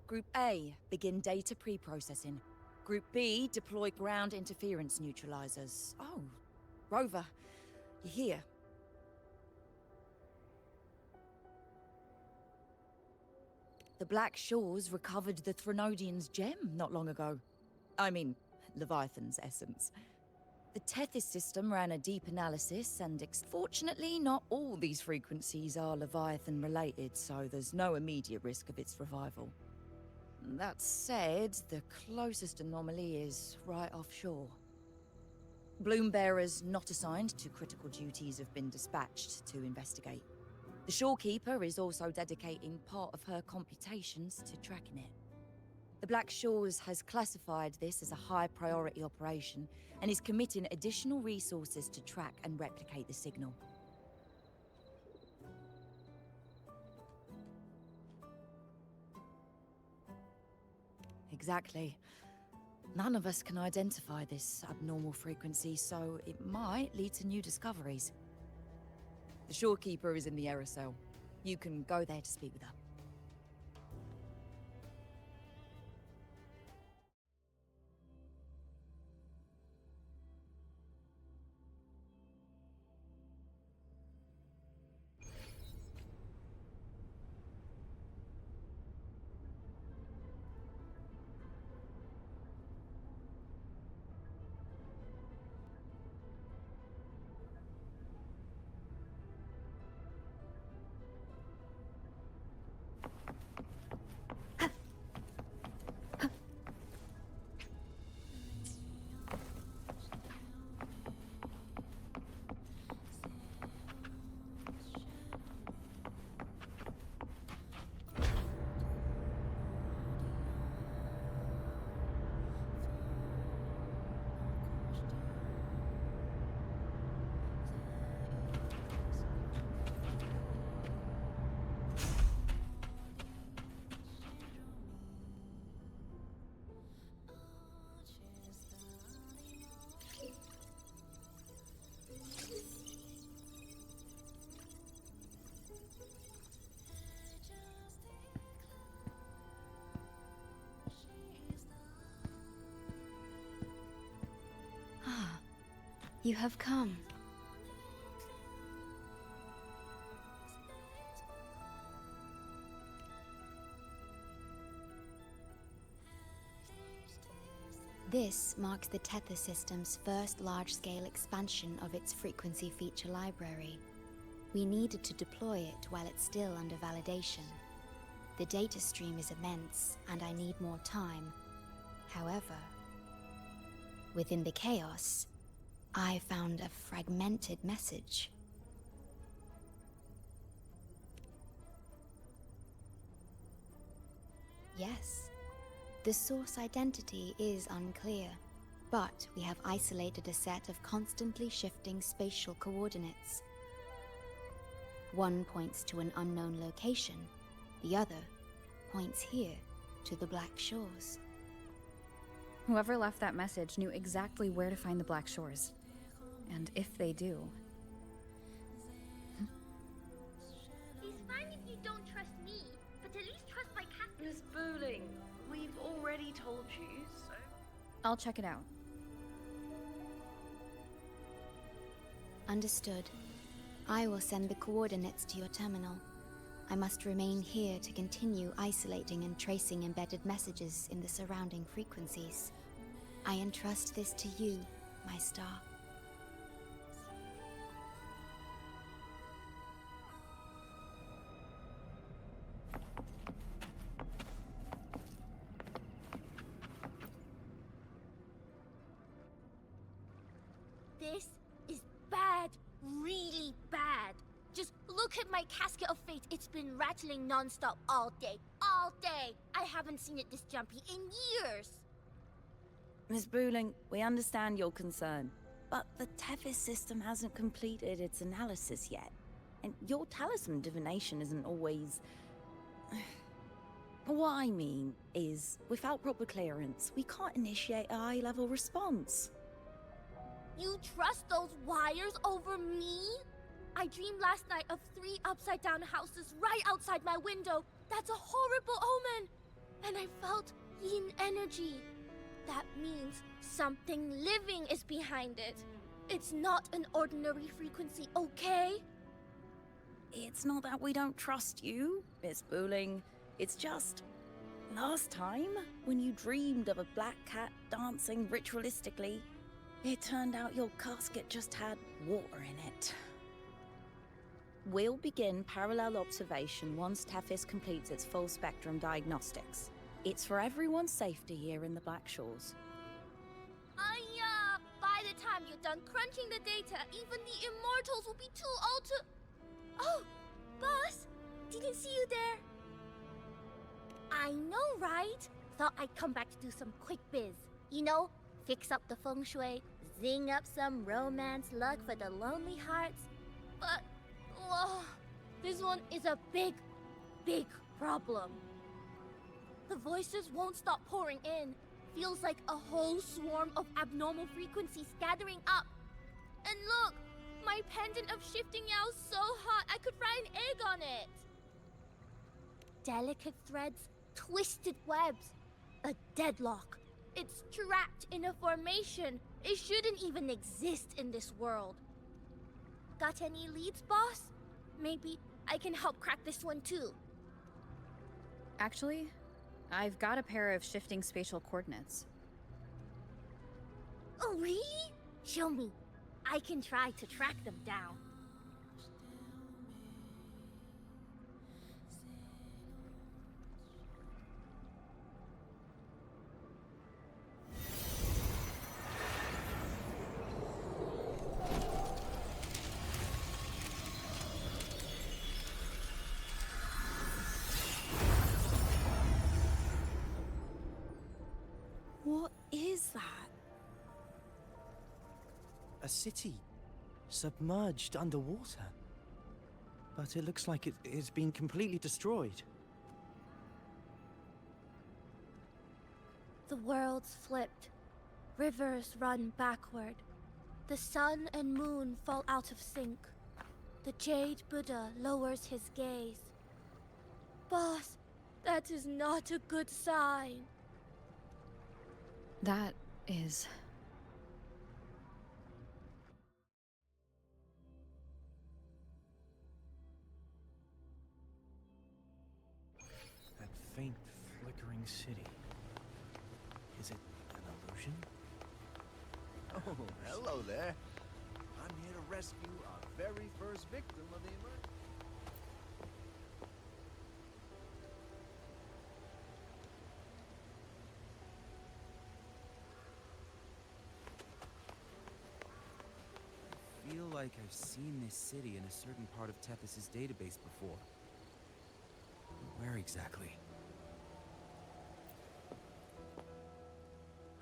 Group A, begin data pre-processing. Group B, deploy ground interference neutralizers. Oh, Rover, you're here. The Black Shores recovered the Threnodian's gem not long ago. I mean, Leviathan's essence. The Tethys system ran a deep analysis, and fortunately, not all these frequencies are Leviathan-related, so there's no immediate risk of its revival. That said, the closest anomaly is right offshore. Bloom bearers not assigned to critical duties have been dispatched to investigate. The Shorekeeper is also dedicating part of her computations to tracking it. The Black Shores has classified this as a high-priority operation and is committing additional resources to track and replicate the signal. Exactly. None of us can identify this abnormal frequency, so it might lead to new discoveries. The Shorekeeper is in the error cell. You can go there to speak with her. You have come. This marks the Tethys system's first large-scale expansion of its frequency feature library. We needed to deploy it while it's still under validation. The data stream is immense, and I need more time. However, within the chaos, I found a fragmented message. Yes, the source identity is unclear, but we have isolated a set of constantly shifting spatial coordinates. One points to an unknown location, the other points here to the Black Shores. Whoever left that message knew exactly where to find the Black Shores. And if they do... It's fine if you don't trust me, but at least trust my cat. Miss Bowling, we've already told you, so... I'll check it out. Understood. I will send the coordinates to your terminal. I must remain here to continue isolating and tracing embedded messages in the surrounding frequencies. I entrust this to you, my star. This is bad, really bad. Just look at my casket of fate. It's been rattling non-stop all day. All day! I haven't seen it this jumpy in years. Miss Bowling, we understand your concern, but the Tethys system hasn't completed its analysis yet. And your talisman divination isn't always... What I mean is, without proper clearance, we can't initiate a high-level response. You trust those wires over me? I dreamed last night of 3 upside-down houses right outside my window. That's a horrible omen. and I felt yin energy. That means something living is behind it. It's not an ordinary frequency, okay? It's not that we don't trust you, Miss Booling. It's just... last time, when you dreamed of a black cat dancing ritualistically, it turned out your casket just had water in it. We'll begin parallel observation once Tethys completes its full spectrum diagnostics. It's for everyone's safety here in the Black Shores. By the time you're done crunching the data, even the immortals will be too old to... Oh, boss! Didn't see you there. I know, right? Thought I'd come back to do some quick biz. You know, fix up the feng shui, zing up some romance luck for the lonely hearts. But, this one is a big, big problem. The voices won't stop pouring in. Feels like a whole swarm of abnormal frequencies gathering up. And look, my pendant of shifting yow's so hot I could fry an egg on it. Delicate threads, twisted webs, a deadlock. It's trapped in a formation. It shouldn't even exist in this world. Got any leads, boss? Maybe I can help crack this one too. Actually, I've got a pair of shifting spatial coordinates. Oh, really? Show me. I can try to track them down. What is that? A city submerged underwater. But it looks like it's been completely destroyed. The world's flipped. Rivers run backward. The sun and moon fall out of sync. The Jade Buddha lowers his gaze. Boss, that is not a good sign. That is... That faint, flickering city. Is it an illusion? Oh, hello there. I'm here to rescue our very first victim of the emergency. I feel like I've seen this city in a certain part of Tethys' database before. Where exactly?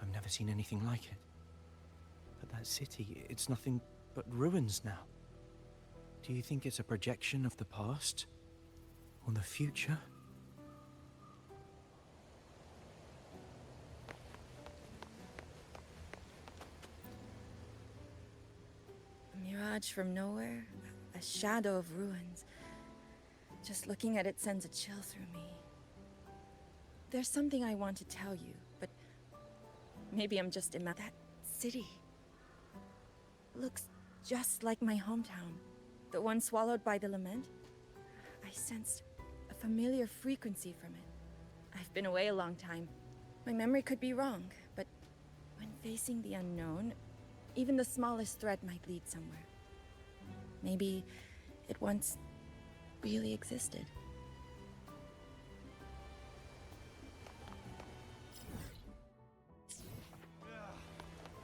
I've never seen anything like it. But that city, it's nothing but ruins now. Do you think it's a projection of the past? Or the future? A mirage from nowhere, a shadow of ruins. Just looking at it sends a chill through me. There's something I want to tell you, but maybe I'm just in that city. Looks just like my hometown, the one swallowed by the lament. I sensed a familiar frequency from it. I've been away a long time. My memory could be wrong, but when facing the unknown, even the smallest thread might lead somewhere. Maybe it once really existed.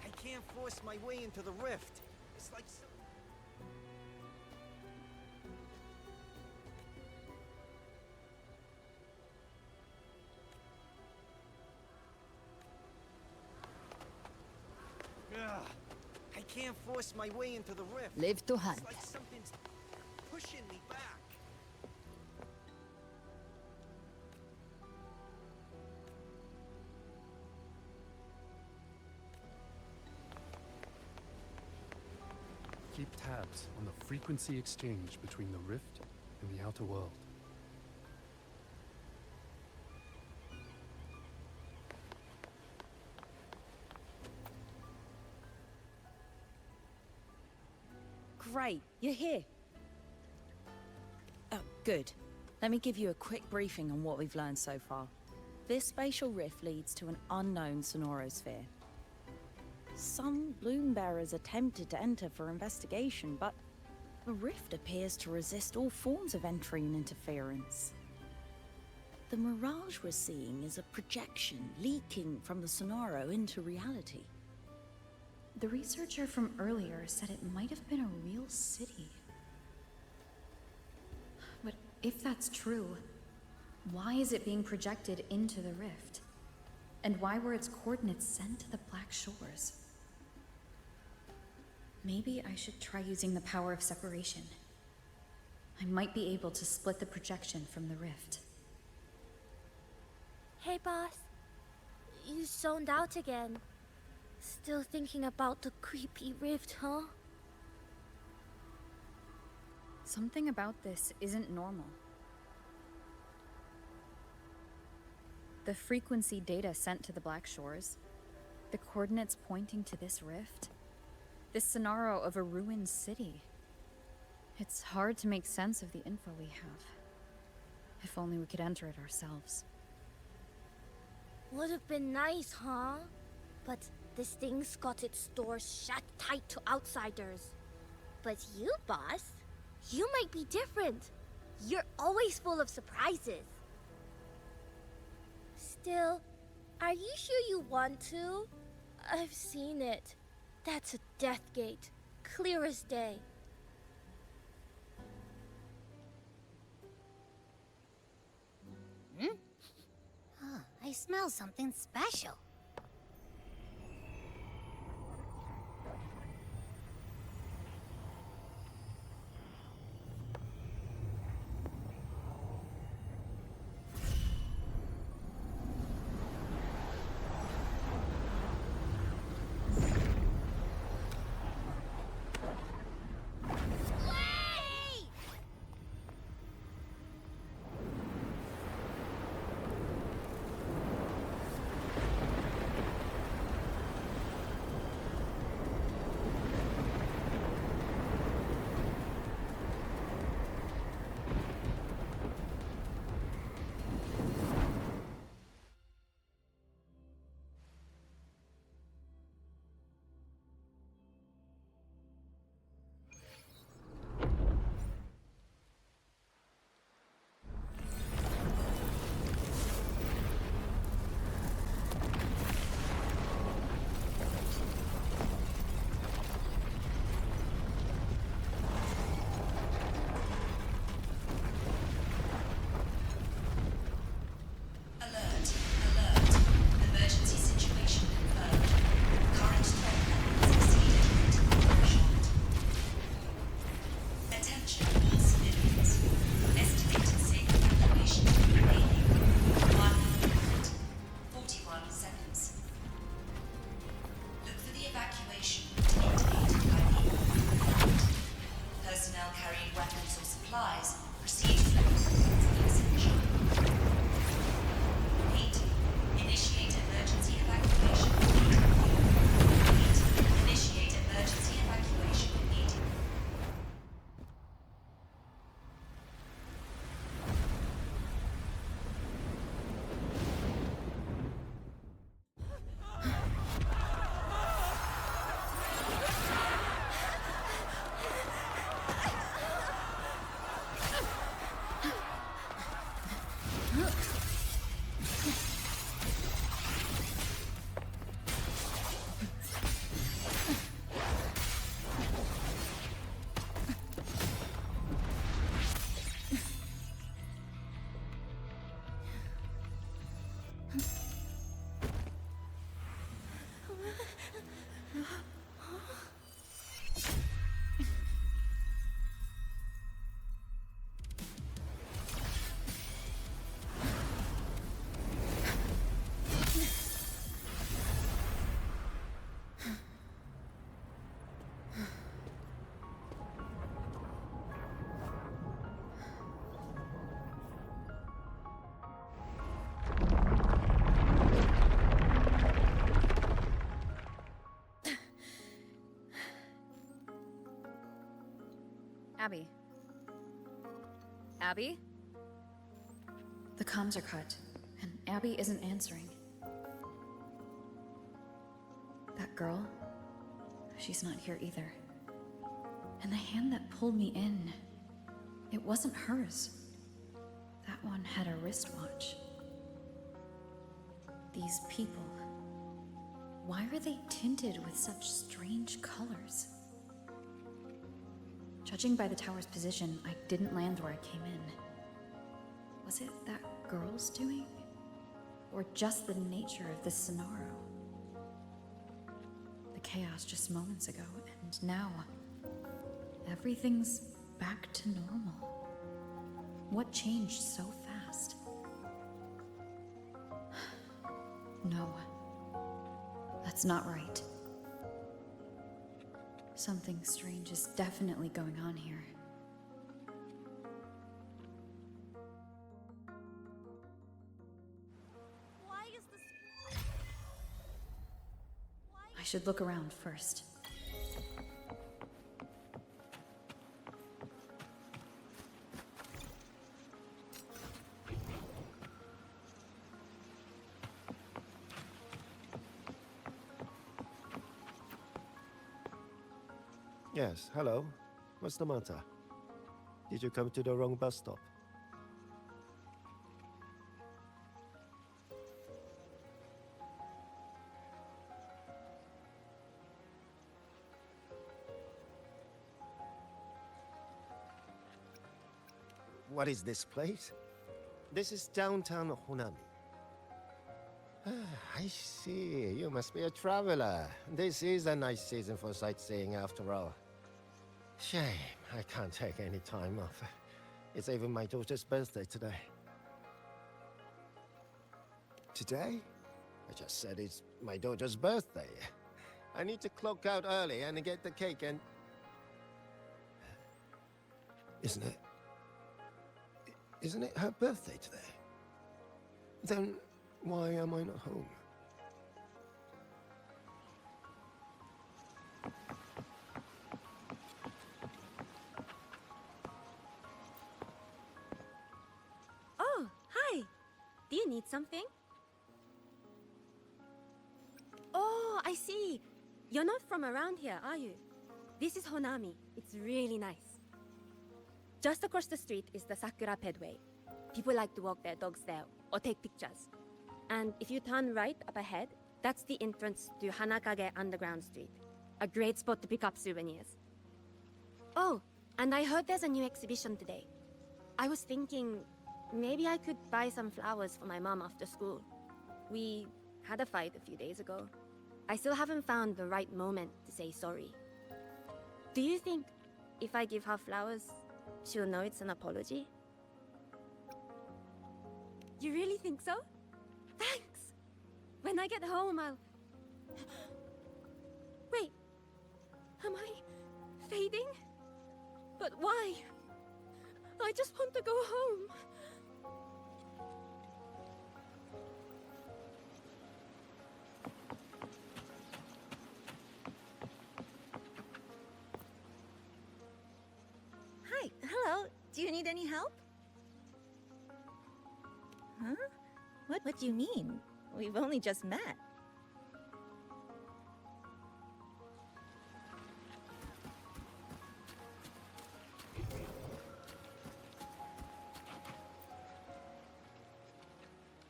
I can't force my way into the rift. It's like I can't force my way into the rift. Live to hunt. It's like something's pushing me back. Keep tabs on the frequency exchange between the rift and the outer world. great. You're here. Oh, good. Let me give you a quick briefing on what we've learned so far. This spatial rift leads to an unknown sonorosphere. Some bloom bearers attempted to enter for investigation, but the rift appears to resist all forms of entry and interference. The mirage we're seeing is a projection leaking from the Sonoro into reality. The researcher from earlier said it might have been a real city. But if that's true, why is it being projected into the rift? And why were its coordinates sent to the Black Shores? Maybe I should try using the power of separation. I might be able to split the projection from the rift. Hey, boss. You zoned out again. Still thinking about the creepy rift, huh? Something about this isn't normal. The frequency data sent to the Black Shores, the coordinates pointing to this rift, this scenario of a ruined city. It's hard to make sense of the info we have. If only we could enter it ourselves. Would have been nice, huh? But this thing's got its doors shut tight to outsiders. But you, boss, you might be different. You're always full of surprises. Still, are you sure you want to? I've seen it. That's a death gate, clear as day. I smell something special. Abby. Abby? The comms are cut, and Abby isn't answering. That girl, she's not here either. And the hand that pulled me in, it wasn't hers. That one had a wristwatch. These people, why are they tinted with such strange colors? Judging by the tower's position, I didn't land where I came in. Was it that girl's doing? Or just the nature of this scenario? The chaos just moments ago, and now everything's back to normal. What changed so fast? No, that's not right. Something strange is definitely going on here. Why is this... I should look around first. Yes, hello. What's the matter? Did you come to the wrong bus stop? What is this place? This is downtown Honami. Ah, I see. You must be a traveler. This is a nice season for sightseeing after all. Shame, I can't take any time off. It's even my daughter's birthday today. Today? I just said it's my daughter's birthday. I need to clock out early and get the cake and... Isn't it her birthday today? Then why am I not home? Oh, hi! Do you need something? Oh, I see. You're not from around here, are you? This is Honami. It's really nice. Just across the street is the Sakura Pedway. People like to walk their dogs there or take pictures. And if you turn right up ahead, that's the entrance to Hanakage Underground Street. A great spot to pick up souvenirs. Oh, and I heard there's a new exhibition today. I was thinking maybe I could buy some flowers for my mom after school. We had a fight a few days ago. I still haven't found the right moment to say sorry. Do you think if I give her flowers, she'll know it's an apology? You really think so? Thanks! When I get home, I'll... Wait, am I fading? But why? I just want to go home. Hi, hello. Do you need any help? Huh? What do you mean? We've only just met.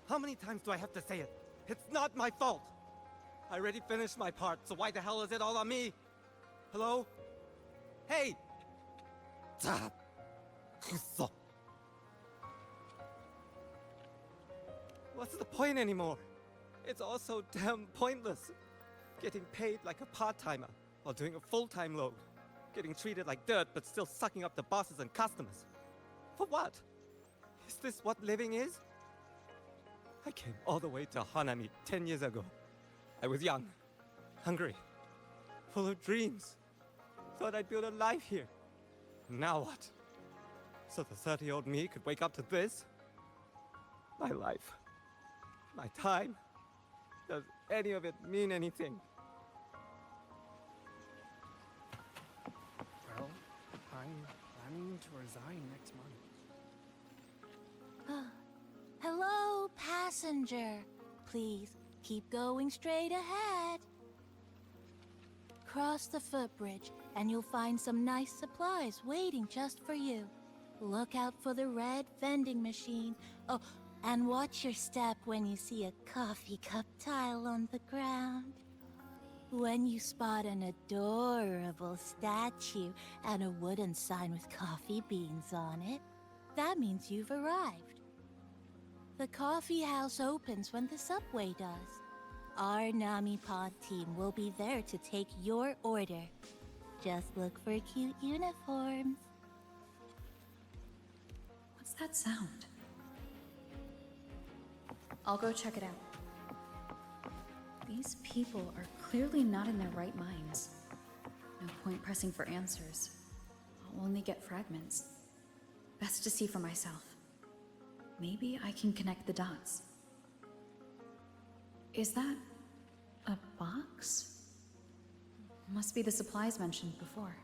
How many times do I have to say it? It's not my fault! I already finished my part, so why the hell is it all on me? Hello? Hey! Ah, kusso. What's the point anymore? It's all so damn pointless. Getting paid like a part-timer while doing a full-time load. Getting treated like dirt but still sucking up the bosses and customers. For what? Is this what living is? I came all the way to Hanami 10 years ago. I was young, hungry, full of dreams. Thought I'd build a life here. Now what? So the 30-year-old me could wake up to this? My life. My time. Does any of it mean anything? Well, I'm planning to resign next month. Hello, passenger. Please keep going straight ahead. Cross the footbridge, and you'll find some nice supplies waiting just for you. Look out for the red vending machine. Oh, and watch your step when you see a coffee cup tile on the ground. When you spot an adorable statue and a wooden sign with coffee beans on it, that means you've arrived. The coffee house opens when the subway does. Our Nami Pod team will be there to take your order. Just look for cute uniforms. What's that sound? I'll go check it out. These people are clearly not in their right minds. No point pressing for answers. I'll only get fragments. Best to see for myself. Maybe I can connect the dots. Is that a box? Must be the supplies mentioned before.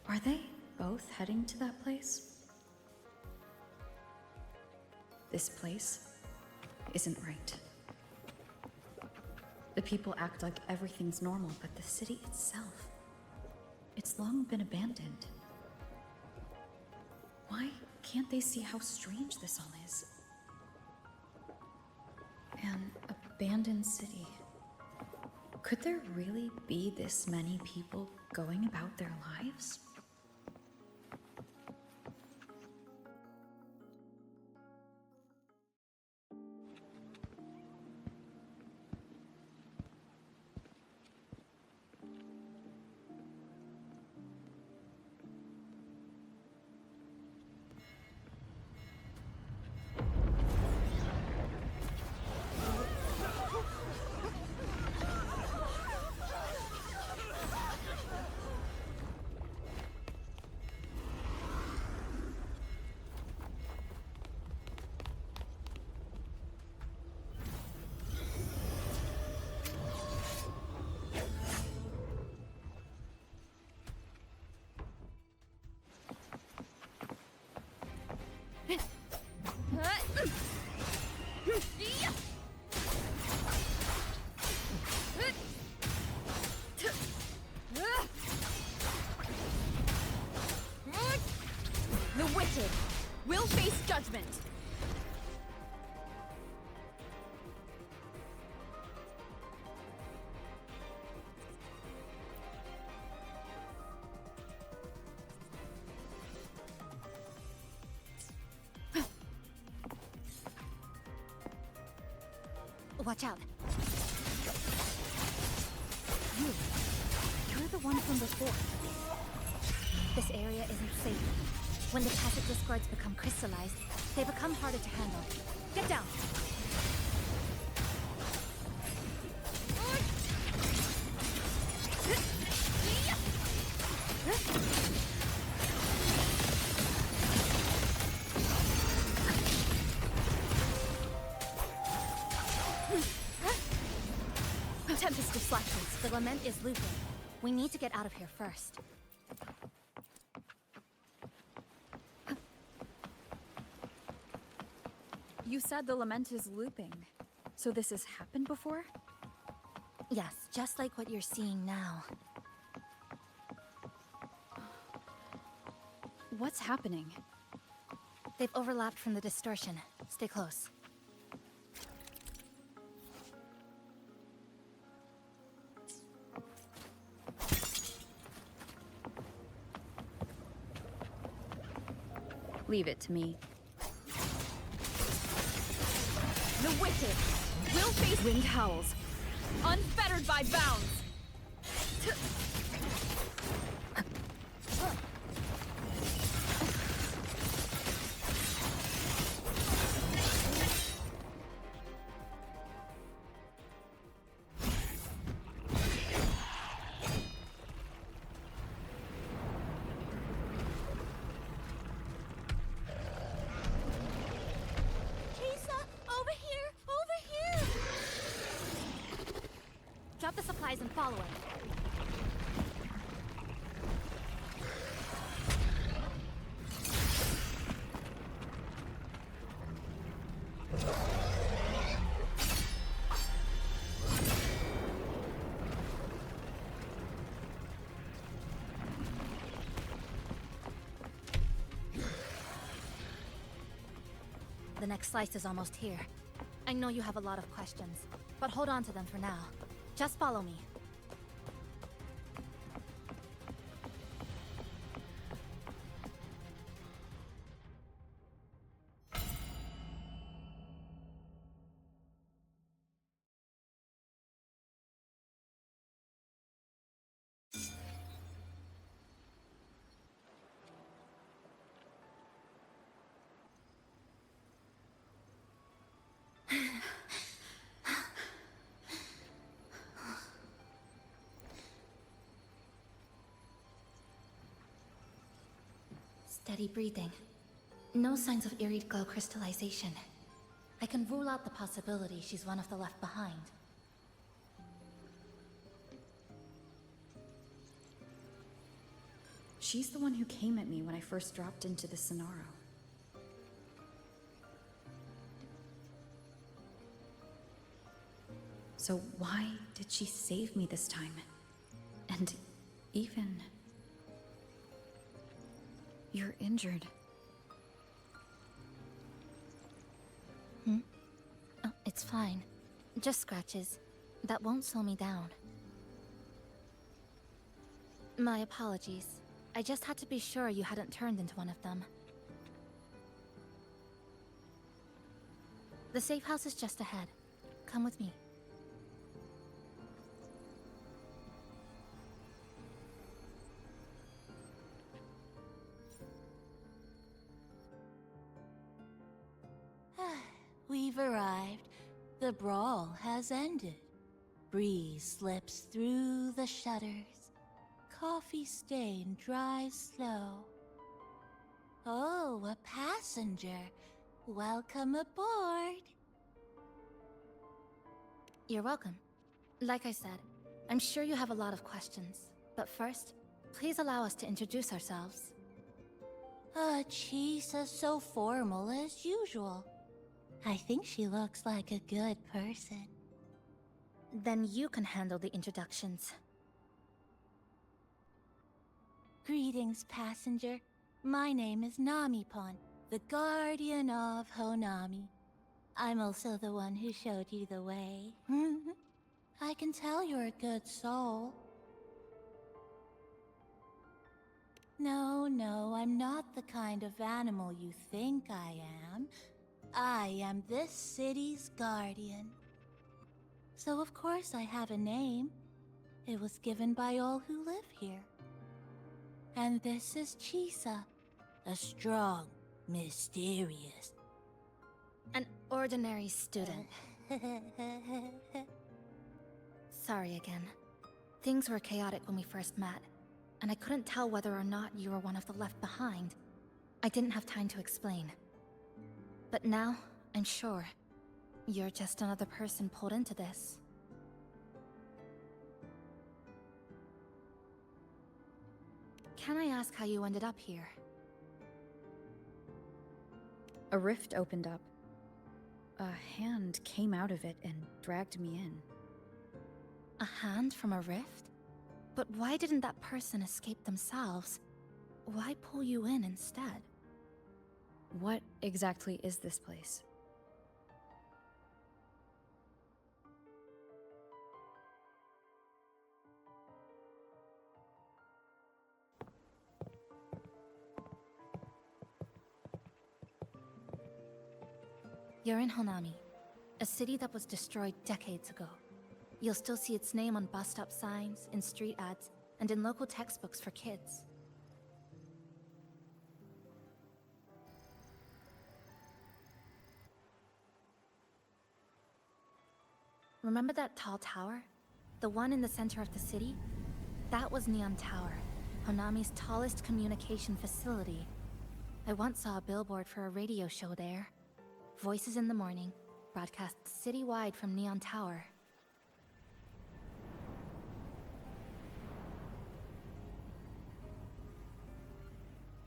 Are they both heading to that place? This place isn't right. The people act like everything's normal, but the city itself, it's long been abandoned. Why can't they see how strange this all is? An abandoned city. Could there really be this many people going about their lives? The wicked will face judgment. Watch out. You're the one from before. This area isn't safe. When the passive discords become crystallized, they become harder to handle. Get down! Tempest deflections. The lament is looping. We need to get out of here first. You said the lament is looping. So this has happened before? Yes, just like what you're seeing now. What's happening? They've overlapped from the distortion. Stay close. Leave it to me. The wicked will face wind howls, unfettered by bounds. Chisa, over here! Over here! Drop the supplies and follow it. The next slice is almost here. I know you have a lot of questions, but hold on to them for now. Just follow me. Steady breathing. No signs of Irid glow crystallization. I can rule out the possibility she's one of the left behind. She's the one who came at me when I first dropped into the Sonaro. So why did she save me this time? And even... You're injured. Oh, it's fine. Just scratches. That won't slow me down. My apologies. I just had to be sure you hadn't turned into one of them. The safe house is just ahead. Come with me. We've arrived. The brawl has ended. Breeze slips through the shutters. Coffee stain dries slow. Oh, a passenger. Welcome aboard. You're welcome. Like I said, I'm sure you have a lot of questions. But first, please allow us to introduce ourselves. Chisa's so formal as usual. I think she looks like a good person. Then you can handle the introductions. Greetings, passenger. My name is Namipon, the guardian of Honami. I'm also the one who showed you the way. I can tell you're a good soul. No, I'm not the kind of animal you think I am. I am this city's guardian. So of course I have a name. It was given by all who live here. And this is Chisa, a strong, mysterious... An ordinary student. Sorry again. Things were chaotic when we first met, and I couldn't tell whether or not you were one of the left behind. I didn't have time to explain. But now, I'm sure. You're just another person pulled into this. Can I ask how you ended up here? A rift opened up. A hand came out of it and dragged me in. A hand from a rift? But why didn't that person escape themselves? Why pull you in instead? What exactly is this place? You're in Honami. A city that was destroyed decades ago. You'll still see its name on bus stop signs, in street ads, and in local textbooks for kids. Remember that tall tower? The one in the center of the city? That was Neon Tower, Honami's tallest communication facility. I once saw a billboard for a radio show there. Voices in the morning, broadcast citywide from Neon Tower.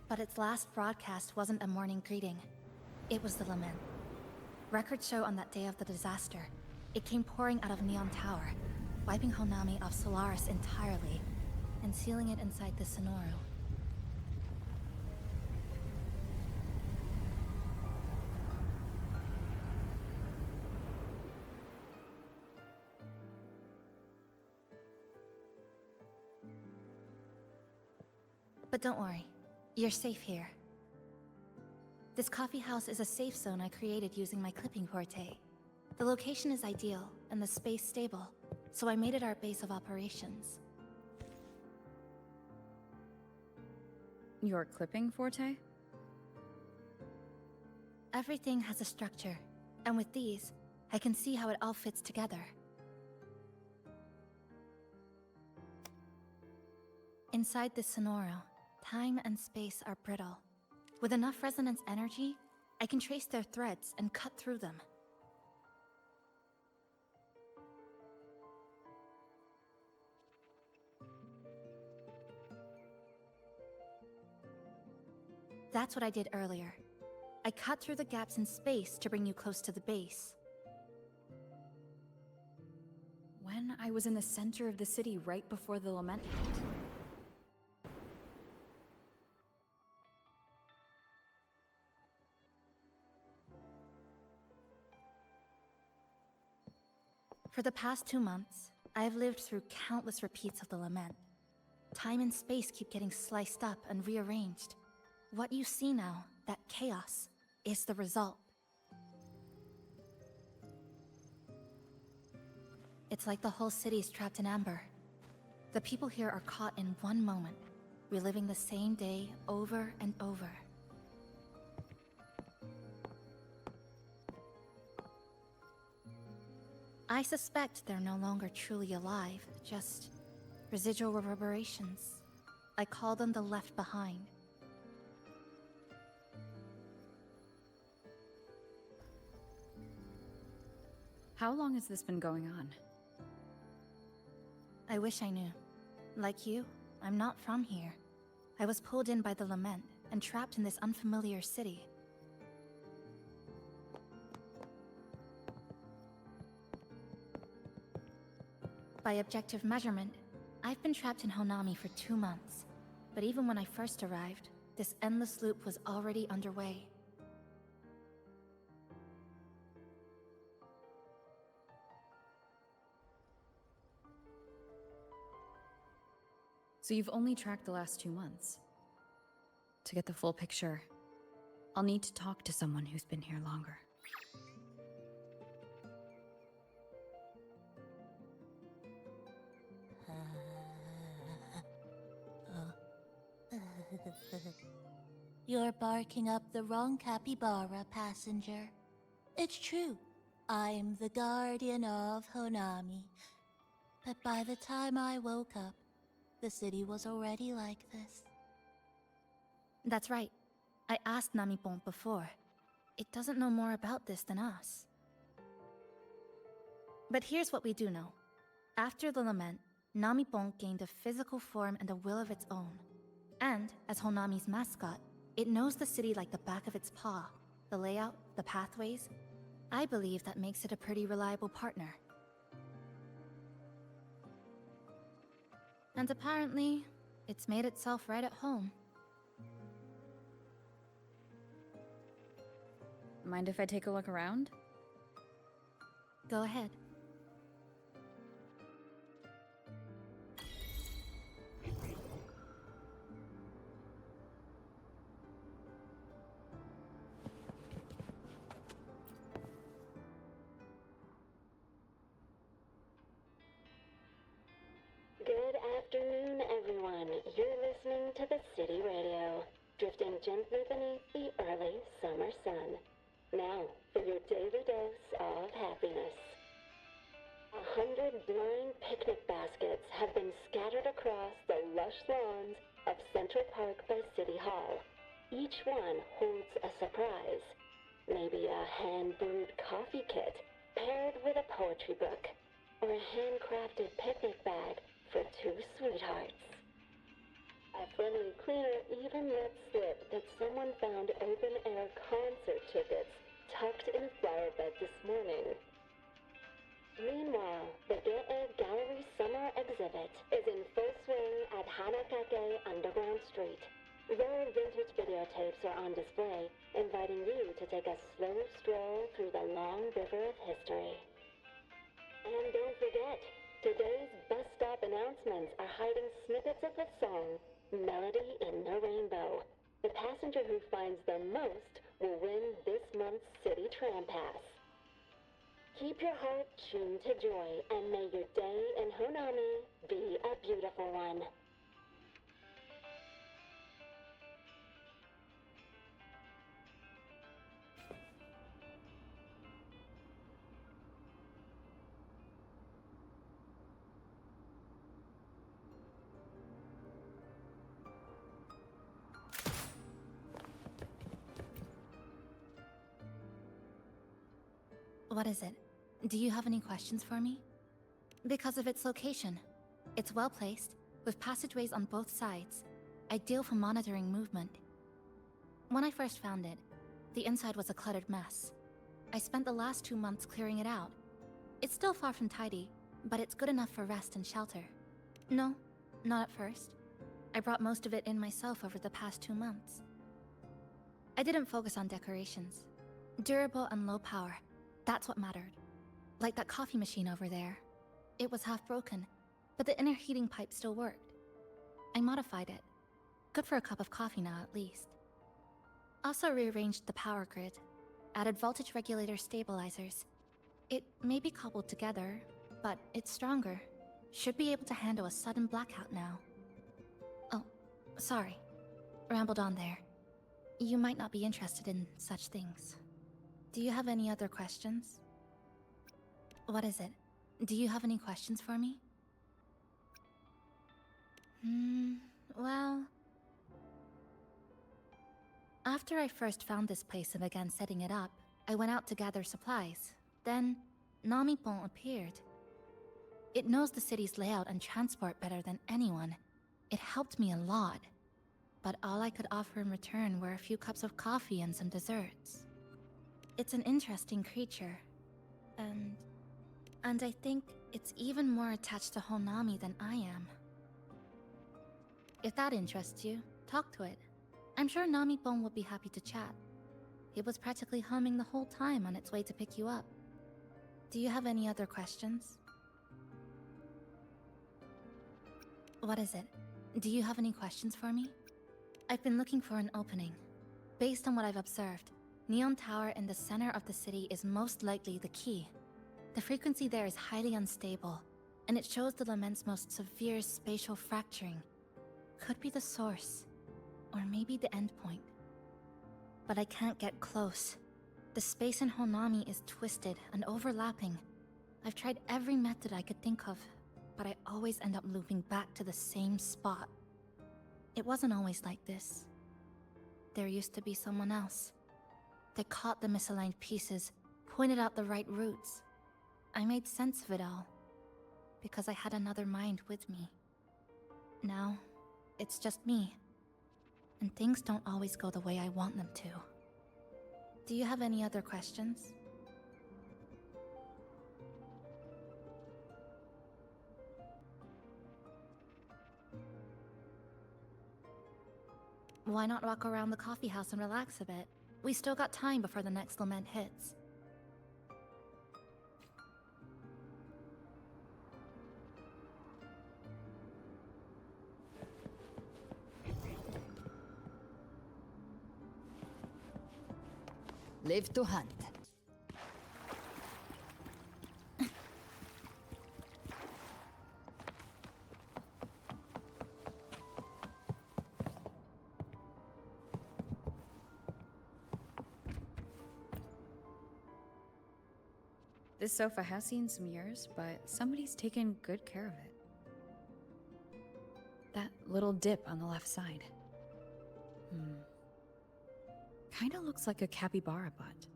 But its last broadcast wasn't a morning greeting. It was the lament. Records show on that day of the disaster, it came pouring out of Neon Tower, wiping Honami off Solaris entirely, and sealing it inside the Sonoro. But don't worry, you're safe here. This coffee house is a safe zone I created using my clipping forte. The location is ideal, and the space stable, so I made it our base of operations. Your clipping forte? Everything has a structure, and with these, I can see how it all fits together. Inside this Sonoro, time and space are brittle. With enough resonance energy, I can trace their threads and cut through them. That's what I did earlier. I cut through the gaps in space to bring you close to the base. When I was in the center of the city right before the lament hit. For the past 2 months, I've lived through countless repeats of the lament. Time and space keep getting sliced up and rearranged. What you see now, that chaos, is the result. It's like the whole city's trapped in amber. The people here are caught in one moment, reliving the same day over and over. I suspect they're no longer truly alive, just residual reverberations. I call them the left behind. How long has this been going on? I wish I knew. Like you, I'm not from here. I was pulled in by the lament and trapped in this unfamiliar city. By objective measurement, I've been trapped in Honami for 2 months. But even when I first arrived, this endless loop was already underway. So you've only tracked the last 2 months. To get the full picture, I'll need to talk to someone who's been here longer. You're barking up the wrong capybara, passenger. It's true. I'm the guardian of Honami. But by the time I woke up, the city was already like this. That's right. I asked Namipon before. It doesn't know more about this than us. But here's what we do know. After the lament, Namipon gained a physical form and a will of its own. And, as Honami's mascot, it knows the city like the back of its paw. The layout, the pathways. I believe that makes it a pretty reliable partner. And apparently, it's made itself right at home. Mind if I take a look around? Go ahead. afternoon, everyone. You're listening to the City Radio, drifting gently beneath the early summer sun. Now, for your daily dose of happiness. 100 blind picnic baskets have been scattered across the lush lawns of Central Park by City Hall. Each one holds a surprise. Maybe a hand-brewed coffee kit paired with a poetry book, or a handcrafted picnic bag for two sweethearts. A friendly cleaner even let slip that someone found open-air concert tickets tucked in a flower bed this morning. Meanwhile, the Get Egg Gallery Summer Exhibit is in full swing at Hanakake Underground Street. Rare vintage videotapes are on display, inviting you to take a slow stroll through the long river of history. And don't forget, today's bus stop announcements are hiding snippets of the song, Melody in the Rainbow. The passenger who finds the most will win this month's City Tram Pass. Keep your heart tuned to joy, and may your day in Honami be a beautiful one. What is it? Do you have any questions for me? Because of its location. It's well placed, with passageways on both sides, ideal for monitoring movement. When I first found it, the inside was a cluttered mess. I spent the last 2 months clearing it out. It's still far from tidy, but it's good enough for rest and shelter. No, not at first. I brought most of it in myself over the past 2 months. I didn't focus on decorations. Durable and low power, that's what mattered. Like that coffee machine over there. It was half broken, but the inner heating pipe still worked. I modified it. Good for a cup of coffee now, at least. Also rearranged the power grid, added voltage regulator stabilizers. It may be cobbled together, but it's stronger. Should be able to handle a sudden blackout now. Oh, sorry. Rambled on there. You might not be interested in such things. Do you have any other questions? What is it? Do you have any questions for me? Well... After I first found this place and began setting it up, I went out to gather supplies. Then, Namipon appeared. It knows the city's layout and transport better than anyone. It helped me a lot. But all I could offer in return were a few cups of coffee and some desserts. It's an interesting creature. And I think it's even more attached to Honami than I am. If that interests you, talk to it. I'm sure Namipon will be happy to chat. It was practically humming the whole time on its way to pick you up. Do you have any other questions? What is it? Do you have any questions for me? I've been looking for an opening. Based on what I've observed, Neon Tower in the center of the city is most likely the key. The frequency there is highly unstable, and it shows the Lament's most severe spatial fracturing. Could be the source, or maybe the endpoint. But I can't get close. The space in Honami is twisted and overlapping. I've tried every method I could think of, but I always end up looping back to the same spot. It wasn't always like this. There used to be someone else. They caught the misaligned pieces, pointed out the right routes. I made sense of it all, because I had another mind with me. Now, it's just me, and things don't always go the way I want them to. Do you have any other questions? Why not walk around the coffee house and relax a bit? We still got time before the next lament hits. Live to hunt. This sofa has seen some years, but somebody's taken good care of it. That little dip on the left side. Kinda looks like a capybara butt.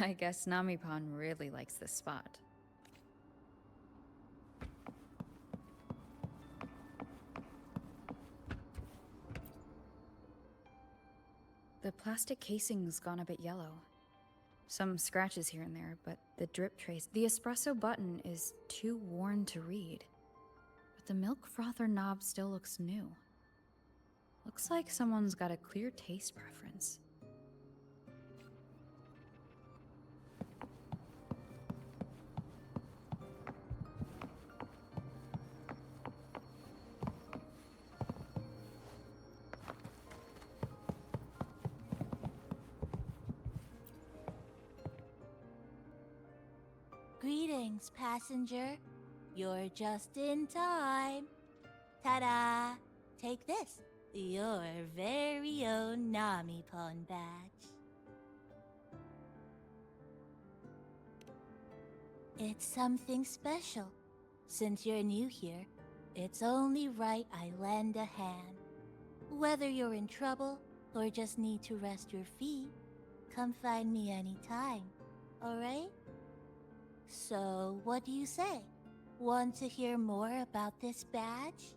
I guess Namipan really likes this spot. The plastic casing's gone a bit yellow. Some scratches here and there, but the drip trace... The espresso button is too worn to read. But the milk frother knob still looks new. Looks like someone's got a clear taste preference. Greetings, passenger. You're just in time. Ta-da! Take this, your very own Nami-pon badge. It's something special. Since you're new here, it's only right I lend a hand. Whether you're in trouble or just need to rest your feet, come find me anytime, alright? So, what do you say? Want to hear more about this badge?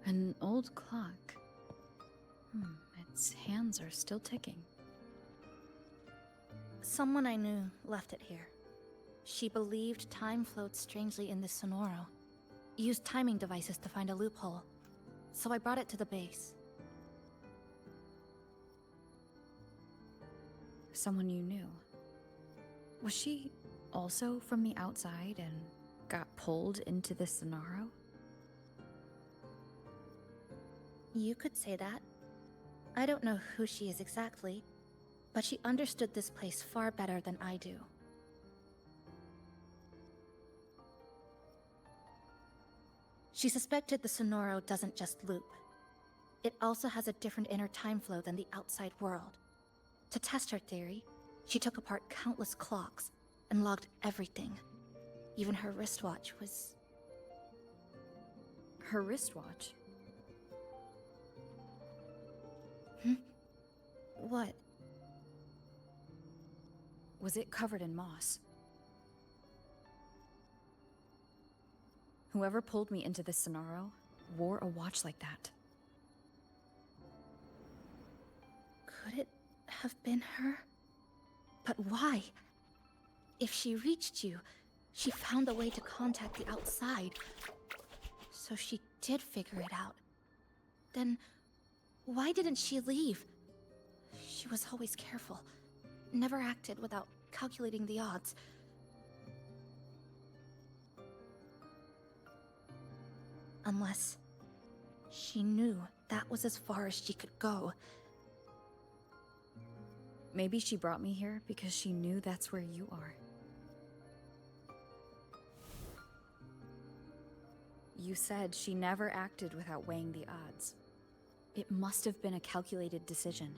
An old clock. Its hands are still ticking. Someone I knew left it here. She believed time flowed strangely in this Sonoro. Used timing devices to find a loophole. So I brought it to the base. Someone you knew. Was she also from the outside and got pulled into the Sonaro? You could say that. I don't know who she is exactly, but she understood this place far better than I do. She suspected the Sonoro doesn't just loop. It also has a different inner time flow than the outside world. To test her theory, she took apart countless clocks and logged everything. Even her wristwatch was... Her wristwatch? What? Was it covered in moss? Whoever pulled me into this Sonaro wore a watch like that. Could it have been her? But why? If she reached you, she found a way to contact the outside. So she did figure it out. Then, why didn't she leave? She was always careful. Never acted without calculating the odds. Unless she knew that was as far as she could go. Maybe she brought me here because she knew that's where you are. You said she never acted without weighing the odds. It must have been a calculated decision.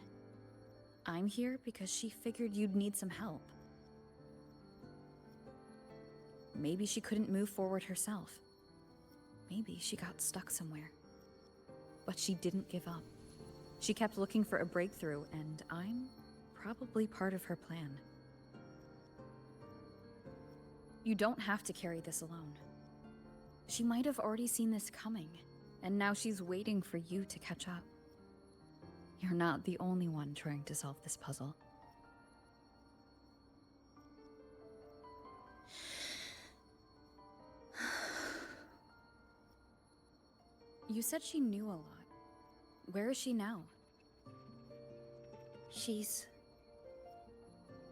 I'm here because she figured you'd need some help. Maybe she couldn't move forward herself. Maybe she got stuck somewhere. But she didn't give up. She kept looking for a breakthrough, and I'm probably part of her plan. You don't have to carry this alone. She might have already seen this coming, and now she's waiting for you to catch up. You're not the only one trying to solve this puzzle. You said she knew a lot. Where is she now? She's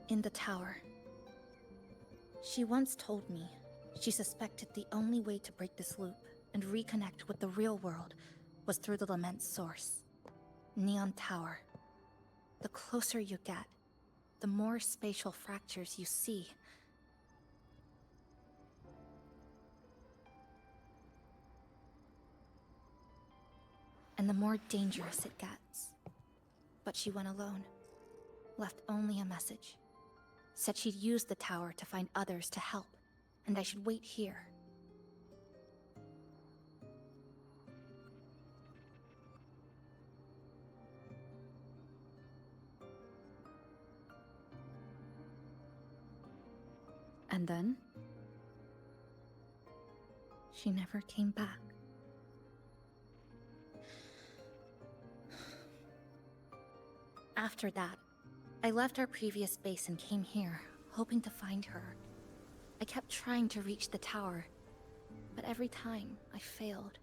in the tower. She once told me she suspected the only way to break this loop and reconnect with the real world was through the Lament's source. Neon Tower. The closer you get, the more spatial fractures you see. And the more dangerous it gets. But she went alone. Left only a message. Said she'd use the tower to find others to help, and I should wait here. And then? She never came back. After that, I left our previous base and came here, hoping to find her. I kept trying to reach the tower, but every time I failed.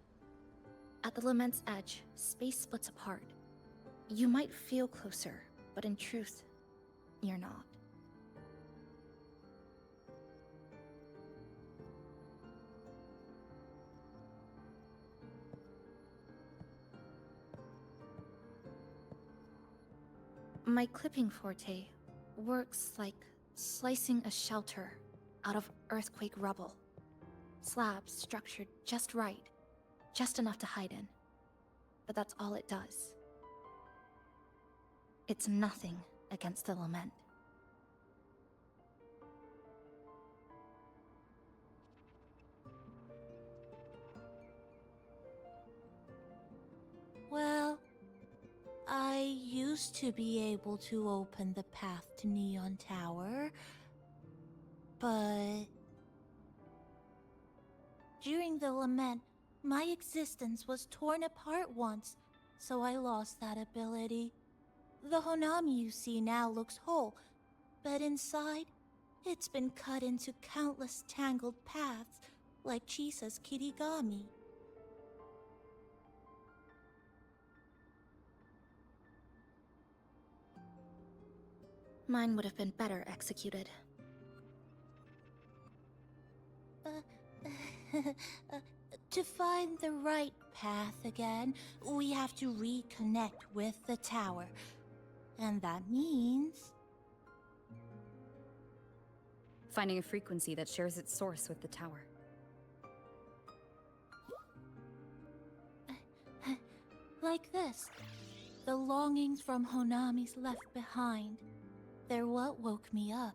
At the Lament's edge, space splits apart. You might feel closer, but in truth, you're not. My clipping forte works like slicing a shelter out of earthquake rubble. Slabs structured just right, just enough to hide in. But that's all it does. It's nothing against the Lament. Well, I used to be able to open the path to Neon Tower, but during the Lament, my existence was torn apart once, so I lost that ability. The Honami you see now looks whole, but inside, it's been cut into countless tangled paths, like Chisa's Kirigami. Mine would have been better executed. To find the right path again, we have to reconnect with the tower. And that means... finding a frequency that shares its source with the tower. Like this. The longings from Honami's left behind. They're what woke me up,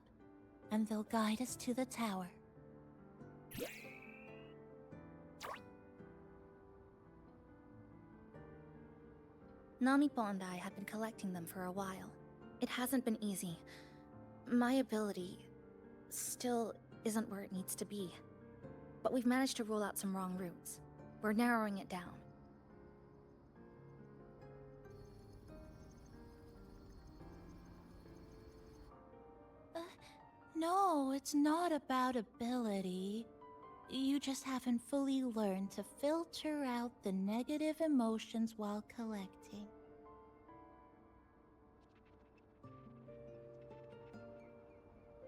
and they'll guide us to the tower. Namipo and I have been collecting them for a while. It hasn't been easy. My ability still isn't where it needs to be. But we've managed to rule out some wrong routes. We're narrowing it down. No, it's not about ability. You just haven't fully learned to filter out the negative emotions while collecting.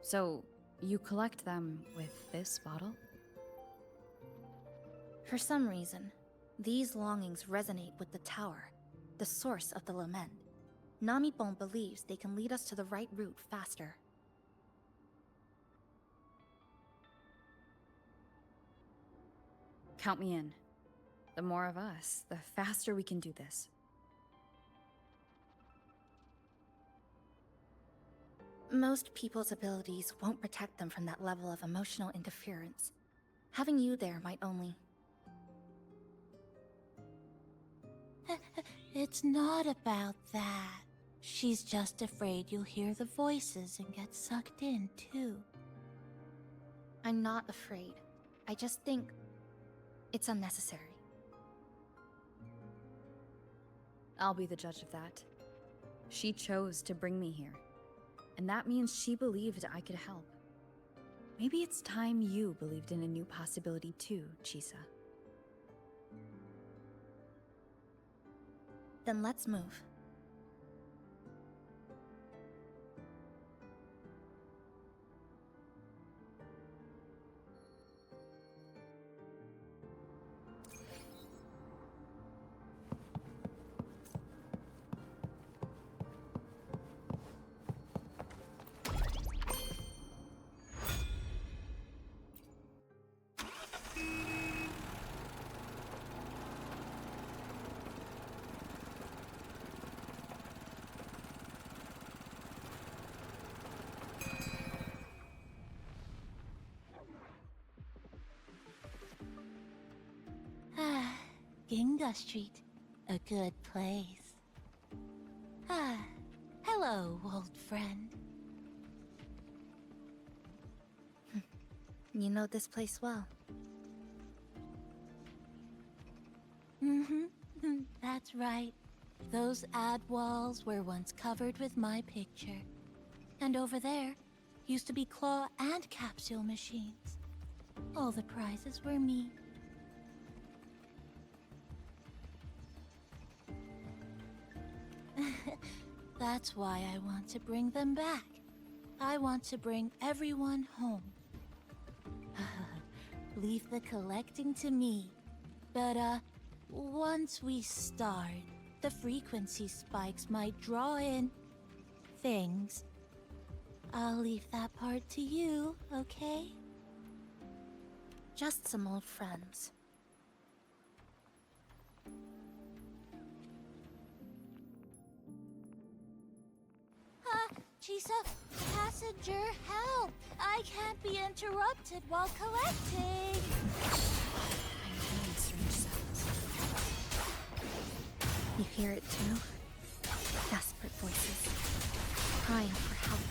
So, you collect them with this bottle? For some reason, these longings resonate with the tower, the source of the lament. Namipon believes they can lead us to the right route faster. Count me in. The more of us, the faster we can do this. Most people's abilities won't protect them from that level of emotional interference. Having you there might only... It's not about that. She's just afraid you'll hear the voices and get sucked in, too. I'm not afraid. I just think it's unnecessary. I'll be the judge of that. She chose to bring me here, and that means she believed I could help. Maybe it's time you believed in a new possibility too, Chisa. Then let's move. Ginga Street, a good place. Hello, old friend. You know this place well. That's right. Those ad walls were once covered with my picture. And over there used to be claw and capsule machines. All the prizes were me. That's why I want to bring them back. I want to bring everyone home. Leave the collecting to me. But, once we start, the frequency spikes might draw in things. I'll leave that part to you, okay? Just some old friends. Chisa, passenger, help! I can't be interrupted while collecting. I'm hearing strange sounds. You hear it too? Desperate voices, crying for help.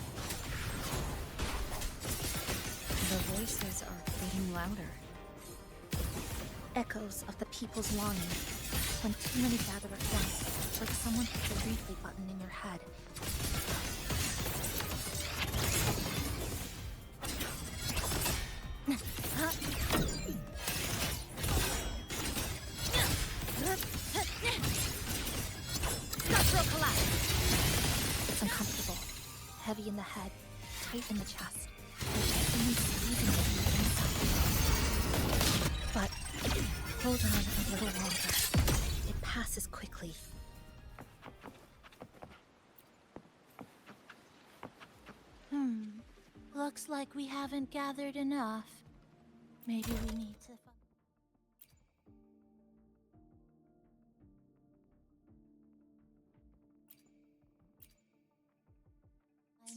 The voices are getting louder. Echoes of the people's longing. When too many gather at once, like someone hit the replay button in your head. Structural collapse! It's uncomfortable. Heavy in the head, tight in the chest. Like someone squeezing it from the inside. But hold on a little longer. It passes quickly. Looks like we haven't gathered enough. Maybe we need to find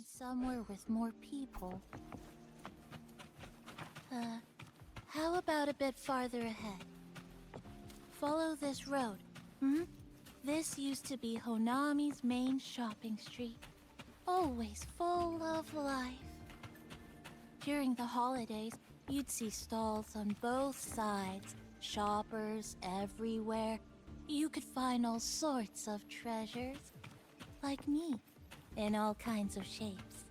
somewhere with more people. How about a bit farther ahead? Follow this road. This used to be Honami's main shopping street. Always full of life. During the holidays, you'd see stalls on both sides, shoppers everywhere. You could find all sorts of treasures, like me, in all kinds of shapes.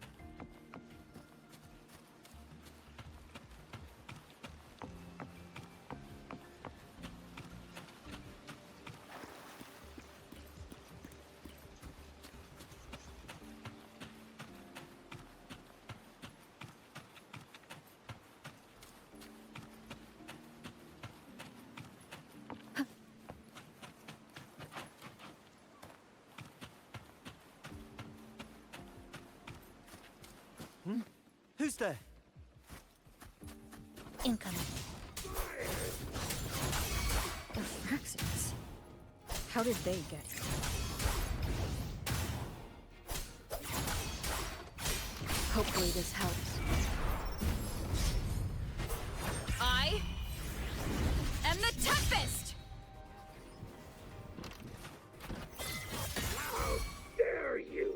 Who's there? Incoming. The Fraxons. How did they get here? Hopefully this helps. I am the toughest! How dare you!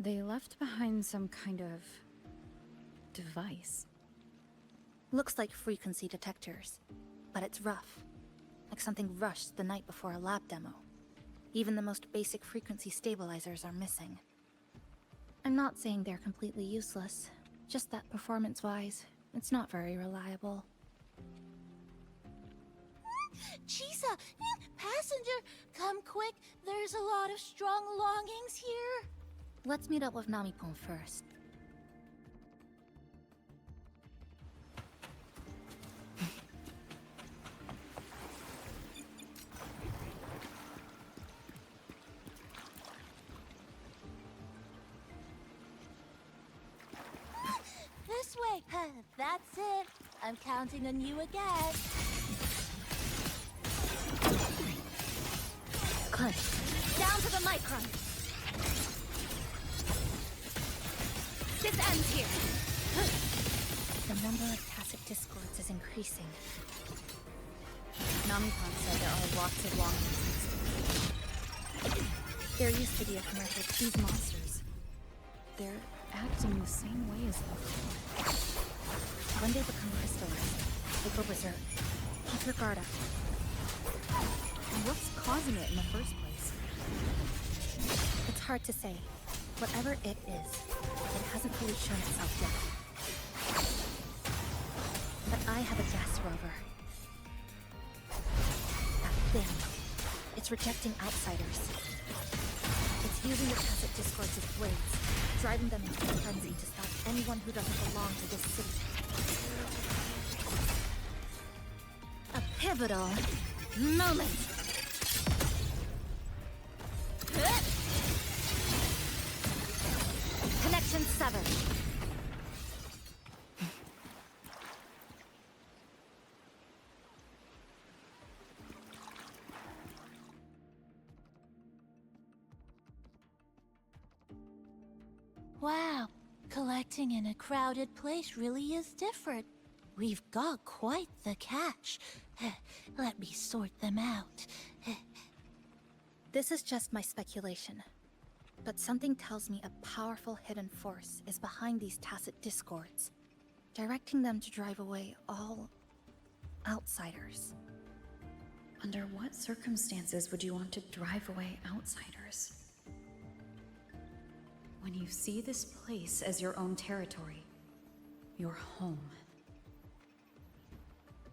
They left behind some kind of device. Looks like frequency detectors, but it's rough. Like something rushed the night before a lab demo. Even the most basic frequency stabilizers are missing. I'm not saying they're completely useless, just that performance-wise, it's not very reliable. Chisa, passenger, come quick. There's a lot of strong longings here. Let's meet up with Namipon first. This way. That's it. I'm counting on you again. Clint. Down to the micron. This ends here. The number of tacit discords is increasing. Namipon said there are lots of long instances. There used to be a commercial. These monsters, they're acting the same way as before. When they become crystallized, they go berserk. Keep your guard up. And what's causing it in the first place? It's hard to say. Whatever it is, it hasn't fully shown itself yet. But I have a gas rover. That thing. It's rejecting outsiders. It's using the tacit discords as blades, driving them into a frenzy to stop anyone who doesn't belong to this city. A pivotal moment! Connection severed. Wow, collecting in a crowded place really is different. We've got quite the catch. Let me sort them out. This is just my speculation. But something tells me a powerful hidden force is behind these tacit discords, directing them to drive away all outsiders. Under what circumstances would you want to drive away outsiders? When you see this place as your own territory, your home.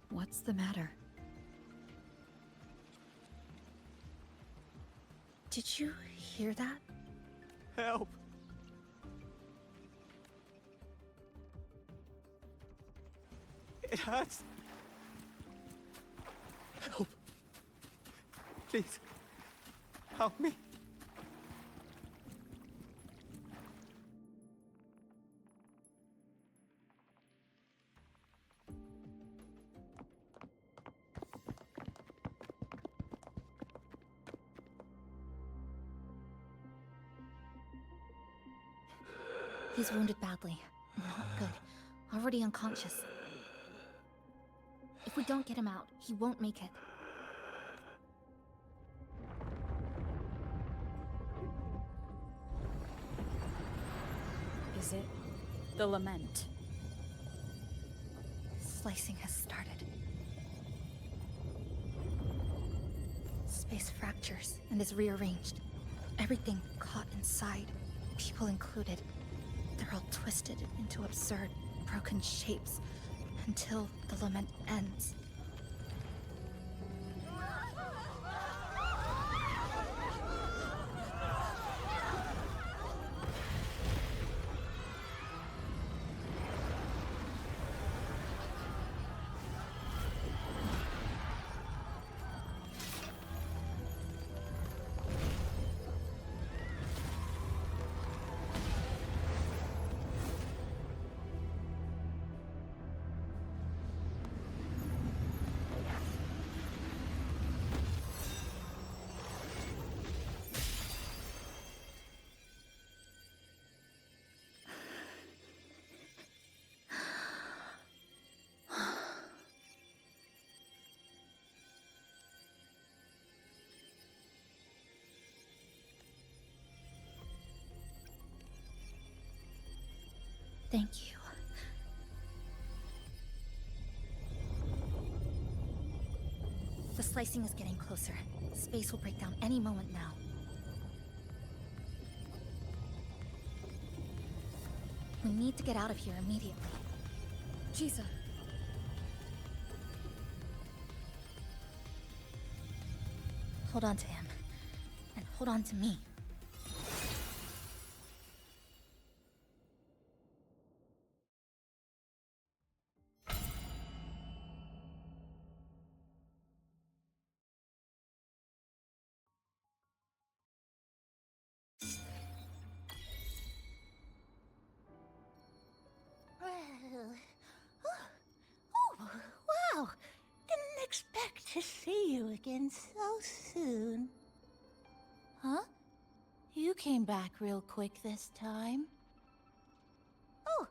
What's the matter? Did you hear that? Help! It hurts! Help! Please, help me! He's wounded badly. Not good. Already unconscious. If we don't get him out, he won't make it. Is it the lament? Slicing has started. Space fractures and is rearranged. Everything caught inside, people included. They're all twisted into absurd, broken shapes until the lament ends. Thank you. The slicing is getting closer. Space will break down any moment now. We need to get out of here immediately. Jesus. Hold on to him. And hold on to me. Oh, wow! Didn't expect to see you again so soon. Huh? You came back real quick this time. Oh,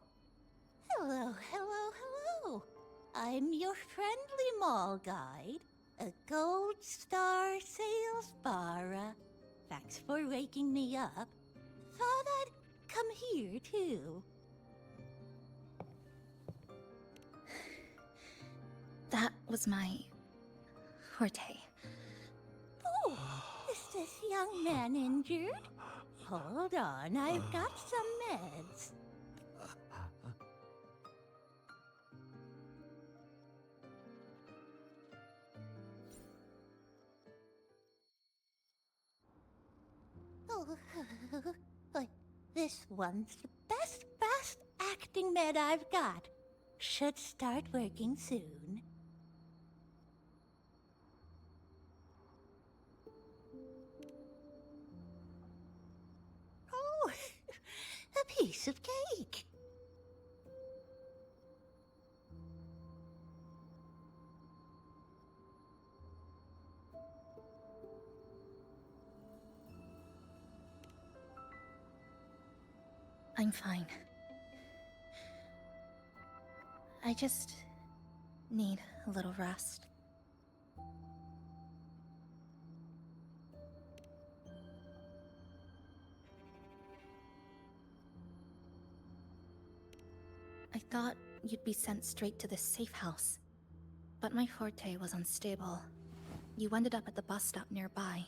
hello, hello, hello. I'm your friendly mall guide, a gold star sales barra. Thanks for waking me up. Thought I'd come here too. That was my forte. Oh, is this young man injured? Hold on, I've got some meds. Oh, but this one's the best acting med I've got. Should start working soon. Oh, a piece of cake. I'm fine. I just need a little rest. I thought you'd be sent straight to the safe house, but my forte was unstable. You ended up at the bus stop nearby.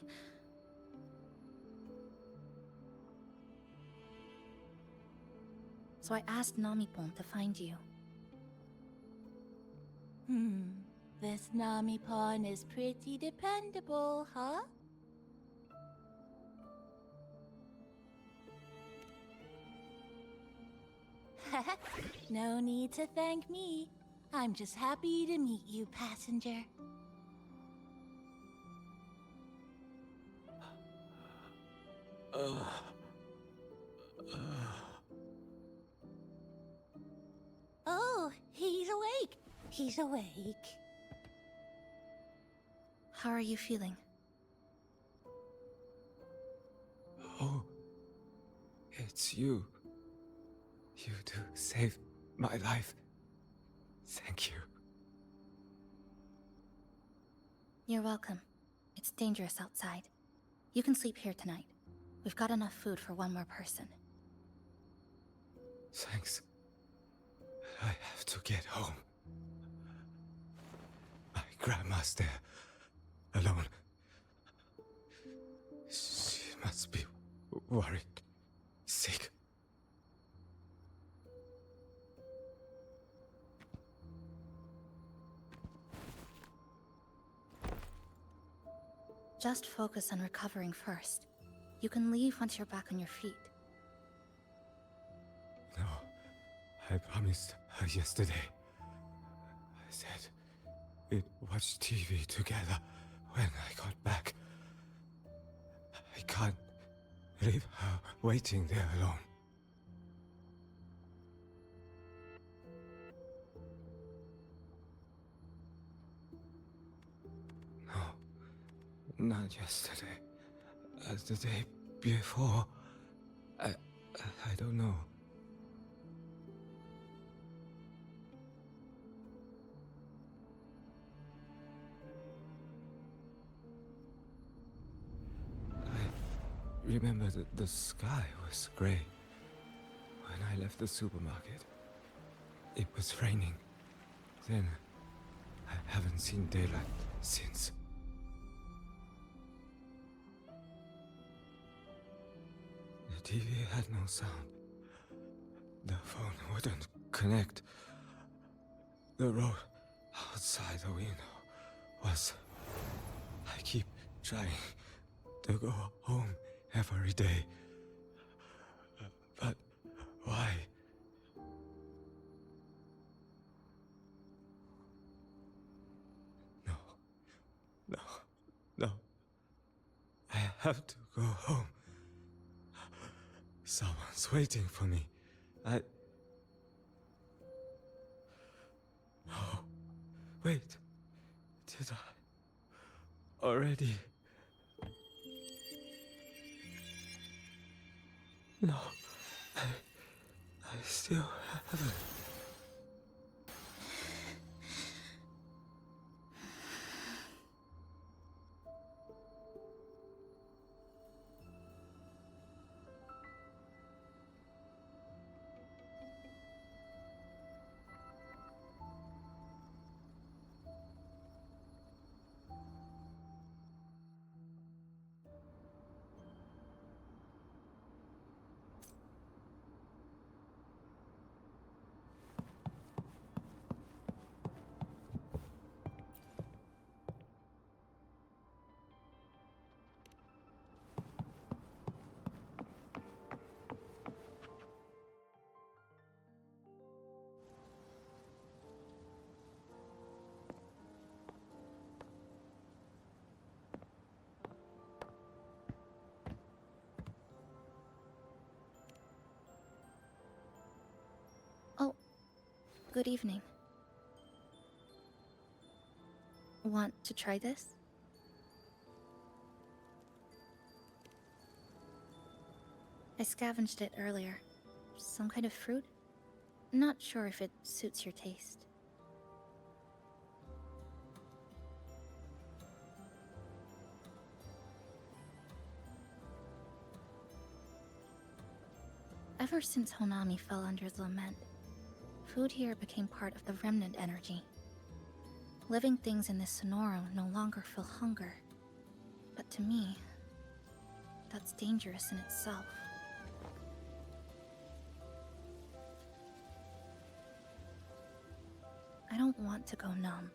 So I asked Namipon to find you. This Namipon is pretty dependable, huh? No need to thank me. I'm just happy to meet you, passenger. Oh, he's awake. He's awake. How are you feeling? Oh, it's you. You two saved my life. Thank you. You're welcome. It's dangerous outside. You can sleep here tonight. We've got enough food for one more person. Thanks. I have to get home. My grandma's there, alone. She must be worried, sick. Just focus on recovering first. You can leave once you're back on your feet. No, I promised her yesterday. I said we'd watch TV together when I got back. I can't leave her waiting there alone. No, not yesterday. The day before. I don't know. I remember that the sky was gray when I left the supermarket, it was raining. Then, I haven't seen daylight since. The TV had no sound. The phone wouldn't connect. The road outside the window was... I keep trying to go home every day. But why? No. I have to go home. Someone's waiting for me. No. Wait. Did I already? No. I still haven't. Oh, good evening. Want to try this? I scavenged it earlier. Some kind of fruit? Not sure if it suits your taste. Ever since Honami fell under the lament, food here became part of the remnant energy. Living things in this Sonoro no longer feel hunger. But to me, that's dangerous in itself. I don't want to go numb.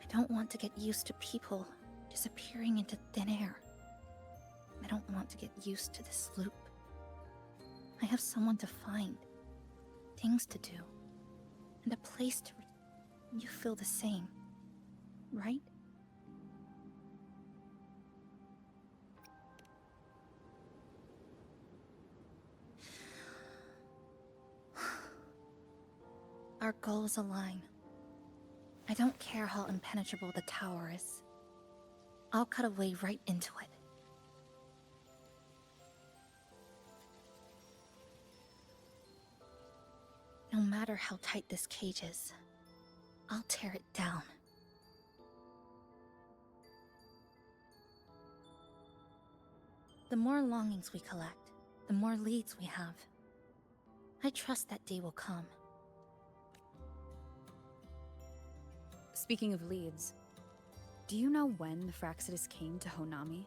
I don't want to get used to people disappearing into thin air. I don't want to get used to this loop. I have someone to find, things to do, and a place to... You feel the same, right? Our goals align. I don't care how impenetrable the tower is. I'll cut a way right into it. No matter how tight this cage is, I'll tear it down. The more longings we collect, the more leads we have. I trust that day will come. Speaking of leads, do you know when the Fraxidus came to Honami?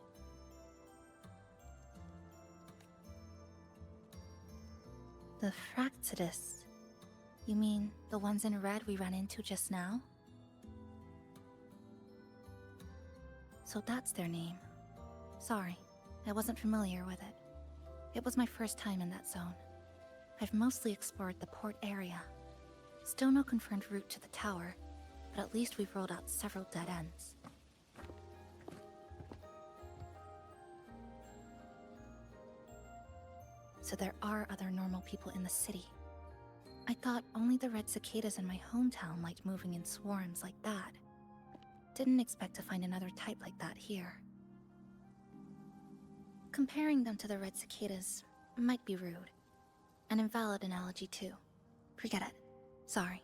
The Fraxidus? You mean the ones in red we ran into just now? So that's their name. Sorry, I wasn't familiar with it. It was my first time in that zone. I've mostly explored the port area. Still no confirmed route to the tower, but at least we've rolled out several dead ends. So there are other normal people in the city. I thought only the red cicadas in my hometown liked moving in swarms like that. Didn't expect to find another type like that here. Comparing them to the red cicadas might be rude. An invalid analogy too. Forget it. Sorry.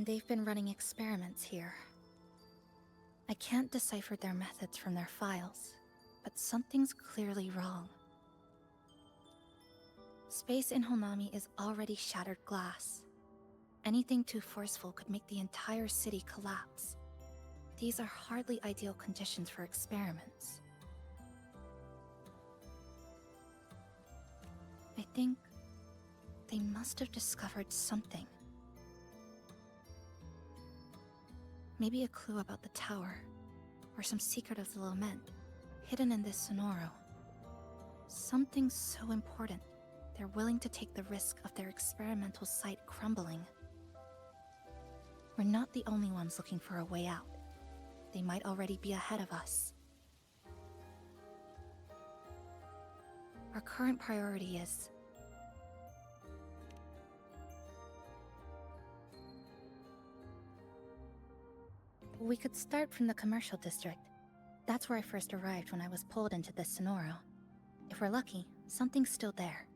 They've been running experiments here. I can't decipher their methods from their files, but something's clearly wrong. Space in Honami is already shattered glass. Anything too forceful could make the entire city collapse. These are hardly ideal conditions for experiments. I think they must have discovered something. Maybe a clue about the tower, or some secret of the lament, hidden in this Sonoro. Something so important, they're willing to take the risk of their experimental site crumbling. We're not the only ones looking for a way out. They might already be ahead of us. Our current priority is... We could start from the commercial district. That's where I first arrived when I was pulled into this Sonoro. If we're lucky, something's still there.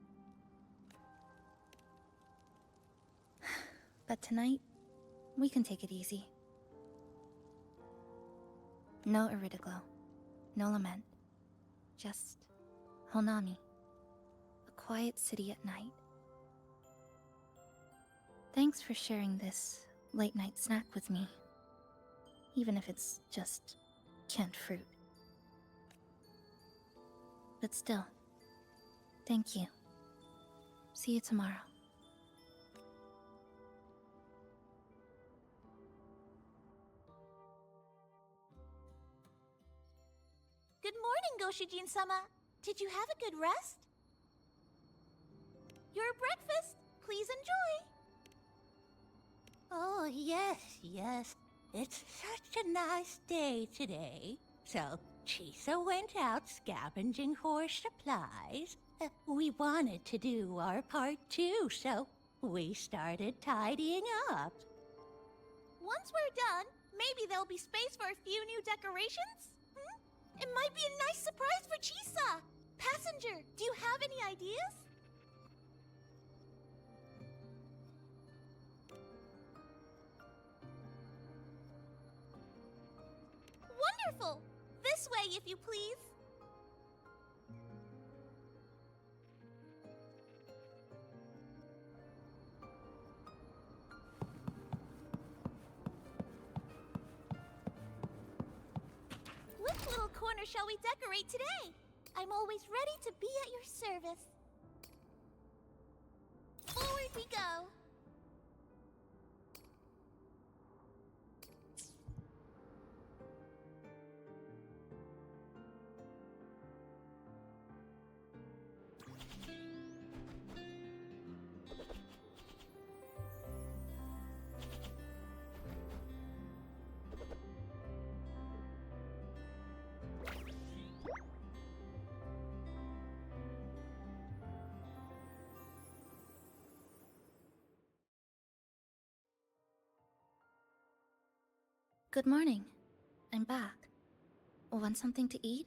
But tonight, we can take it easy. No Iridiglow, no lament. Just Honami. A quiet city at night. Thanks for sharing this late-night snack with me. Even if it's just canned fruit. But still, thank you. See you tomorrow. Good morning, Goshijin-sama. Did you have a good rest? Your breakfast, please enjoy. Oh, yes. It's such a nice day today. So, Chisa went out scavenging for supplies. We wanted to do our part too, so we started tidying up. Once we're done, maybe there'll be space for a few new decorations? It might be a nice surprise for Chisa! Passenger, do you have any ideas? Wonderful! This way, if you please. Which little corner shall we decorate today? I'm always ready to be at your service. Forward we go. Good morning. I'm back. Want something to eat?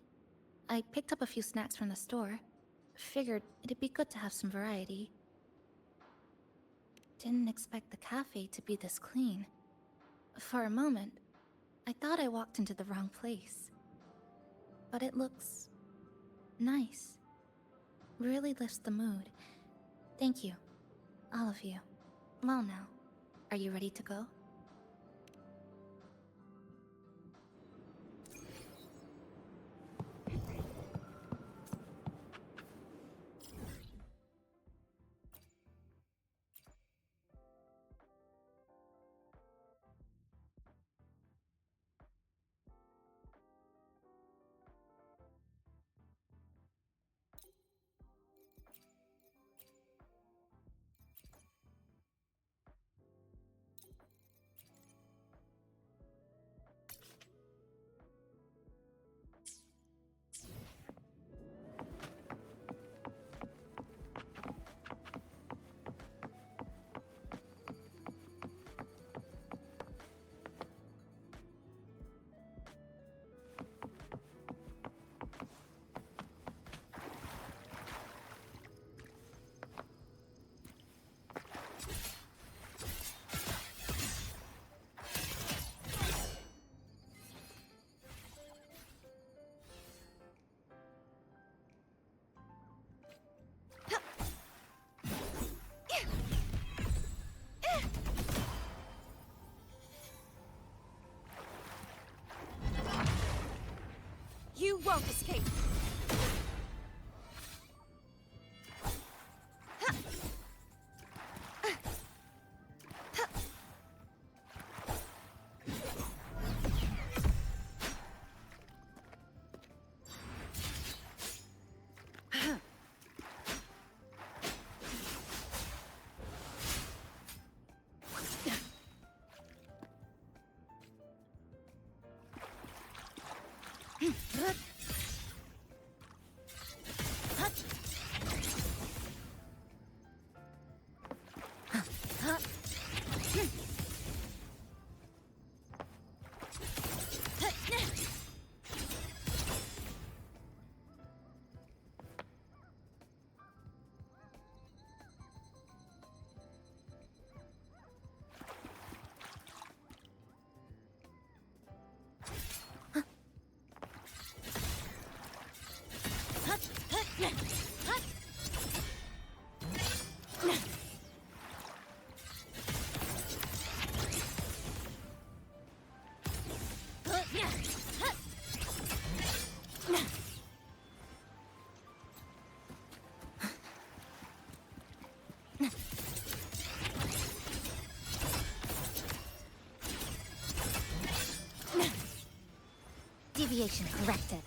I picked up a few snacks from the store. Figured it'd be good to have some variety. Didn't expect the cafe to be this clean. For a moment, I thought I walked into the wrong place. But it looks... nice. Really lifts the mood. Thank you. All of you. Well now, are you ready to go? You won't escape! Deviation corrected.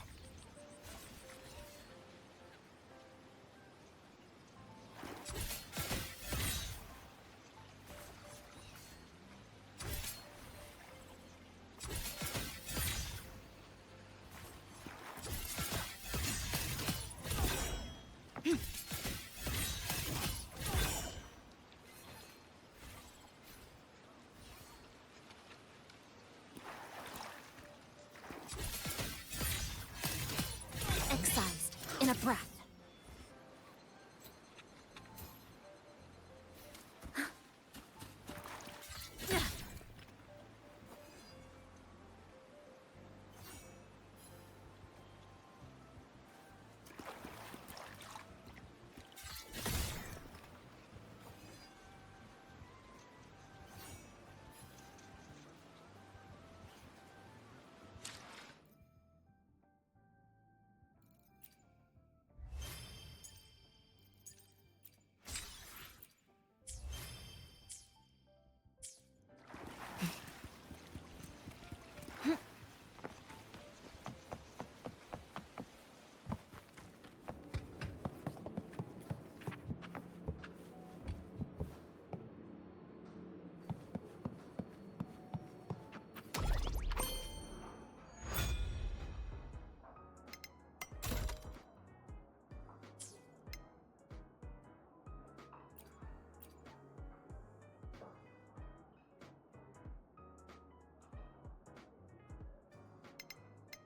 Excised in a breath.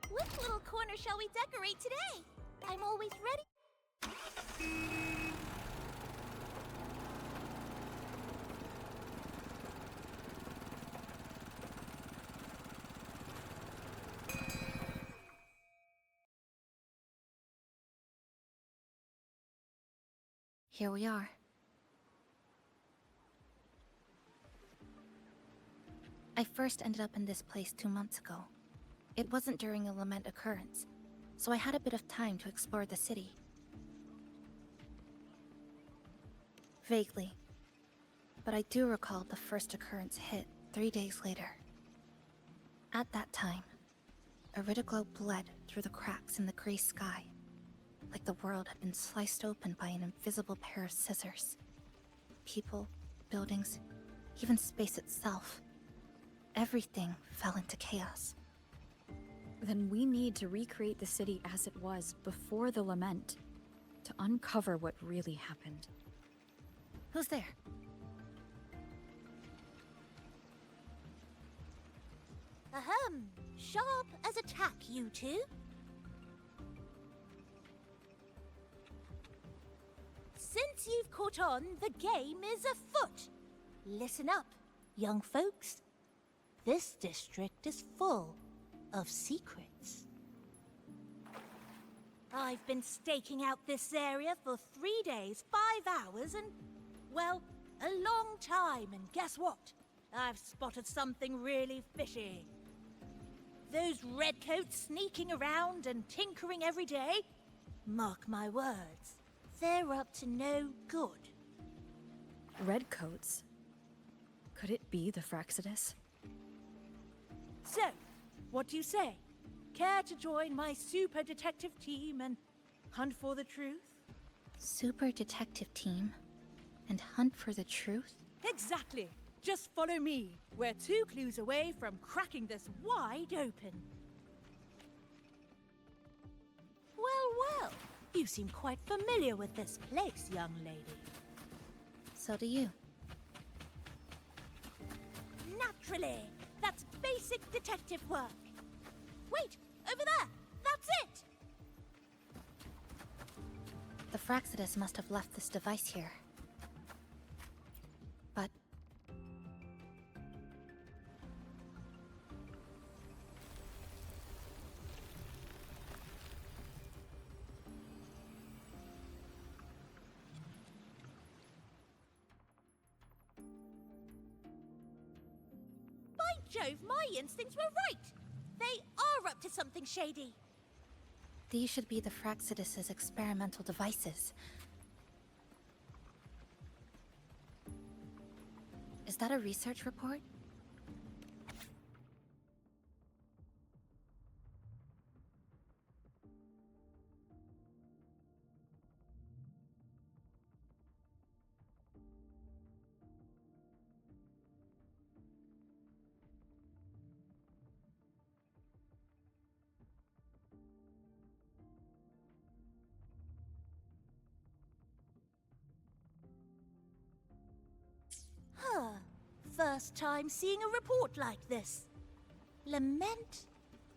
Which little corner shall we decorate today? I'm always ready. Here we are. I first ended up in this place 2 months ago. It wasn't during a lament occurrence, so I had a bit of time to explore the city. Vaguely. But I do recall the first occurrence hit 3 days later. At that time, Iridoglow bled through the cracks in the gray sky, like the world had been sliced open by an invisible pair of scissors. People, buildings, even space itself. Everything fell into chaos. Then we need to recreate the city as it was before the lament, to uncover what really happened. Who's there? Ahem. Sharp as a tack, you two. Since you've caught on, the game is afoot. Listen up, young folks. This district is full of secrets. I've been staking out this area for 3 days, 5 hours, and, well, a long time. And guess what? I've spotted something really fishy. those redcoats sneaking around and tinkering every day, mark my words, they're up to no good. Redcoats? Could it be the Fraxidus? So, what do you say? Care to join my super detective team and hunt for the truth? Super detective team? And hunt for the truth? Exactly. Just follow me. We're 2 clues away from cracking this wide open. Well, you seem quite familiar with this place, young lady. So do you. Naturally. That's basic detective work. Wait, over there! That's it! The Fraxidus must have left this device here. But... By Jove, my instincts were right! They are up to something shady. these should be the Fraxidus's experimental devices. Is that a research report? Huh. First time seeing a report like this. Lament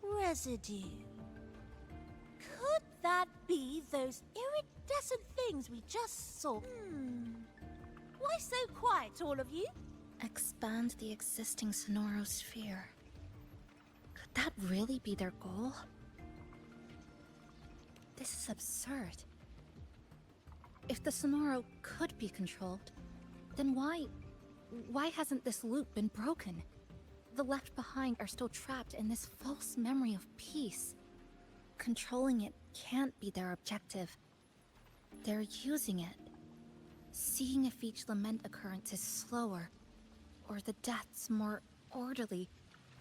residue. Could that be those iridescent things we just saw? Why so quiet, all of you? Expand the existing Sonoro sphere. Could that really be their goal? This is absurd. If the Sonoro could be controlled, then why hasn't this loop been broken? The left behind are still trapped in this false memory of peace. Controlling it can't be their objective. They're using it. Seeing if each lament occurrence is slower, or the deaths more orderly.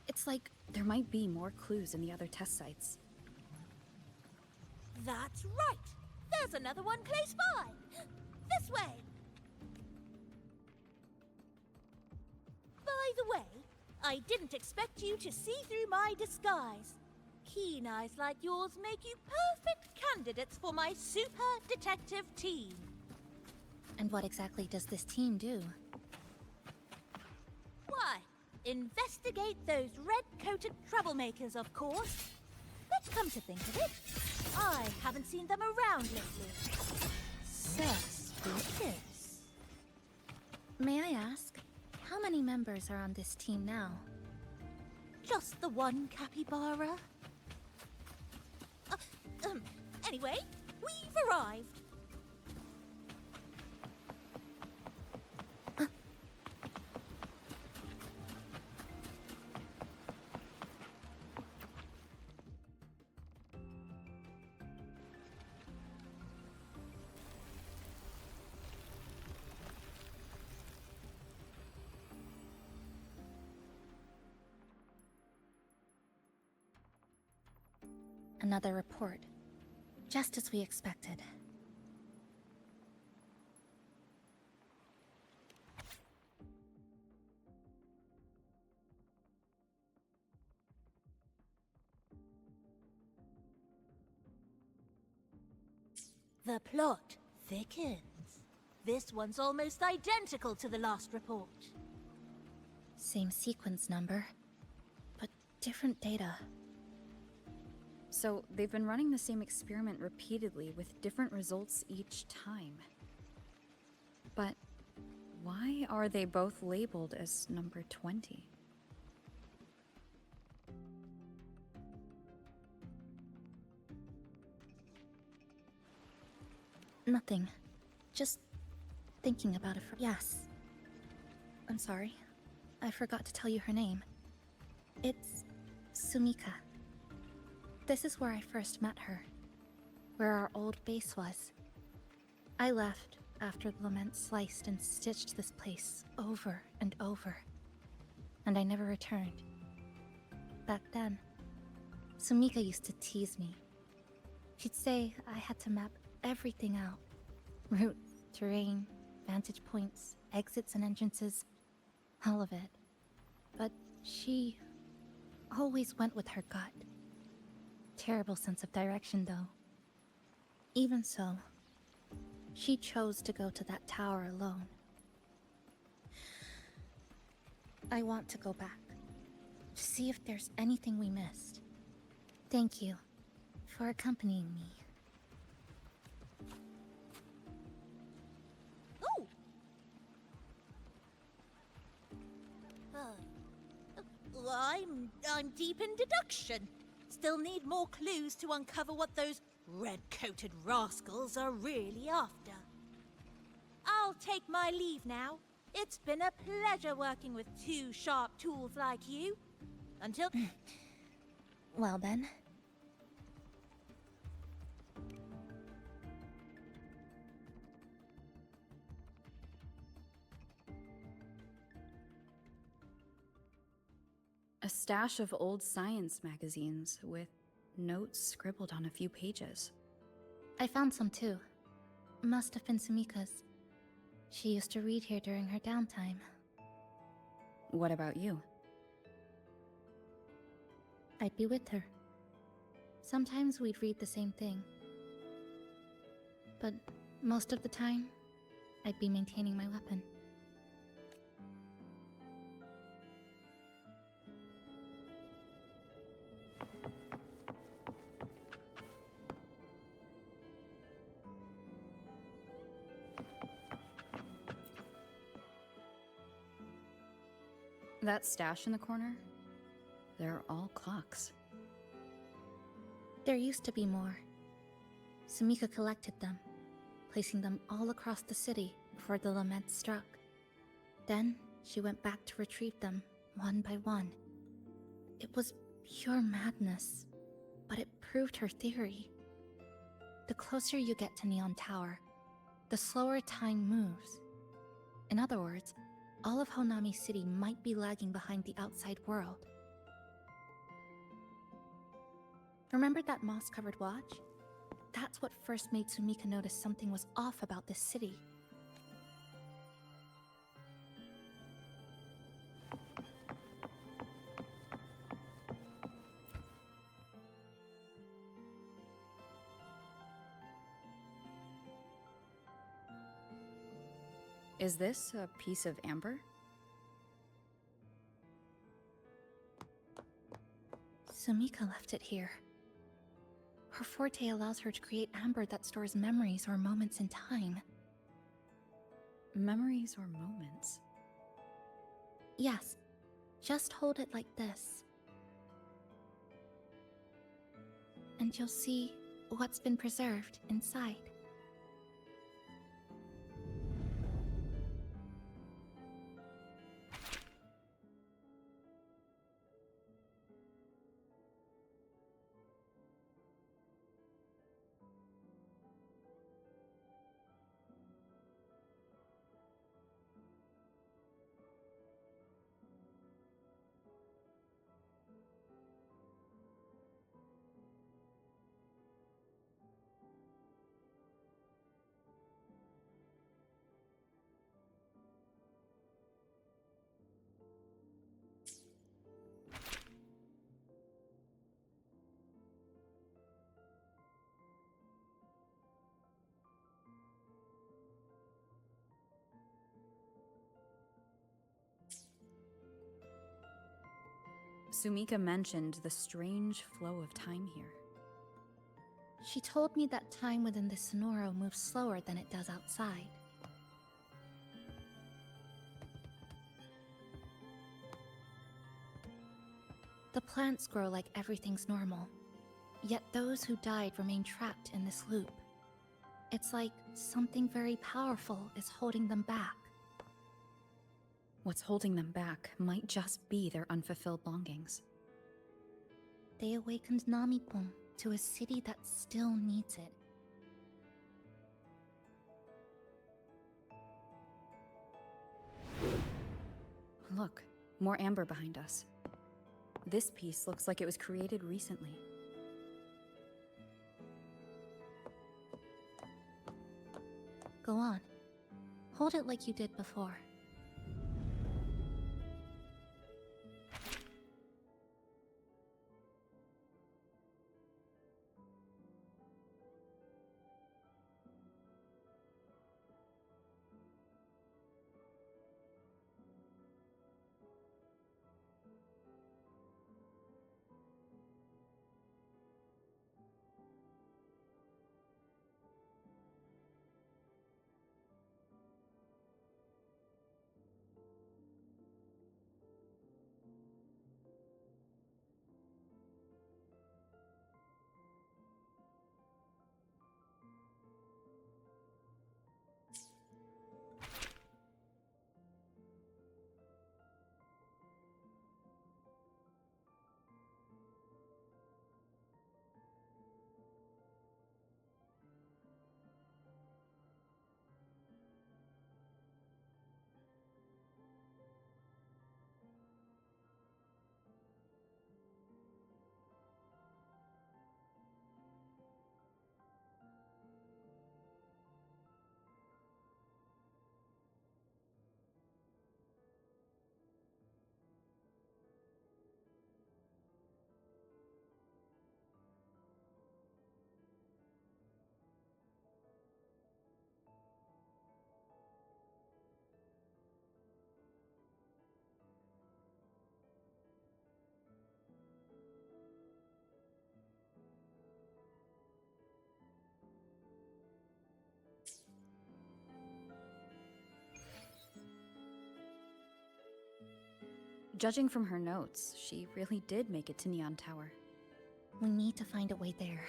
It's like there might be more clues in the other test sites. That's right! There's another one close by! This way! By the way, I didn't expect you to see through my disguise. Keen eyes like yours make you perfect candidates for my super detective team. And what exactly does this team do? Why, investigate those red-coated troublemakers, of course. But come to think of it, I haven't seen them around lately. Suspicious. May I ask, how many members are on this team now? Just the one capybara. Anyway, we've arrived. Another report. Just as we expected. The plot thickens. This one's almost identical to the last report. Same sequence number, but different data. So they've been running the same experiment repeatedly with different results each time. But why are they both labeled as number 20? Nothing. Just thinking about it for— Yes. I'm sorry. I forgot to tell you her name. It's Sumika. This is where I first met her, where our old base was. I left after the lament sliced and stitched this place over and over, and I never returned. Back then, Sumika used to tease me. She'd say I had to map everything out. Route, terrain, vantage points, exits and entrances, all of it. But she always went with her gut. Terrible sense of direction, though. Even so, she chose to go to that tower alone. I want to go back, to see if there's anything we missed. Thank you for accompanying me. Ooh! I'm deep in deduction. Still need more clues to uncover what those red-coated rascals are really after. I'll take my leave now. It's been a pleasure working with two sharp tools like you. Until... Well then. A stash of old science magazines with notes scribbled on a few pages. I found some too. Must have been Sumika's. She used to read here during her downtime. What about you? I'd be with her. Sometimes we'd read the same thing. But most of the time, I'd be maintaining my weapon. That stash in the corner? They're all clocks. There used to be more. Sumika collected them, placing them all across the city before the lament struck. Then, she went back to retrieve them, one by one. It was pure madness, but it proved her theory. The closer you get to Neon Tower, the slower time moves. In other words, all of Honami City might be lagging behind the outside world. Remember that moss-covered watch? That's what first made Sumika notice something was off about this city. Is this a piece of amber? Sumika left it here. Her forte allows her to create amber that stores memories or moments in time. Memories or moments? Yes. Just hold it like this. And you'll see what's been preserved inside. Sumika mentioned the strange flow of time here. She told me that time within the Sonoro moves slower than it does outside. The plants grow like everything's normal, yet those who died remain trapped in this loop. It's like something very powerful is holding them back. What's holding them back might just be their unfulfilled longings. They awakened Namipon to a city that still needs it. Look, more amber behind us. This piece looks like it was created recently. Go on. Hold it like you did before. Judging from her notes, she really did make it to Neon Tower. We need to find a way there.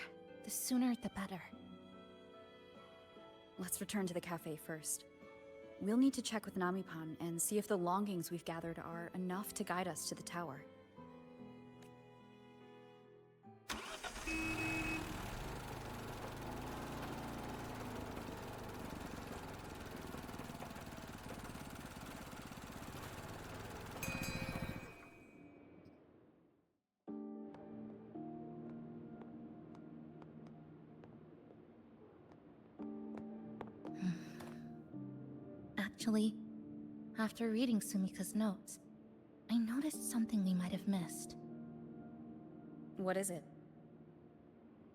The sooner, the better. Let's return to the cafe first. We'll need to check with Namipan and see if the longings we've gathered are enough to guide us to the tower. Actually, after reading Sumika's notes, I noticed something we might have missed. What is it?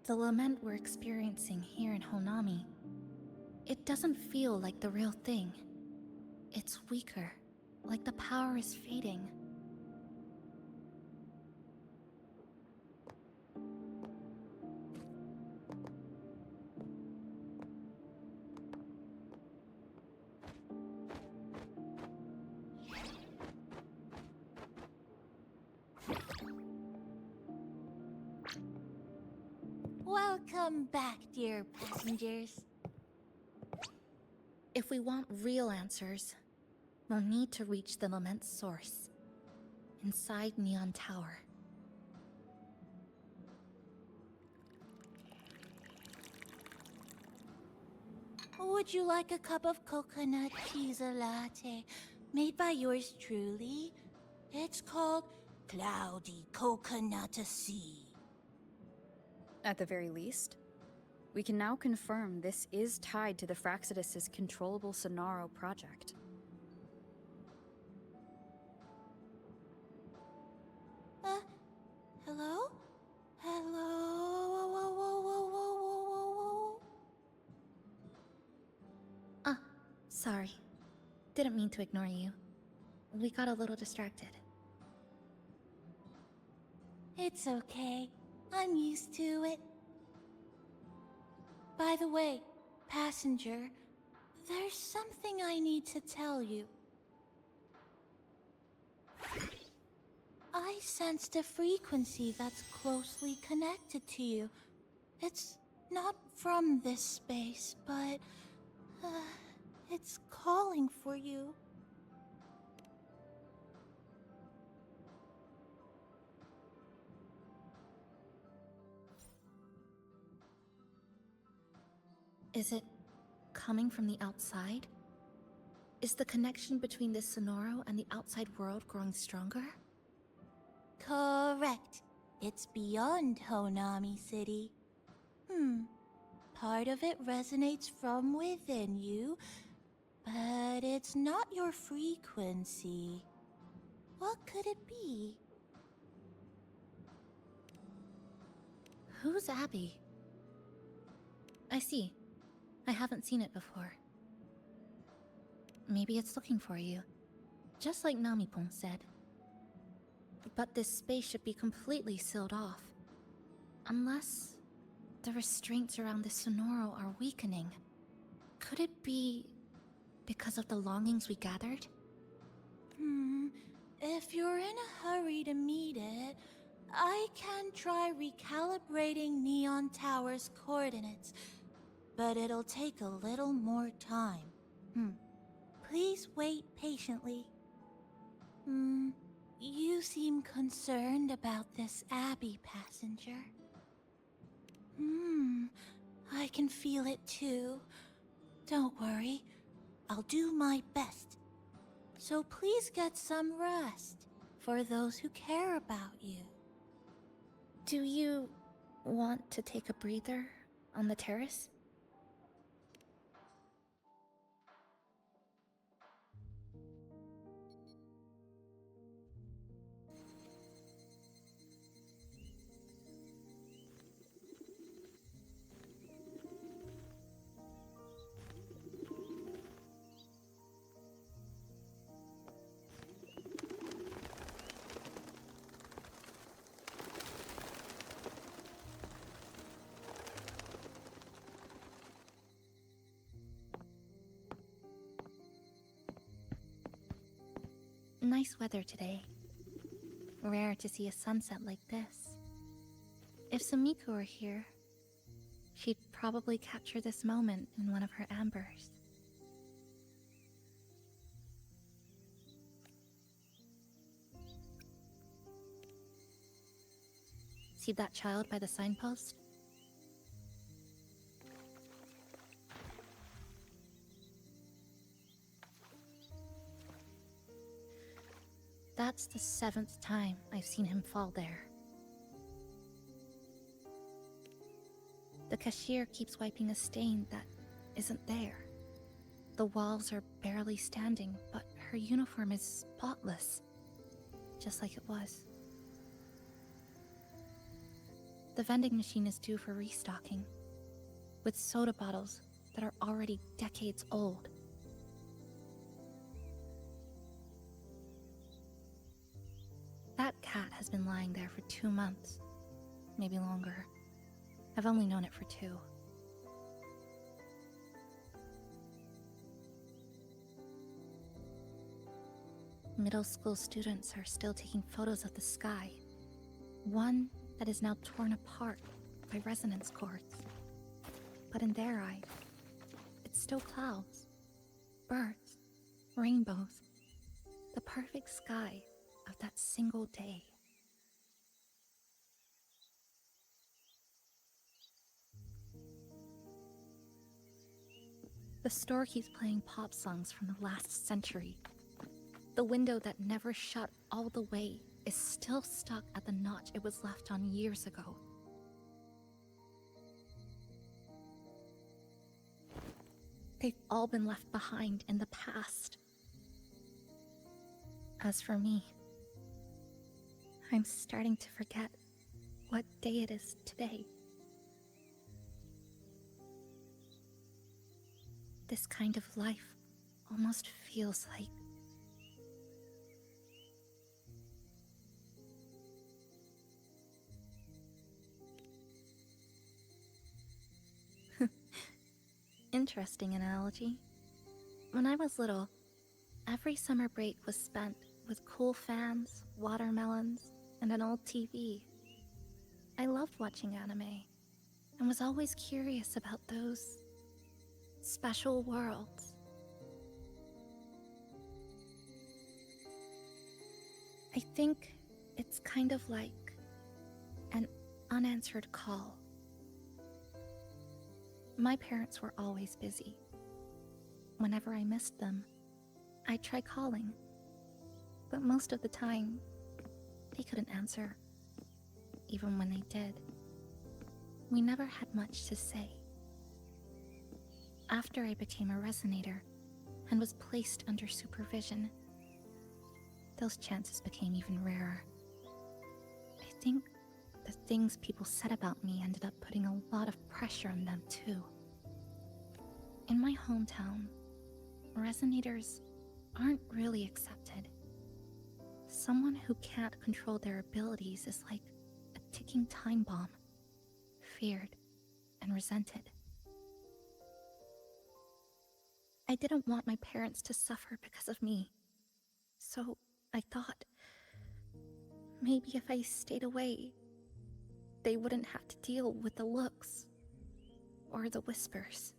The lament we're experiencing here in Honami. It doesn't feel like the real thing. It's weaker, like the power is fading. Welcome back, dear passengers. If we want real answers, we'll need to reach the lament's source, inside Neon Tower. Would you like a cup of coconut cheese latte made by yours truly? It's called Cloudy Coconut Sea. At the very least, we can now confirm this is tied to the Fraxidus' controllable Sonaro project. Hello? Hello? Ah, sorry. Didn't mean to ignore you. We got a little distracted. It's okay. I'm used to it. By the way, passenger, there's something I need to tell you. I sensed a frequency that's closely connected to you. It's not from this space, but it's calling for you. Is it coming from the outside? Is the connection between this Sonoro and the outside world growing stronger? Correct. It's beyond Honami City. Part of it resonates from within you, but it's not your frequency. What could it be? Who's Abby? I see. I haven't seen it before. Maybe it's looking for you. Just like Namipon said. But this space should be completely sealed off. Unless the restraints around the Sonoro are weakening. Could it be because of the longings we gathered? If you're in a hurry to meet it, I can try recalibrating Neon Tower's coordinates, but it'll take a little more time. Please wait patiently. You seem concerned about this Abby passenger. I can feel it too. Don't worry, I'll do my best. So please get some rest for those who care about you. Do you want to take a breather on the terrace? Nice weather today. Rare to see a sunset like this. If Sumiko were here, she'd probably capture this moment in one of her ambers. See that child by the signpost? That's the 7th time I've seen him fall there. The cashier keeps wiping a stain that isn't there. The walls are barely standing, but her uniform is spotless, just like it was. The vending machine is due for restocking, with soda bottles that are already decades old. That cat has been lying there for 2 months, maybe longer. I've only known it for 2. Middle school students are still taking photos of the sky. One that is now torn apart by resonance cords. But in their eyes, it's still clouds, birds, rainbows, the perfect sky of that single day. The store keeps playing pop songs from the last century. The window that never shut all the way is still stuck at the notch it was left on years ago. They've all been left behind in the past. As for me, I'm starting to forget what day it is today. This kind of life almost feels like interesting analogy. When I was little, every summer break was spent with cool fans, watermelons, and an old TV. I loved watching anime, and was always curious about those special worlds. I think it's kind of like an unanswered call. My parents were always busy. Whenever I missed them, I'd try calling. But most of the time, they couldn't answer. Even when they did, we never had much to say. After I became a resonator and was placed under supervision, those chances became even rarer. I think the things people said about me ended up putting a lot of pressure on them too. In my hometown, resonators aren't really accepted. Someone who can't control their abilities is like a ticking time bomb, feared and resented. I didn't want my parents to suffer because of me, so I thought maybe if I stayed away, they wouldn't have to deal with the looks or the whispers.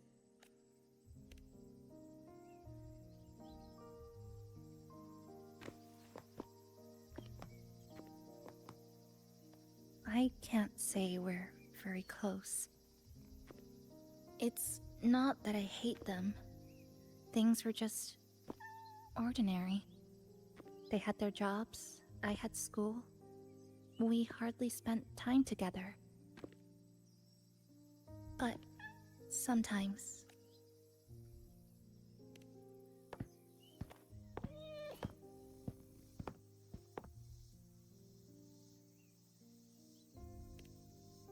I can't say we're very close. It's not that I hate them. Things were just ordinary. They had their jobs, I had school. We hardly spent time together. But sometimes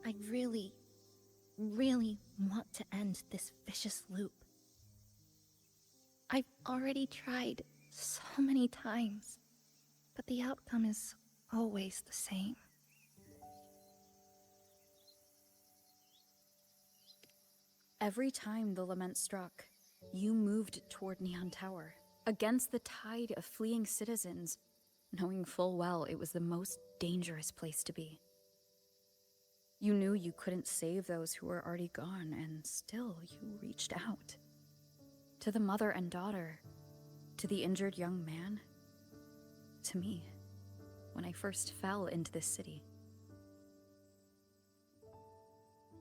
I really want to end this vicious loop. I've already tried so many times, but the outcome is always the same. Every time the lament struck, you moved toward Neon Tower, against the tide of fleeing citizens, knowing full well it was the most dangerous place to be. You knew you couldn't save those who were already gone, and still you reached out. To the mother and daughter, to the injured young man, to me, when I first fell into this city.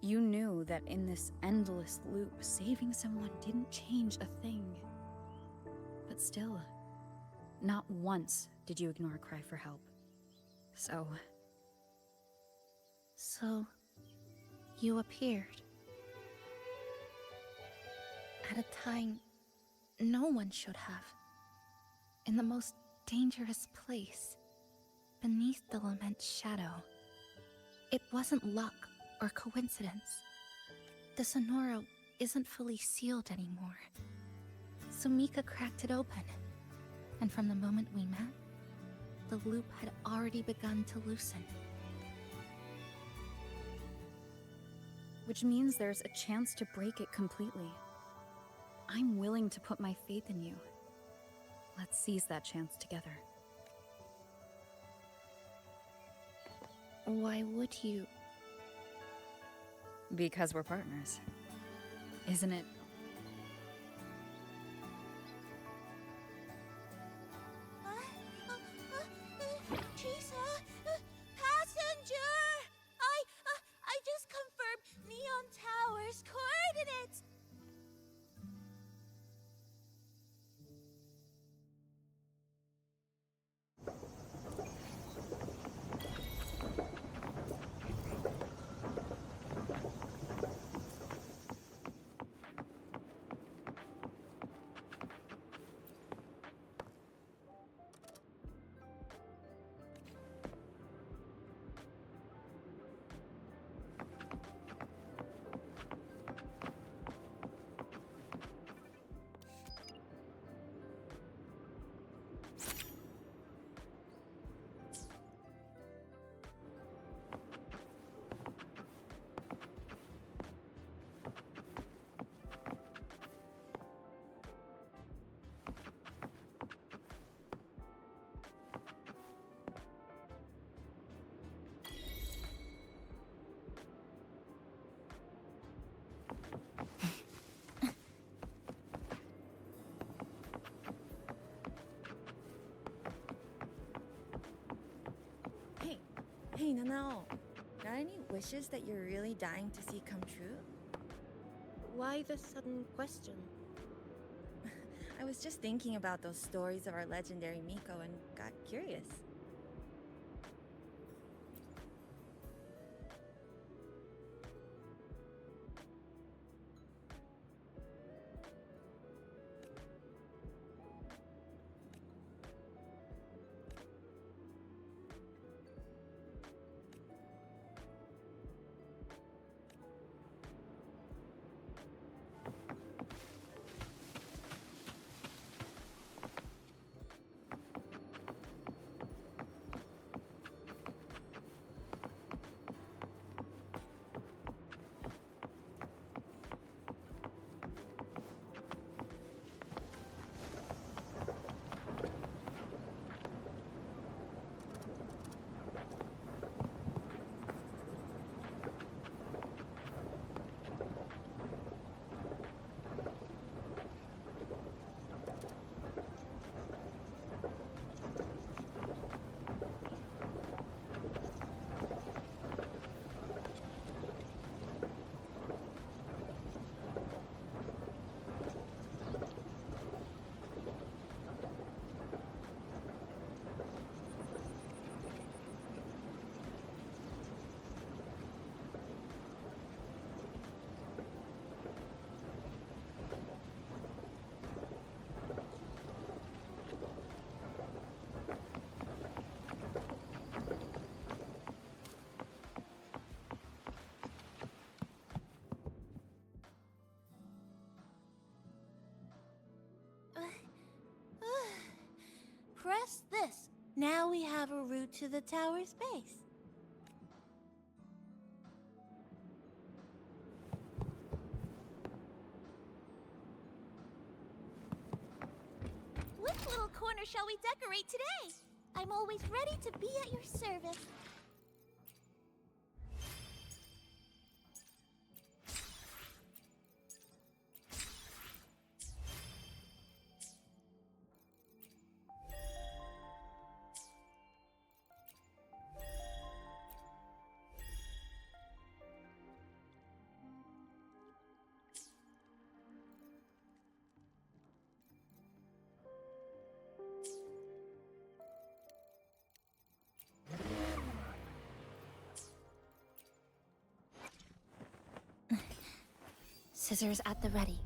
You knew that in this endless loop, saving someone didn't change a thing. But still, not once did you ignore a cry for help. So, you appeared. At a time no one should have. In the most dangerous place, beneath the lament's shadow. It wasn't luck or coincidence. The Sonoro isn't fully sealed anymore. Sumika cracked it open, and from the moment we met, the loop had already begun to loosen. which means there's a chance to break it completely. I'm willing to put my faith in you. Let's seize that chance together. Why would you? Because we're partners. Isn't it? Chisa? Passenger! I just confirmed Neon Tower's coordinates! Hey, Nanao. Got any wishes that you're really dying to see come true? Why the sudden question? I was just thinking about those stories of our legendary Miko and got curious. Press this. Now we have a route to the tower's base. Which little corner shall we decorate today? I'm always ready to be at your service. Scissors at the ready.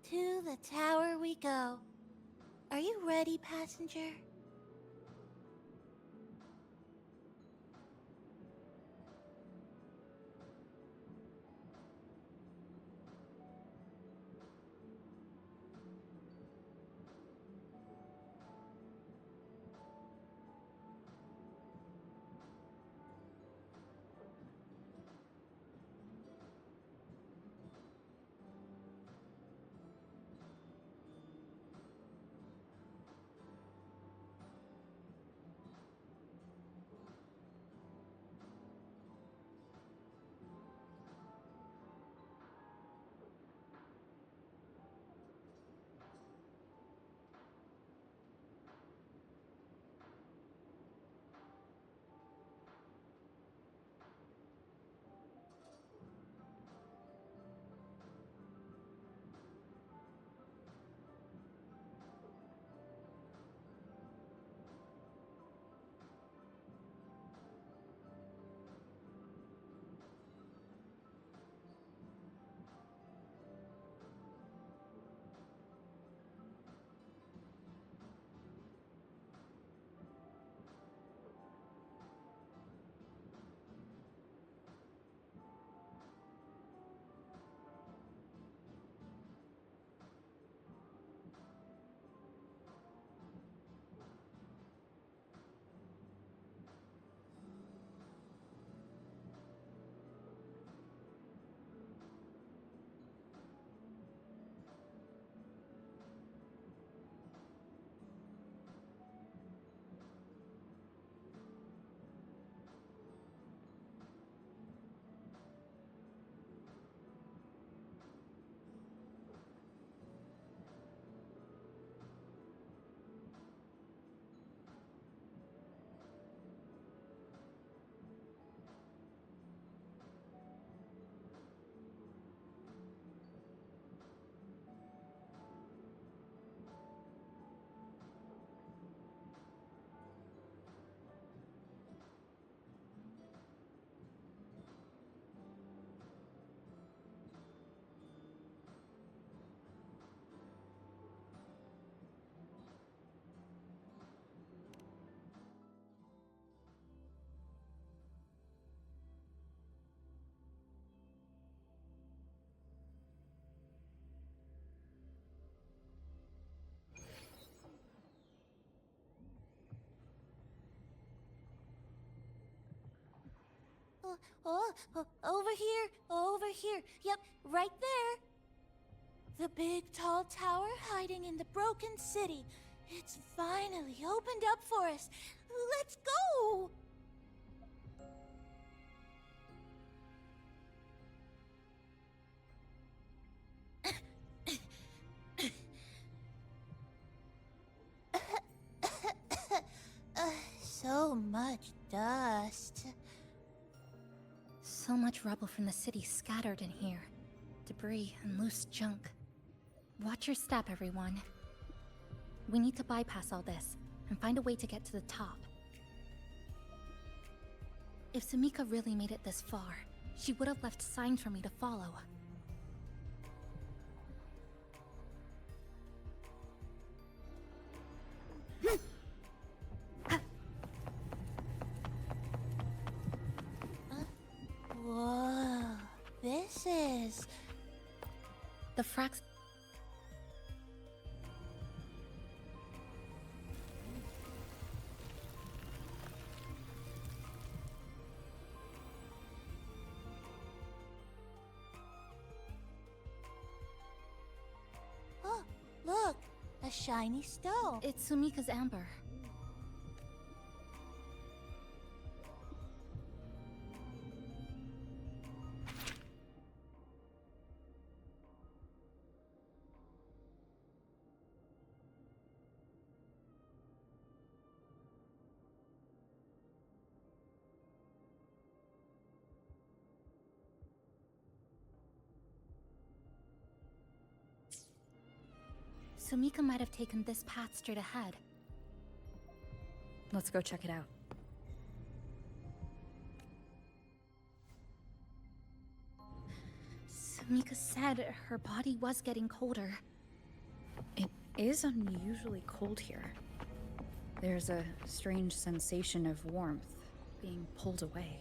To the tower we go. Are you ready, passenger? Over here, over here. Yep, right there. The big tall tower hiding in the broken city. It's finally opened up for us. Let's go! So much dust. So much rubble from the city scattered in here. Debris and loose junk. Watch your step, everyone. We need to bypass all this and find a way to get to the top. If Sumika really made it this far, she would have left signs for me to follow. Whoa, this is... The Frax... Oh, look, a shiny stone. It's Sumika's amber. Sumika might have taken this path straight ahead. Let's go check it out. Sumika said her body was getting colder. It is unusually cold here. There's a strange sensation of warmth being pulled away.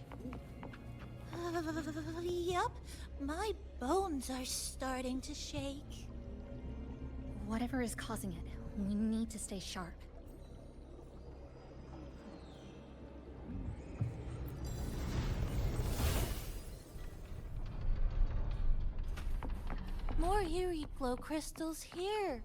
Yup, my bones are starting to shake. Whatever is causing it, we need to stay sharp. More eerie glow crystals here.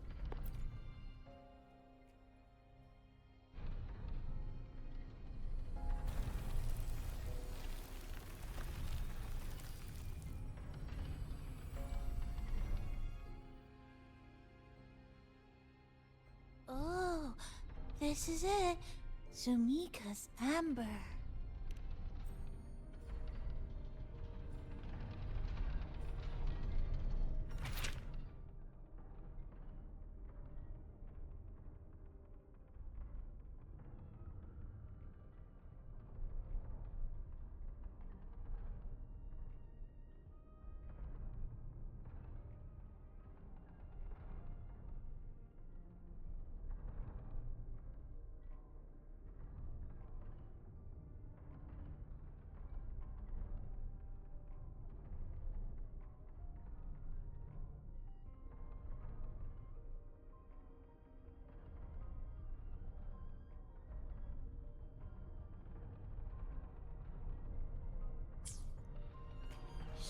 Oh, this is it. Sumika's amber.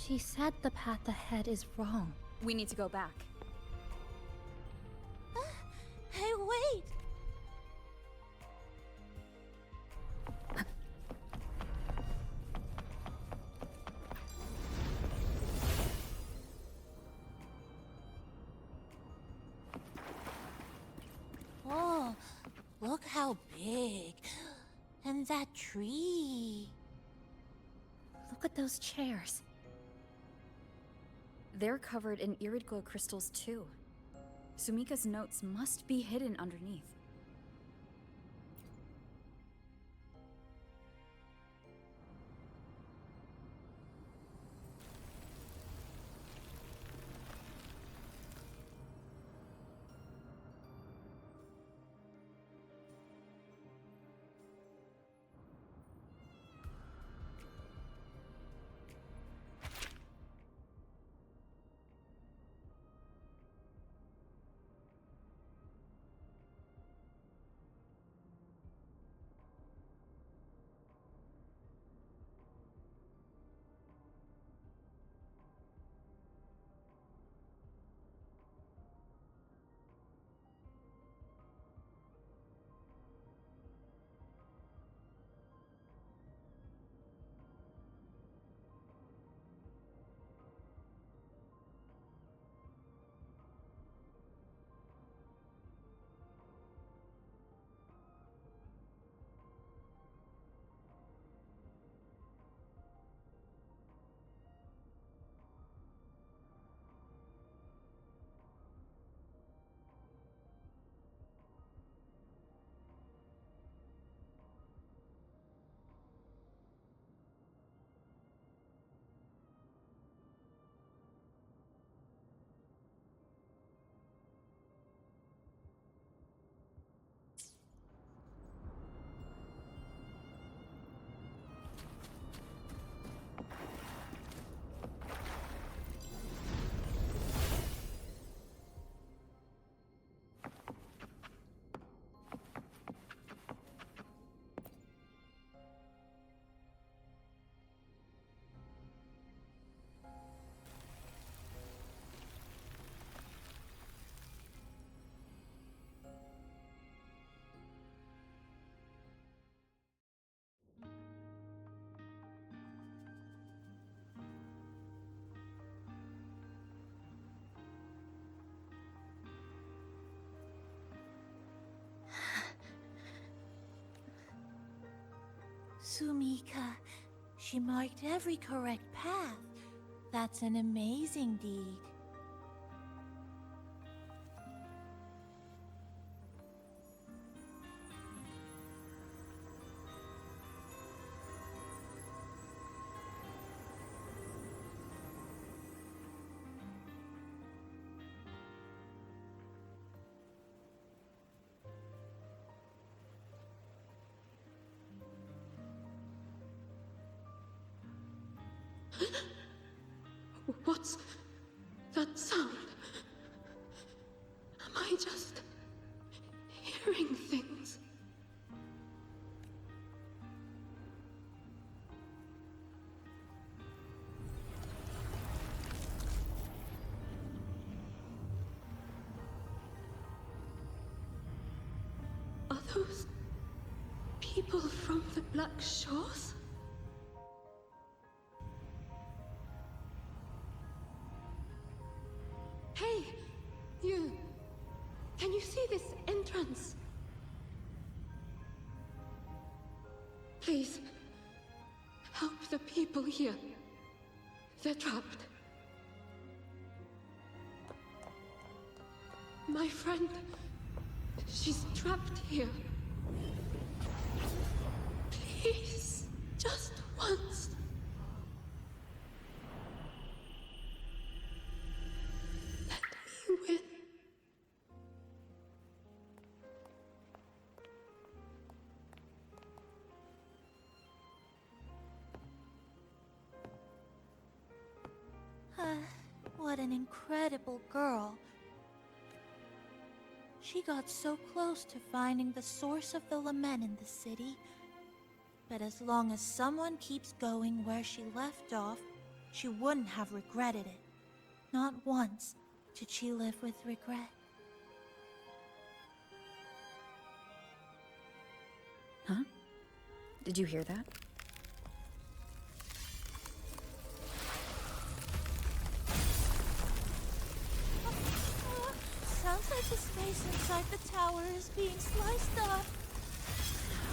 She said the path ahead is wrong. We need to go back. Hey, wait! Oh, look how big. And that tree. Look at those chairs. They're covered in irid glow crystals too. Sumika's notes must be hidden underneath. Sumika. She marked every correct path. That's an amazing deed. What's that sound? Am I just hearing things? Are those people from the Black Shores? Hey, you! Can you see this entrance? Please, help the people here. They're trapped. My friend, she's trapped here. Please, just once. Let me win. What an incredible girl. She got so close to finding the source of the lament in the city. But as long as someone keeps going where she left off, she wouldn't have regretted it. Not once did she live with regret. Huh? Did you hear that? Sounds like the space inside the tower is being sliced up.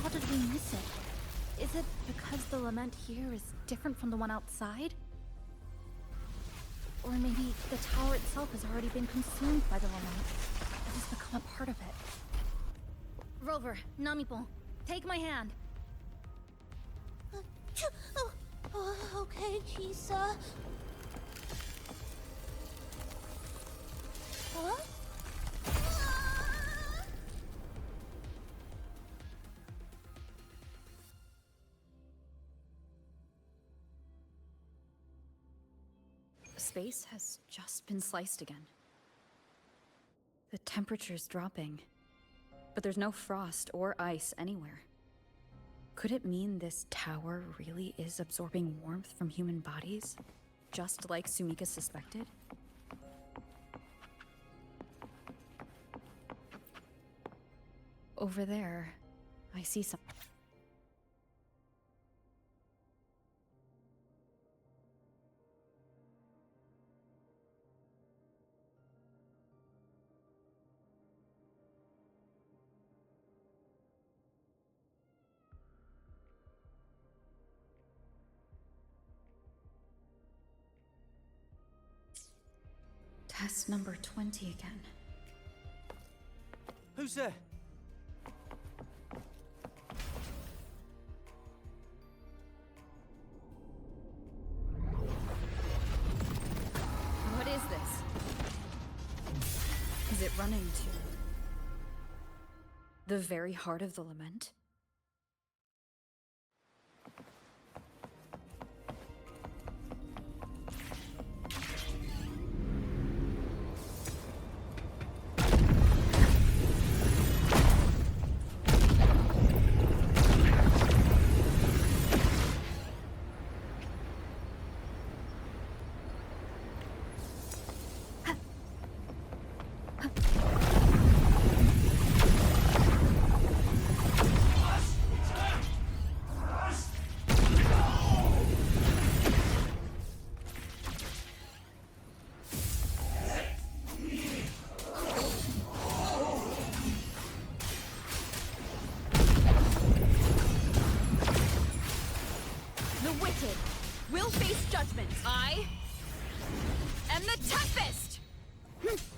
How did we miss it? Is it because the lament here is different from the one outside? Or maybe the tower itself has already been consumed by the lament. It has become a part of it. Rover, Namipon, take my hand. Okay, Chisa. Huh? Space has just been sliced again. The temperature's dropping, but there's no frost or ice anywhere. Could it mean this tower really is absorbing warmth from human bodies, just like Sumika suspected? Over there, I see something. Test number 20 again. Who's there? What is this? Is it running to the very heart of the lament?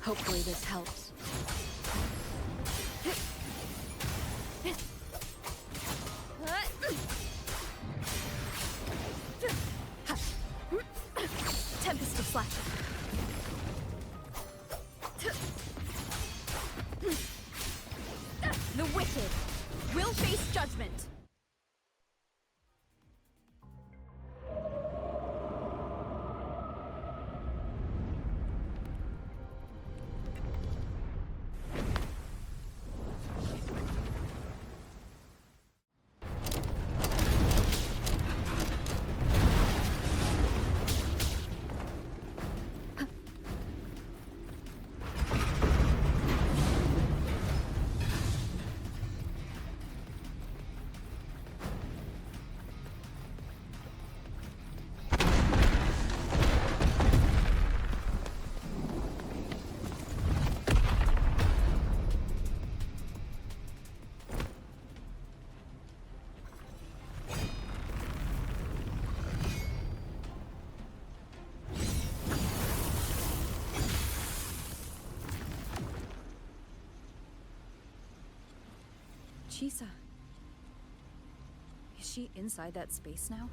Hopefully this helps. Tempest of Slash. The wicked will face judgment. Chisa. Is she inside that space now?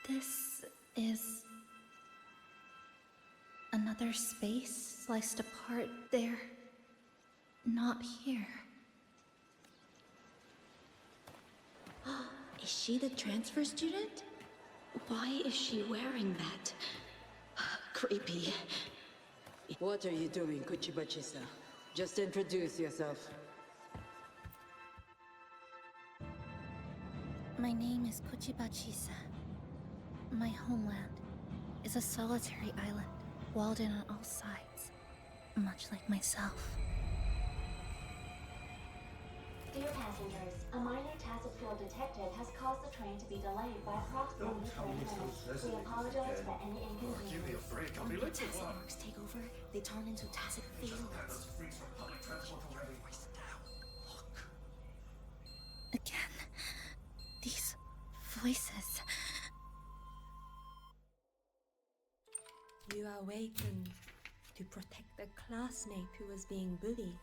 This is another space sliced apart. They're not here. Is she the transfer student? Why is she wearing that? Creepy. What are you doing, Kuchibachisa? Just introduce yourself. My name is Kuchibachisa. My homeland is a solitary island, walled in on all sides, much like myself. Dear passengers, a minor tacit field detected has caused the train to be delayed by approximately 20 minutes. We apologize for any inconvenience. Give me a break, I'll be When late to tacit work. marks take over, they turn into tacit fields. Again, these voices. You awakened to protect the classmate who was being bullied.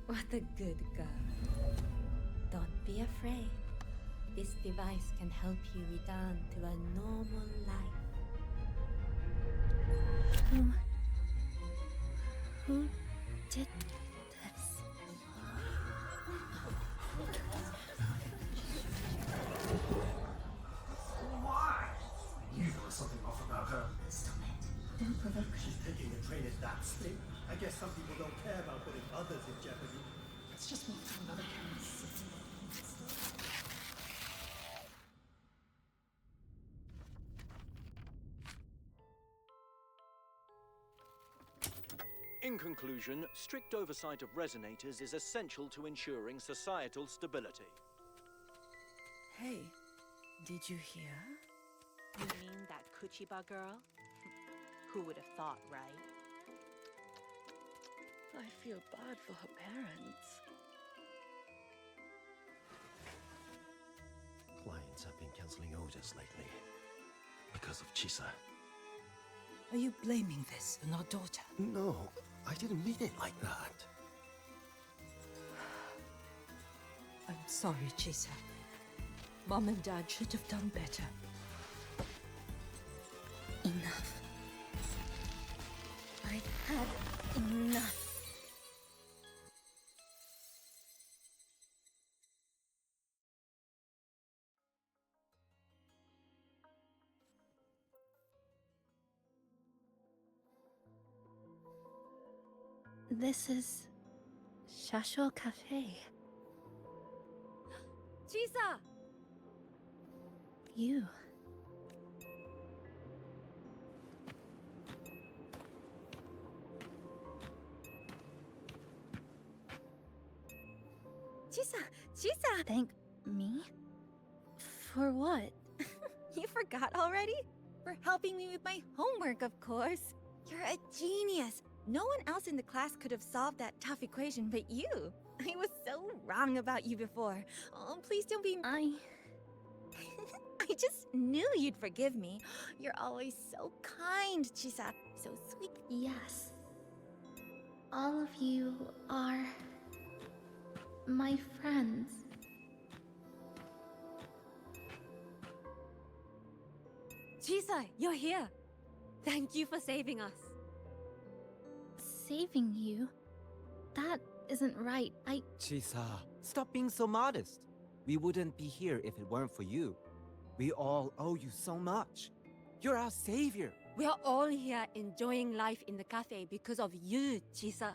What a good girl. Don't be afraid. This device can help you return to a normal life. Who did this. Why? I knew there was something off about her. Stop it. Don't provoke. She's taking the train at that speed. I guess some people don't care about putting others in jeopardy. Let's just move to another campus. In conclusion, strict oversight of resonators is essential to ensuring societal stability. Hey, did you hear? You mean that Kuchiba girl? Who would have thought, right? I feel bad for her parents. Clients have been canceling orders lately. Because of Chisa. Are you blaming this on our daughter? No, I didn't mean it like that. I'm sorry, Chisa. Mom and Dad should have done better. Enough. I've had enough. This is Shasho Cafe. Chisa! You. Chisa! Thank me? For what? You forgot already? For helping me with my homework, of course. You're a genius. No one else in the class could have solved that tough equation but you. I was so wrong about you before. Oh, please don't be... I just knew you'd forgive me. You're always so kind, Chisa. So sweet. Yes. All of you are my friends. Chisa, you're here. Thank you for saving us. Saving you? That isn't right. Chisa, stop being so modest. We wouldn't be here if it weren't for you. We all owe you so much. You're our savior. We are all here enjoying life in the cafe because of you, Chisa.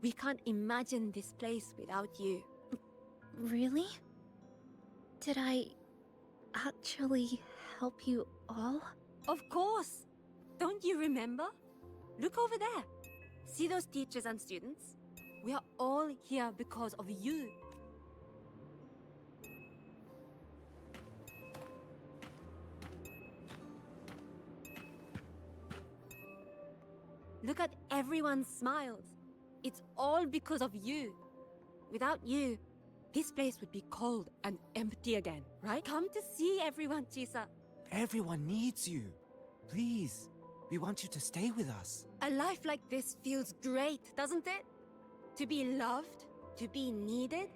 We can't imagine this place without you. Really? Did I actually help you all? Of course! Don't you remember? Look over there. See those teachers and students? We are all here because of you. Look at everyone's smiles. It's all because of you. Without you, this place would be cold and empty again, right? Come to see everyone, Chisa. Everyone needs you. Please, we want you to stay with us. A life like this feels great, doesn't it? To be loved, to be needed.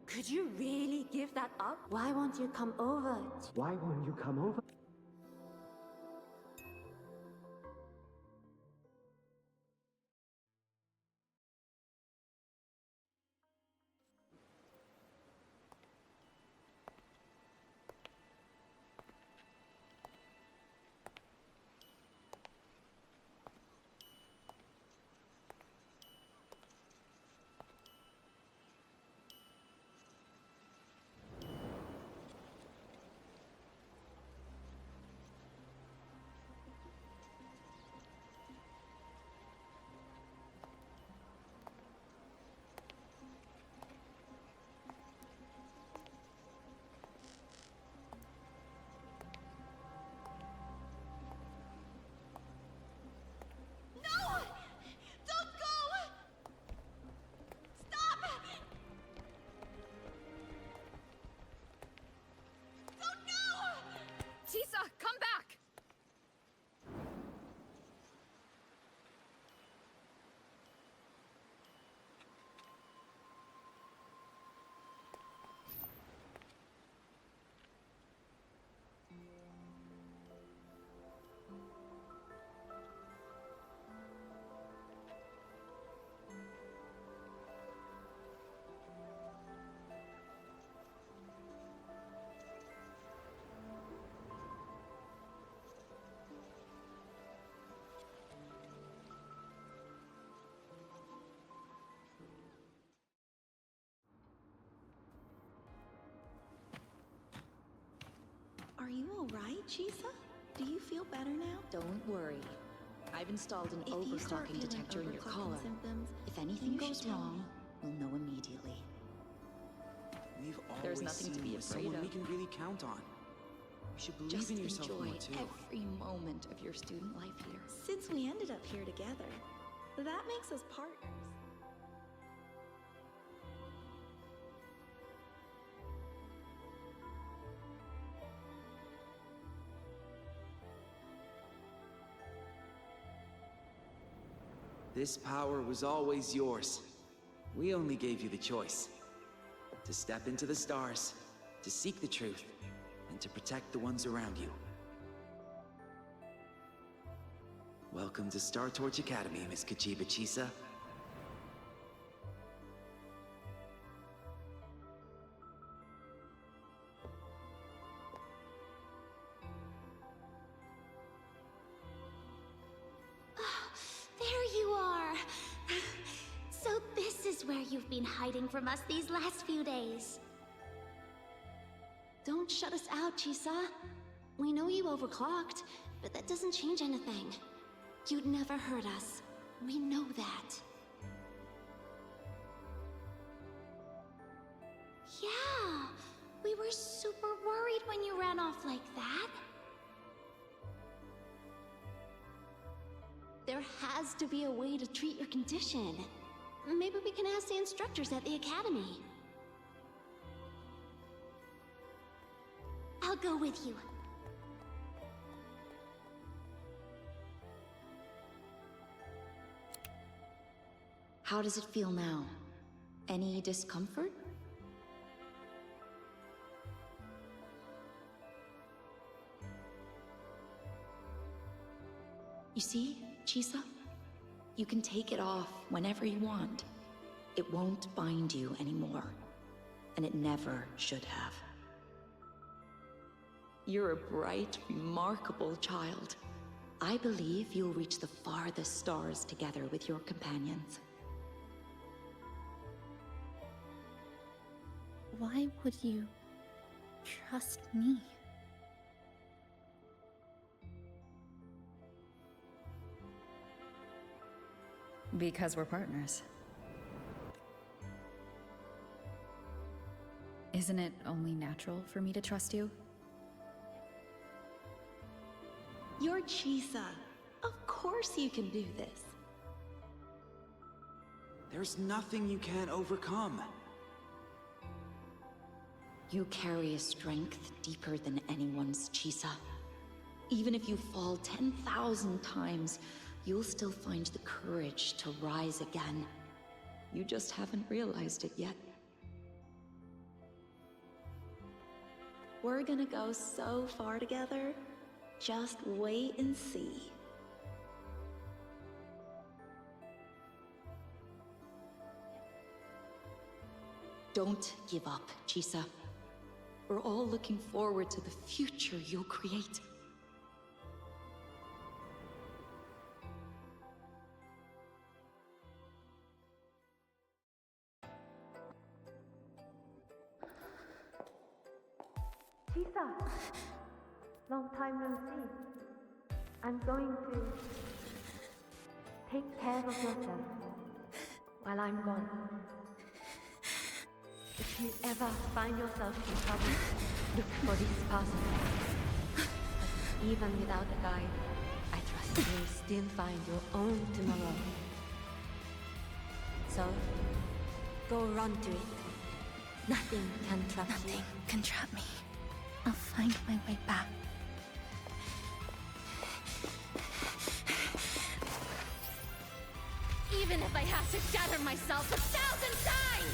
Could you really give that up? Why won't you come over? Why won't you come over? all right, Chisa? Do you feel better now? Don't worry. I've installed an If you start overclocking feeling detector in your overclocking collar. symptoms, If anything you should goes tell wrong, me. we'll know immediately. We've There's always nothing to seen be you as afraid someone of. we can really count on. You should believe Just in yourself enjoy more too. every moment of your student life here. Since we ended up here together, that makes us partners. This power was always yours. We only gave you the choice. To step into the stars, to seek the truth, and to protect the ones around you. Welcome to Star Torch Academy, Miss Kachiba Chisa. There you are! So this is where you've been hiding from us these last few days. Don't shut us out, Chisa. We know you overclocked, but that doesn't change anything. You'd never hurt us. We know that. Yeah, we were super worried when you ran off like that. There has to be a way to treat your condition. Maybe we can ask the instructors at the academy. I'll go with you. How does it feel now? Any discomfort? You see, Chisa? You can take it off whenever you want. It won't bind you anymore. And it never should have. You're a bright, remarkable child. I believe you'll reach the farthest stars together with your companions. Why would you trust me? Because we're partners. Isn't it only natural for me to trust you? You're Chisa. Of course you can do this. There's nothing you can't overcome. You carry a strength deeper than anyone's, Chisa. Even if you fall 10,000 times, you'll still find the courage to rise again. You just haven't realized it yet. We're gonna go so far together. Just wait and see. Don't give up, Chisa. We're all looking forward to the future you'll create. Chisa! Long time no see. I'm going to take care of yourself while I'm gone. If you ever find yourself in trouble, look for these passages. But even without a guide, I trust you'll still find your own tomorrow. So, go run to it. Nothing can trap you. Nothing can trap me. I'll find my way back. Even if I have to gather myself 1,000 times!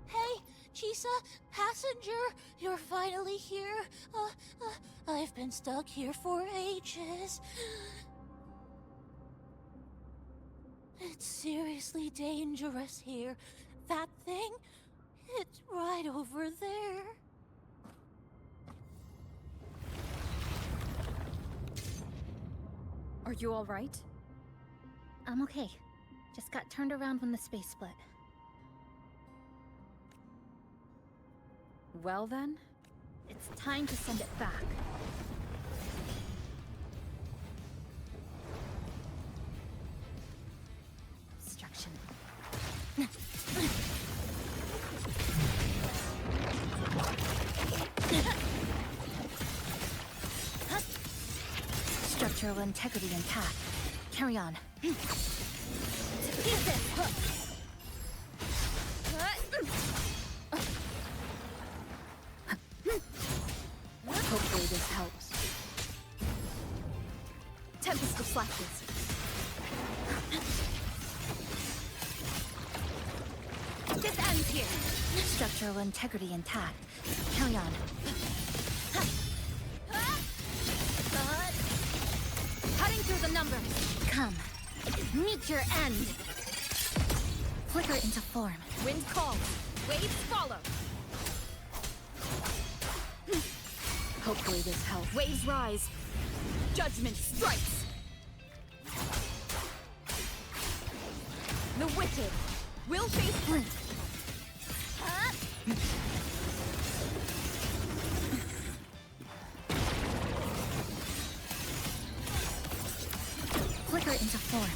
Hey, Chisa, passenger, you're finally here. I've been stuck here for ages. It's seriously dangerous here. That thing, it's right over there. Are you all right? I'm okay. Just got turned around when the space split. Well then? It's time to send it back. Destruction. Structural integrity intact. Carry on. Hopefully this helps. Tempest of Slashes. This ends here. Structural integrity intact. Carry on. Cutting through the numbers. Come. Meet your end. Flicker into form. Wind calls. Waves follow. Hopefully this helps. Waves rise. Judgment strikes. The wicked will face Flint. Flicker into form.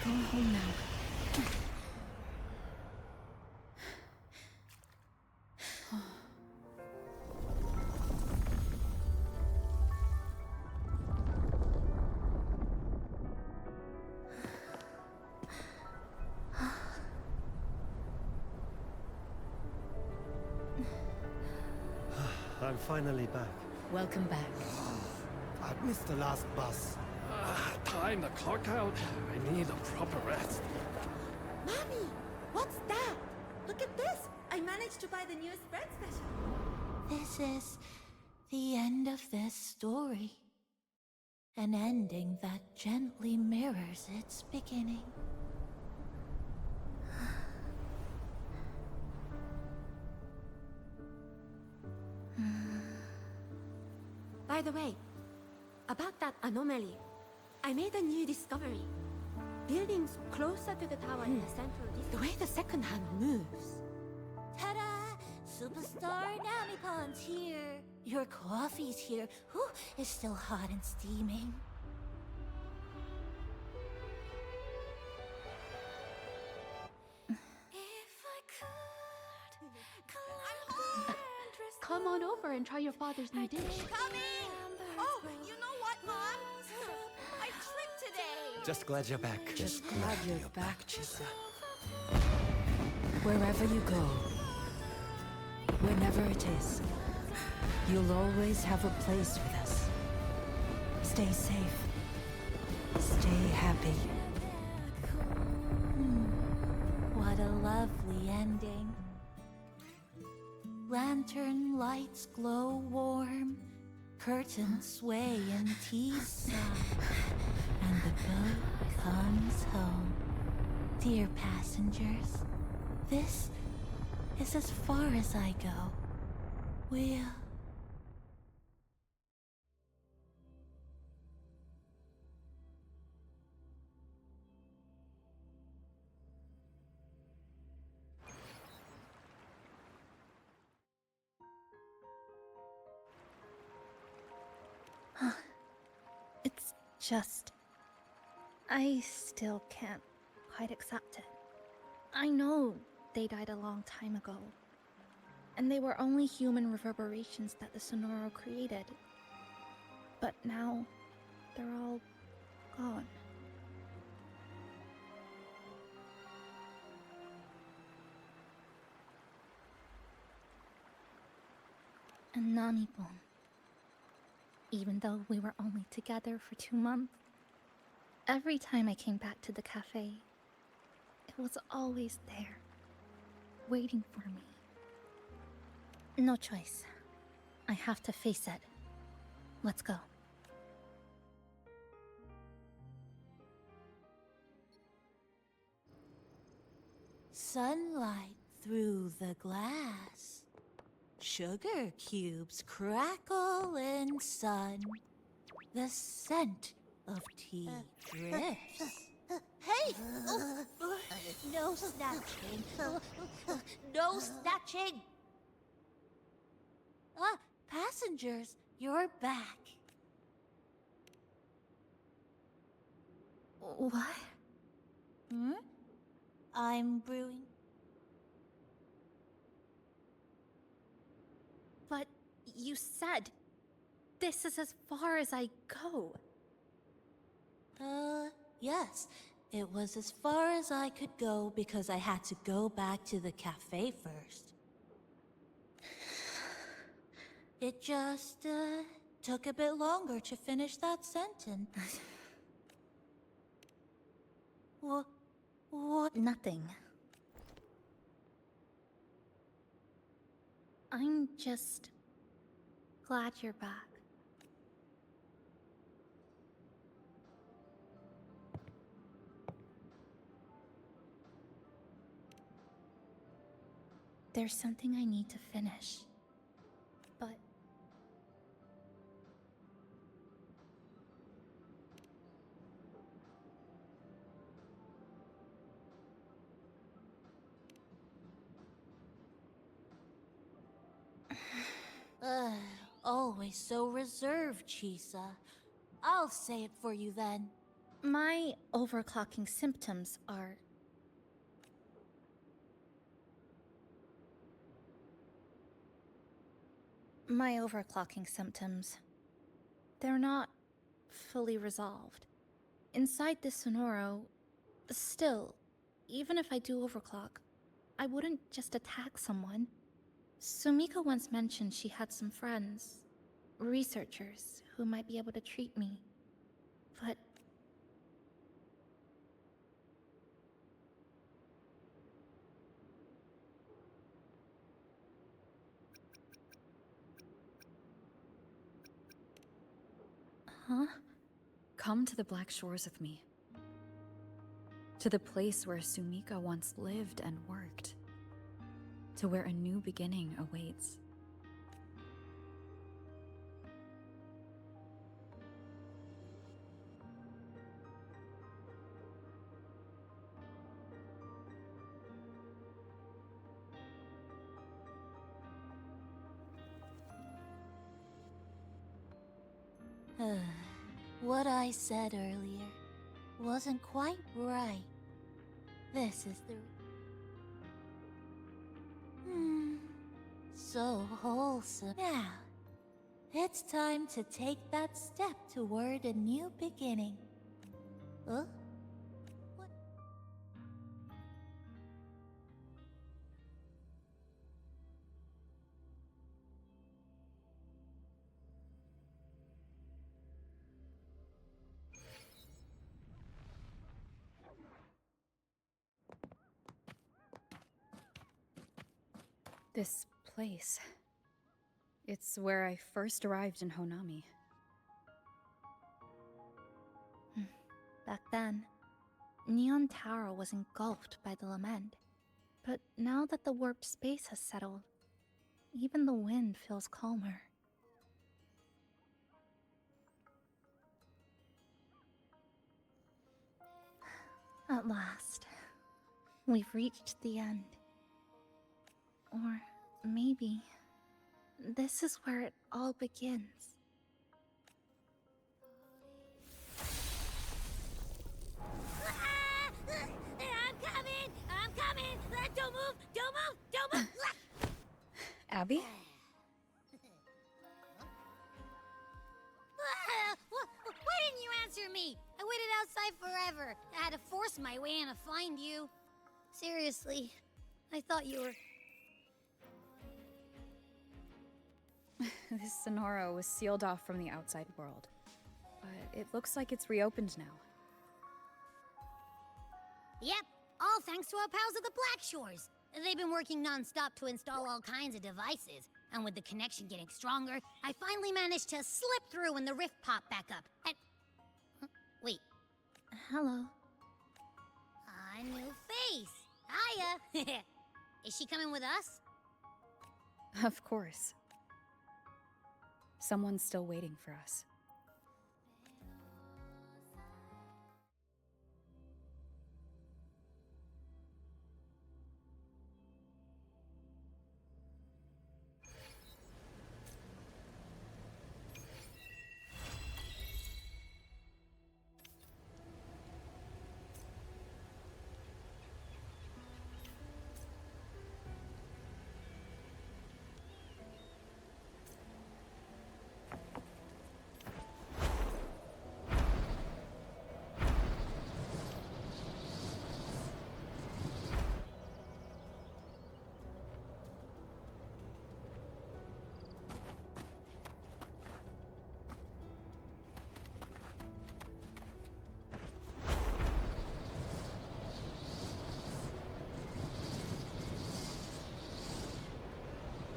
Go home now. I'm finally back. Welcome back. I've missed the last bus. Time to clock out. I need a proper rest. Mommy, what's that? Look at this! I managed to buy the new spread special. This is the end of this story. An ending that gently mirrors its beginning. By the way, about that anomaly, I made a new discovery. Buildings closer to the tower in the central district. The way the second hand moves. Ta-da! Superstar Namipon's here. Your coffee's here. Whew, it's still hot and steaming. Come on over and try your father's new dish. Coming! Oh, you know what, Mom? I tripped today! Just glad you're back. Just glad you're back, Chisa. Wherever you go, whenever it is, you'll always have a place with us. Stay safe. Stay happy. What a lovely ending. Lantern lights glow warm, curtains sway in tea sigh, and the boat comes home. Dear passengers, this is as far as I go. We'll... It's just... I still can't quite accept it. I know they died a long time ago, and they were only human reverberations that the Sonoro created. But now, they're all gone. And Namipon. Even though we were only together for 2 months, Every time I came back to the cafe, it was always there, waiting for me. No choice. I have to face it. Let's go. Sunlight through the glass. Sugar cubes crackle in sun. The scent of tea drifts. Hey! No snatching. No snatching! Ah, passengers, you're back. What? Hmm? I'm brewing. But you said this is as far as I go. Yes. It was as far as I could go because I had to go back to the cafe first. It just, took a bit longer to finish that sentence. What? Nothing. I'm just glad you're back. There's something I need to finish, but... Always so reserved, Chisa. I'll say it for you then. My overclocking symptoms are... My overclocking symptoms... They're not fully resolved. Inside this Sonoro, still, even if I do overclock, I wouldn't just attack someone. Sumika once mentioned she had some friends, researchers, who might be able to treat me. But... Huh? Come to the Black Shores with me. To the place where Sumika once lived and worked. To where a new beginning awaits. What I said earlier wasn't quite right. This is the... So wholesome. Now, it's time to take that step toward a new beginning. Huh? What? This place. It's where I first arrived in Honami. Back then, Neon Tower was engulfed by the lament. But now that the warped space has settled, even the wind feels calmer. At last, we've reached the end. Or maybe this is where it all begins. I'm coming! I'm coming! Don't move! Don't move! Don't move! Abby? Why didn't you answer me? I waited outside forever. I had to force my way in to find you. Seriously, I thought you were... This Sonoro was sealed off from the outside world. But it looks like it's reopened now. Yep, all thanks to our pals at the Black Shores. They've been working non-stop to install all kinds of devices. And with the connection getting stronger, I finally managed to slip through when the rift popped back up. And... Huh? Wait. Hello. A new face. Hiya. Is she coming with us? Of course. Someone's still waiting for us.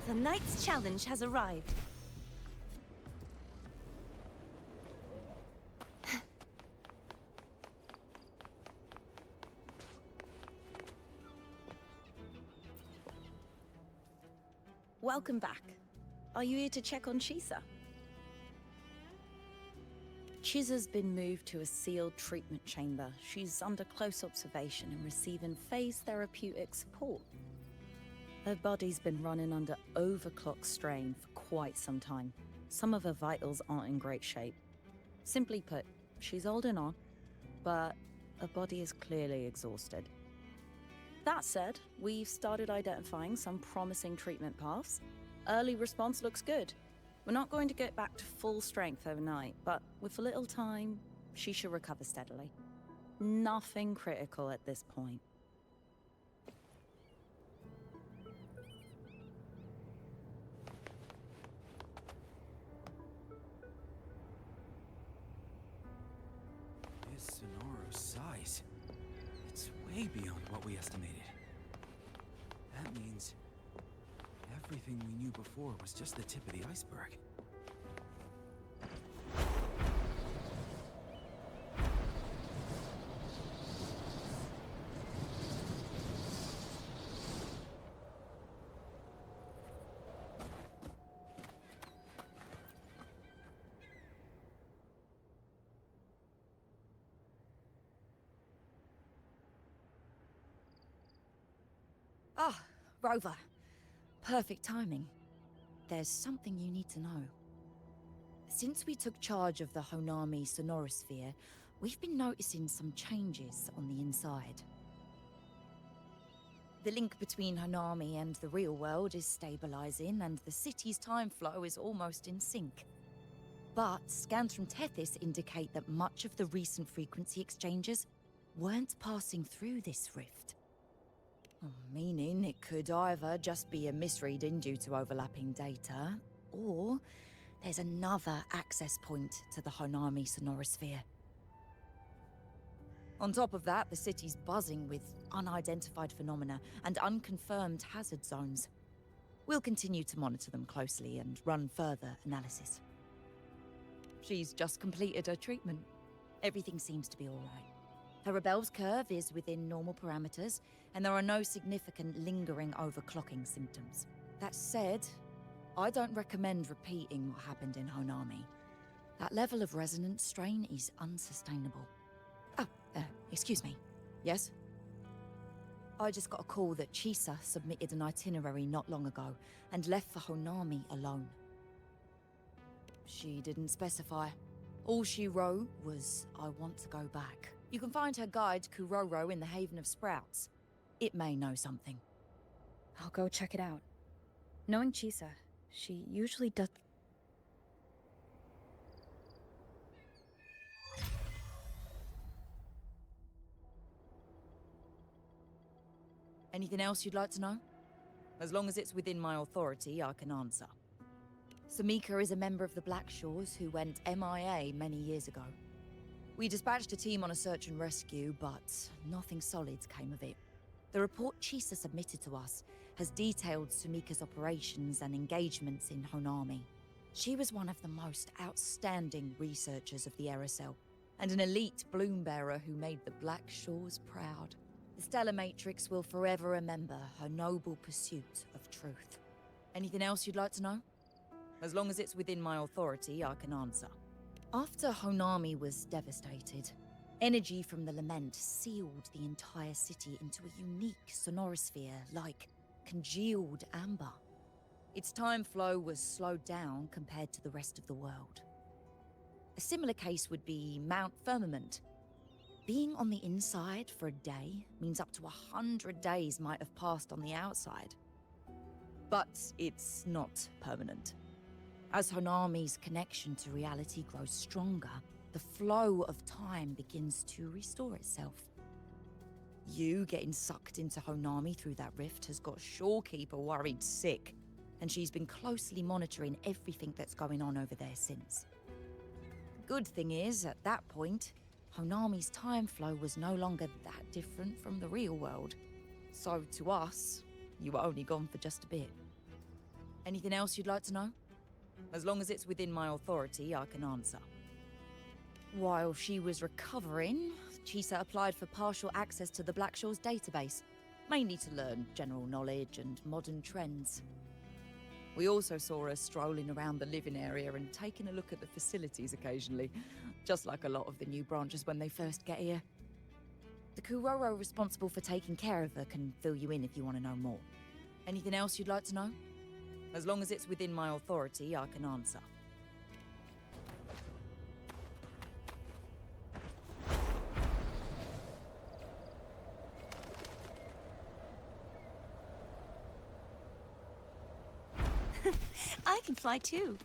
The knight's challenge has arrived. Welcome back. Are you here to check on Chisa? Chisa's been moved to a sealed treatment chamber. She's under close observation and receiving phase therapeutic support. Her body's been running under overclock strain for quite some time. Some of her vitals aren't in great shape. Simply put, she's holding on, but her body is clearly exhausted. That said, we've started identifying some promising treatment paths. Early response looks good. We're not going to get back to full strength overnight, but with a little time, she should recover steadily. Nothing critical at this point. This Sonora's size. It's way beyond what we estimated. That means everything we knew before was just the tip of the iceberg. Ah, Rover. Perfect timing. There's something you need to know. Since we took charge of the Honami Sonorosphere, we've been noticing some changes on the inside. The link between Honami and the real world is stabilizing, and the city's time flow is almost in sync. But scans from Tethys indicate that much of the recent frequency exchanges weren't passing through this rift. Meaning it could either just be a misreading due to overlapping data, or there's another access point to the Honami Sonorosphere. On top of that, the city's buzzing with unidentified phenomena and unconfirmed hazard zones. We'll continue to monitor them closely and run further analysis. She's just completed her treatment. Everything seems to be all right. Her rebel's curve is within normal parameters, and there are no significant lingering overclocking symptoms. That said, I don't recommend repeating what happened in Honami. That level of resonance strain is unsustainable. Oh, excuse me. Yes? I just got a call that Chisa submitted an itinerary not long ago and left for Honami alone. She didn't specify. All she wrote was, "I want to go back." You can find her guide, Kuroro, in the Haven of Sprouts. It may know something. I'll go check it out. Knowing Chisa, she usually does... Anything else you'd like to know? As long as it's within my authority, I can answer. Samika is a member of the Black Shores who went MIA many years ago. We dispatched a team on a search and rescue, but nothing solid came of it. The report Chisa submitted to us has detailed Sumika's operations and engagements in Honami. She was one of the most outstanding researchers of the Aerosol, and an elite bloom bearer who made the Black Shores proud. The Stellar Matrix will forever remember her noble pursuit of truth. Anything else you'd like to know? As long as it's within my authority, I can answer. After Honami was devastated, energy from the lament sealed the entire city into a unique sonorosphere like congealed amber. Its time flow was slowed down compared to the rest of the world. A similar case would be Mount Firmament. Being on the inside for a day means up to 100 days might have passed on the outside. But it's not permanent. As Honami's connection to reality grows stronger, the flow of time begins to restore itself. You getting sucked into Honami through that rift has got Shorekeeper worried sick, and she's been closely monitoring everything that's going on over there since. Good thing is, at that point, Honami's time flow was no longer that different from the real world. So to us, you were only gone for just a bit. Anything else you'd like to know? As long as it's within my authority, I can answer. While she was recovering, Chisa applied for partial access to the Black Shores database, mainly to learn general knowledge and modern trends. We also saw her strolling around the living area and taking a look at the facilities occasionally, just like a lot of the new branches when they first get here. The Kuroro responsible for taking care of her can fill you in if you want to know more. Anything else you'd like to know? As long as it's within my authority, I can answer. I can fly too.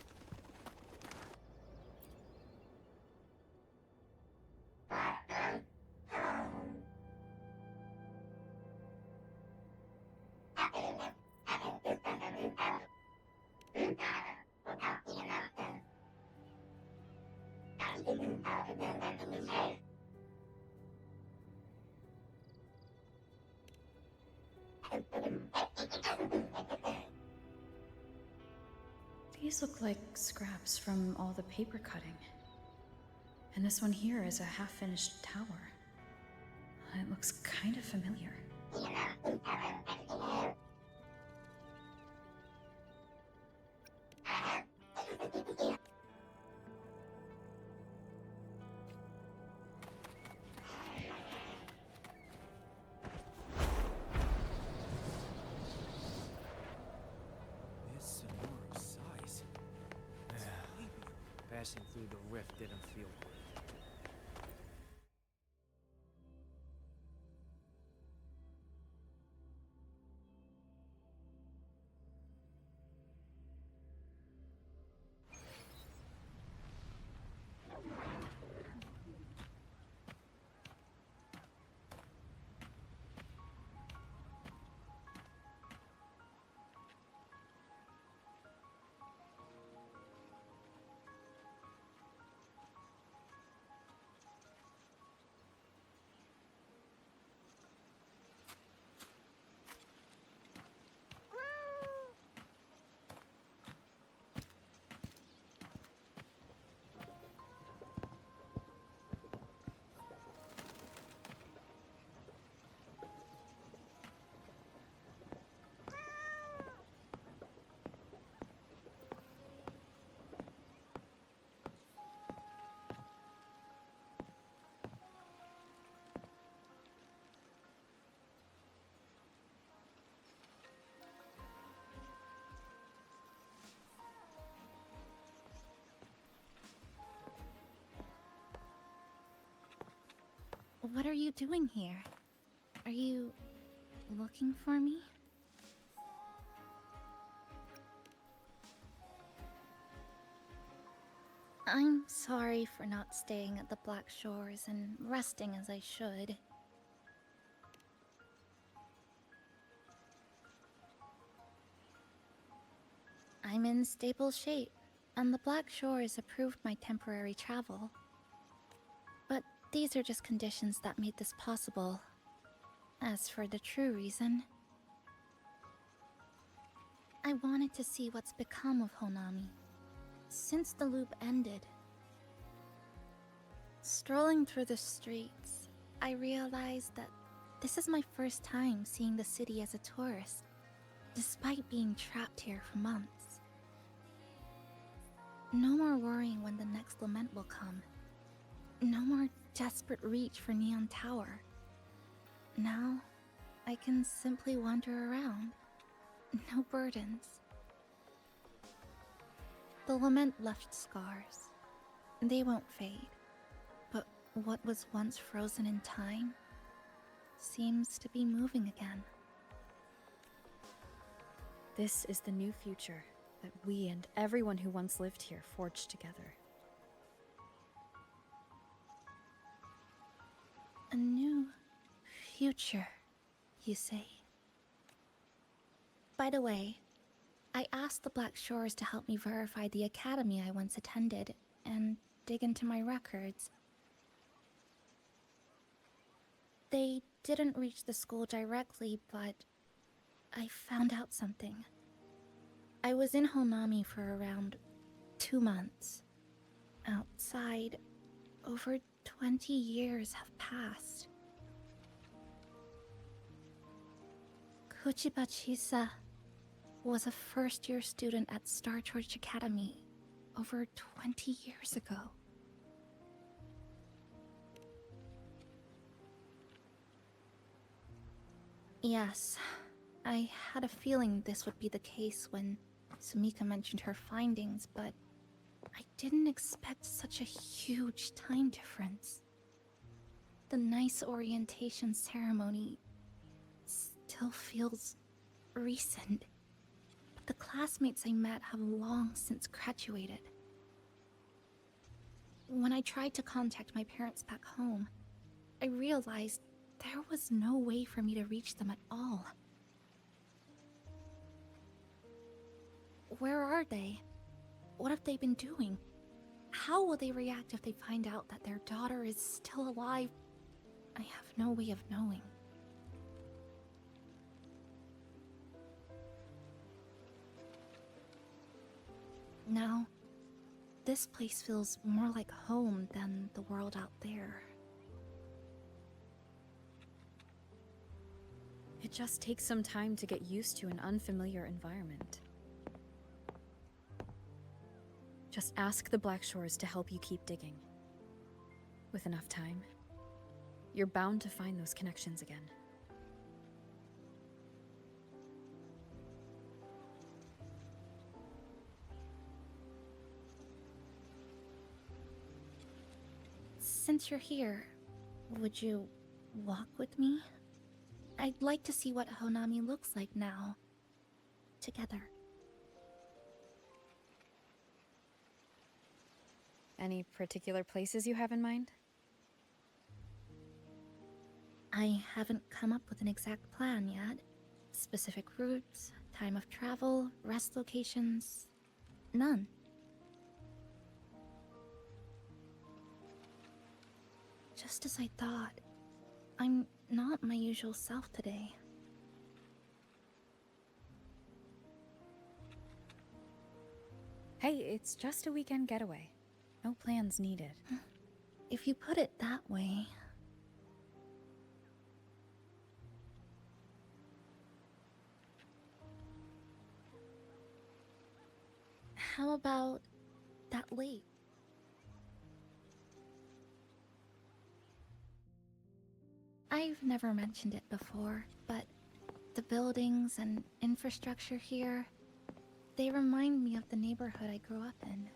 These look like scraps from all the paper cutting. And this one here is a half-finished tower. It looks kind of familiar. This Sonora's size. Passing through the rift didn't feel good. What are you doing here? Are you looking for me? I'm sorry for not staying at the Black Shores and resting as I should. I'm in stable shape, and the Black Shores approved my temporary travel. But These are just conditions that made this possible. As for the true reason, I wanted to see what's become of Honami. Since the loop ended, strolling through the streets, I realized that this is my first time seeing the city as a tourist, despite being trapped here for months. No more worrying when the next lament will come. No more desperate reach for Neon Tower. Now, I can simply wander around. No burdens. The lament left scars. They won't fade. But what was once frozen in time seems to be moving again. This is the new future that we and everyone who once lived here forged together. A new future, you say? By the way, I asked the Black Shores to help me verify the academy I once attended and dig into my records. They didn't reach the school directly, but I found out something. I was in Honami for around 2 months. Outside, over 20 years have passed. Kuchiba Chisa was a first-year student at Star Church Academy over 20 years ago. Yes, I had a feeling this would be the case when Sumika mentioned her findings, but I didn't expect such a huge time difference. The nice orientation ceremony still feels recent, but the classmates I met have long since graduated. When I tried to contact my parents back home, I realized there was no way for me to reach them at all. Where are they? What have they been doing? How will they react if they find out that their daughter is still alive? I have no way of knowing. Now, this place feels more like home than the world out there. It just takes some time to get used to an unfamiliar environment. Just ask the Black Shores to help you keep digging. With enough time, you're bound to find those connections again. Since you're here, would you walk with me? I'd like to see what Honami looks like now. Together. Any particular places you have in mind? I haven't come up with an exact plan yet. Specific routes, time of travel, rest locations... none. Just as I thought, I'm not my usual self today. Hey, it's just a weekend getaway. No plans needed. If you put it that way... How about that lake? I've never mentioned it before, but the buildings and infrastructure here, they remind me of the neighborhood I grew up in.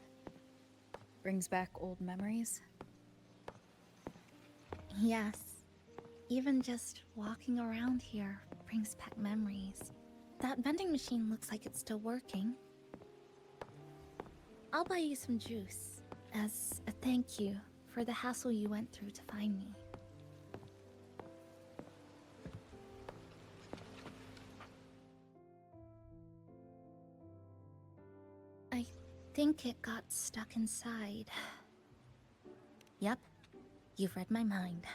Brings back old memories? Yes. Even just walking around here brings back memories. That vending machine looks like it's still working. I'll buy you some juice, as a thank you for the hassle you went through to find me. I think it got stuck inside. Yep, You've read my mind.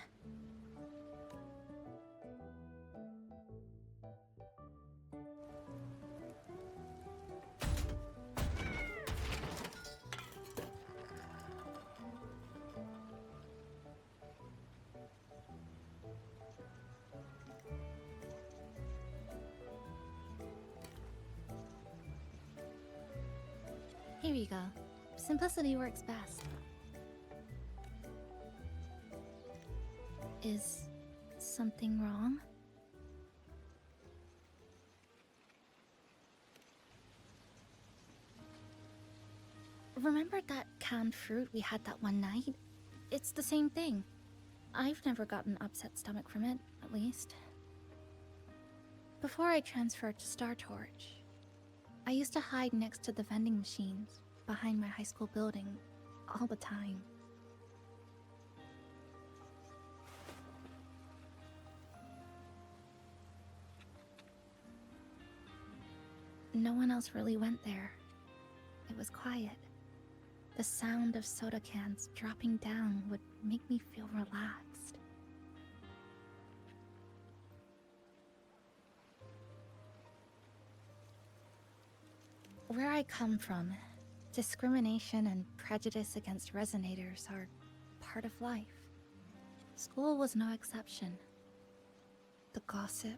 Here you go. Simplicity works best. Is something wrong? Remember that canned fruit we had that one night? It's the same thing. I've never gotten upset stomach from it, at least. Before I transferred to Star Torch, I used to hide next to the vending machines behind my high school building all the time. No one else really went there. It was quiet. The sound of soda cans dropping down would make me feel relaxed. Where I come from, discrimination and prejudice against resonators are part of life. School was no exception. The gossip,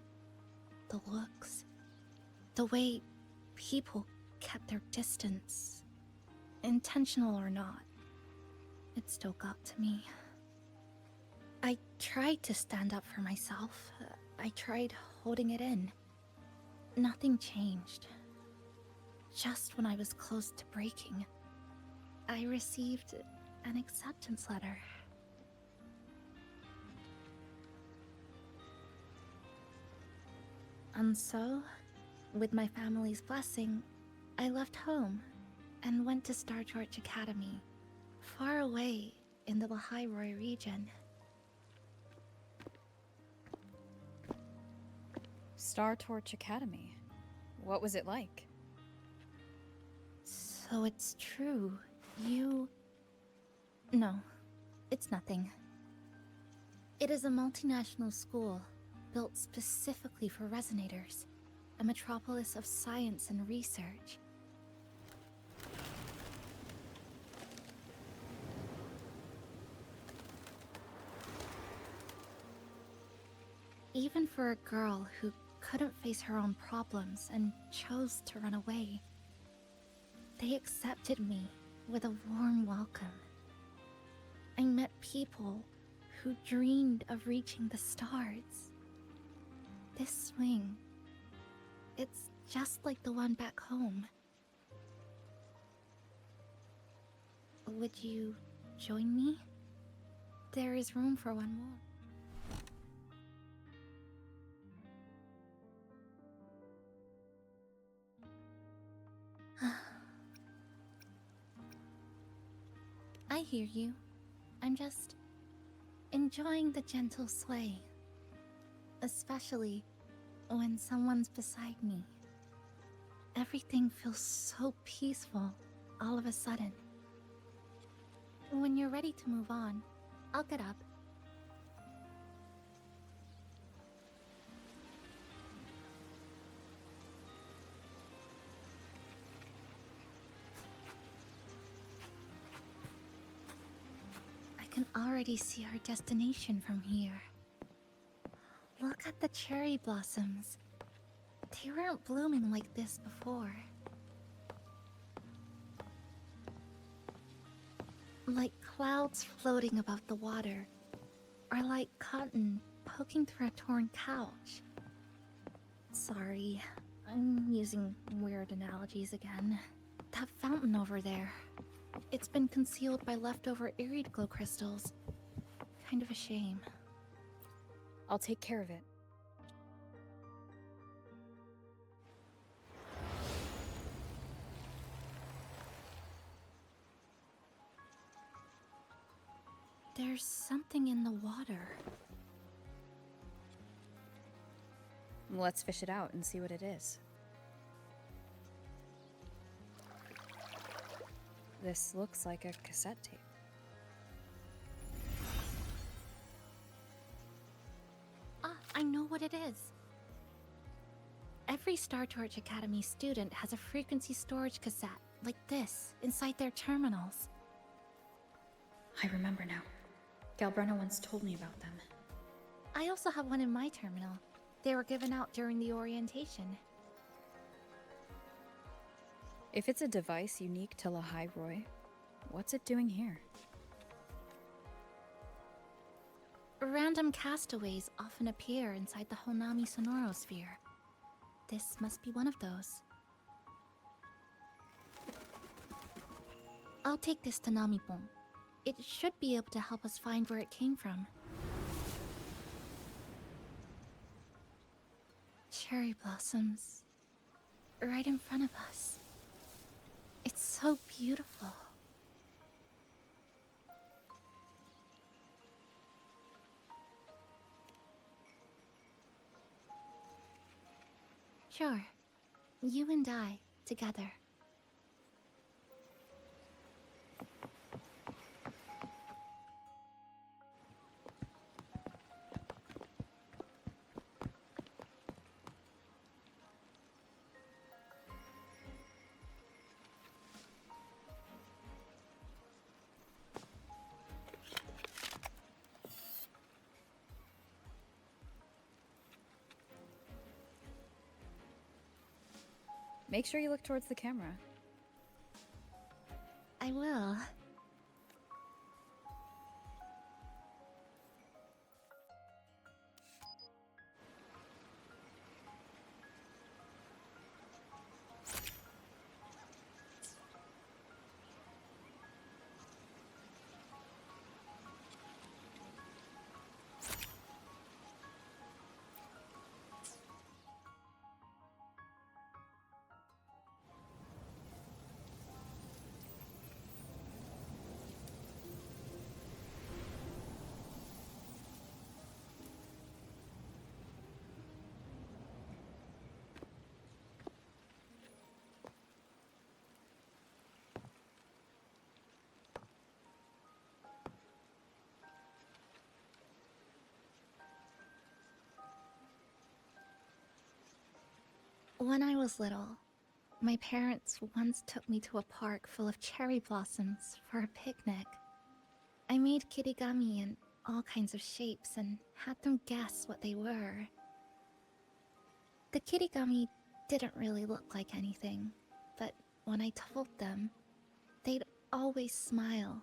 the looks, the way people kept their distance, intentional or not, it still got to me. I tried to stand up for myself. I tried holding it in. Nothing changed. Just when I was close to breaking, I received an acceptance letter. And so, with my family's blessing, I left home and went to Star Torch Academy, far away in the Lahairoi region. Star Torch Academy. What was it like? So it's true. You... No, it's nothing. It is a multinational school built specifically for resonators, a metropolis of science and research. Even for a girl who couldn't face her own problems and chose to run away, they accepted me with a warm welcome. I met people who dreamed of reaching the stars. This swing, it's just like the one back home. Would you join me? There is room for one more. I hear you. I'm just enjoying the gentle sway. Especially when someone's beside me. Everything feels so peaceful all of a sudden. When you're ready to move on, I'll get up. I can already see our destination from here. Look at the cherry blossoms. They weren't blooming like this before. Like clouds floating above the water, or like cotton poking through a torn couch. Sorry, I'm using weird analogies again. That fountain over there, it's been concealed by leftover irid glow crystals. Kind of a shame. I'll take care of it. There's something in the water. Let's fish it out and see what it is. This looks like a cassette tape. I know what it is. Every Star Torch Academy student has a frequency storage cassette, like this, inside their terminals. I remember now. Galbrena once told me about them. I also have one in my terminal. They were given out during the orientation. If it's a device unique to Lahai Roy, what's it doing here? Random castaways often appear inside the Honami Sonorosphere. This must be one of those. I'll take this to Namipon. It should be able to help us find where it came from. Cherry blossoms. Right in front of us. It's so beautiful. Sure. You and I, together. Make sure you look towards the camera. I will. When I was little, my parents once took me to a park full of cherry blossoms for a picnic. I made kirigami in all kinds of shapes and had them guess what they were. The kirigami didn't really look like anything, but when I told them, they'd always smile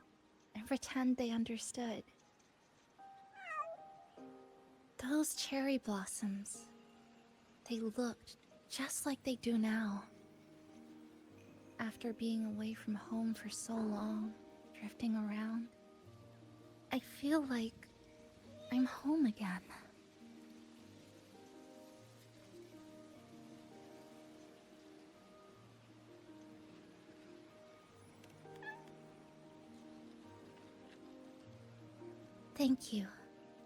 and pretend they understood. Those cherry blossoms, they looked just like they do now. After being away from home for so long, drifting around, I feel like I'm home again. Thank you,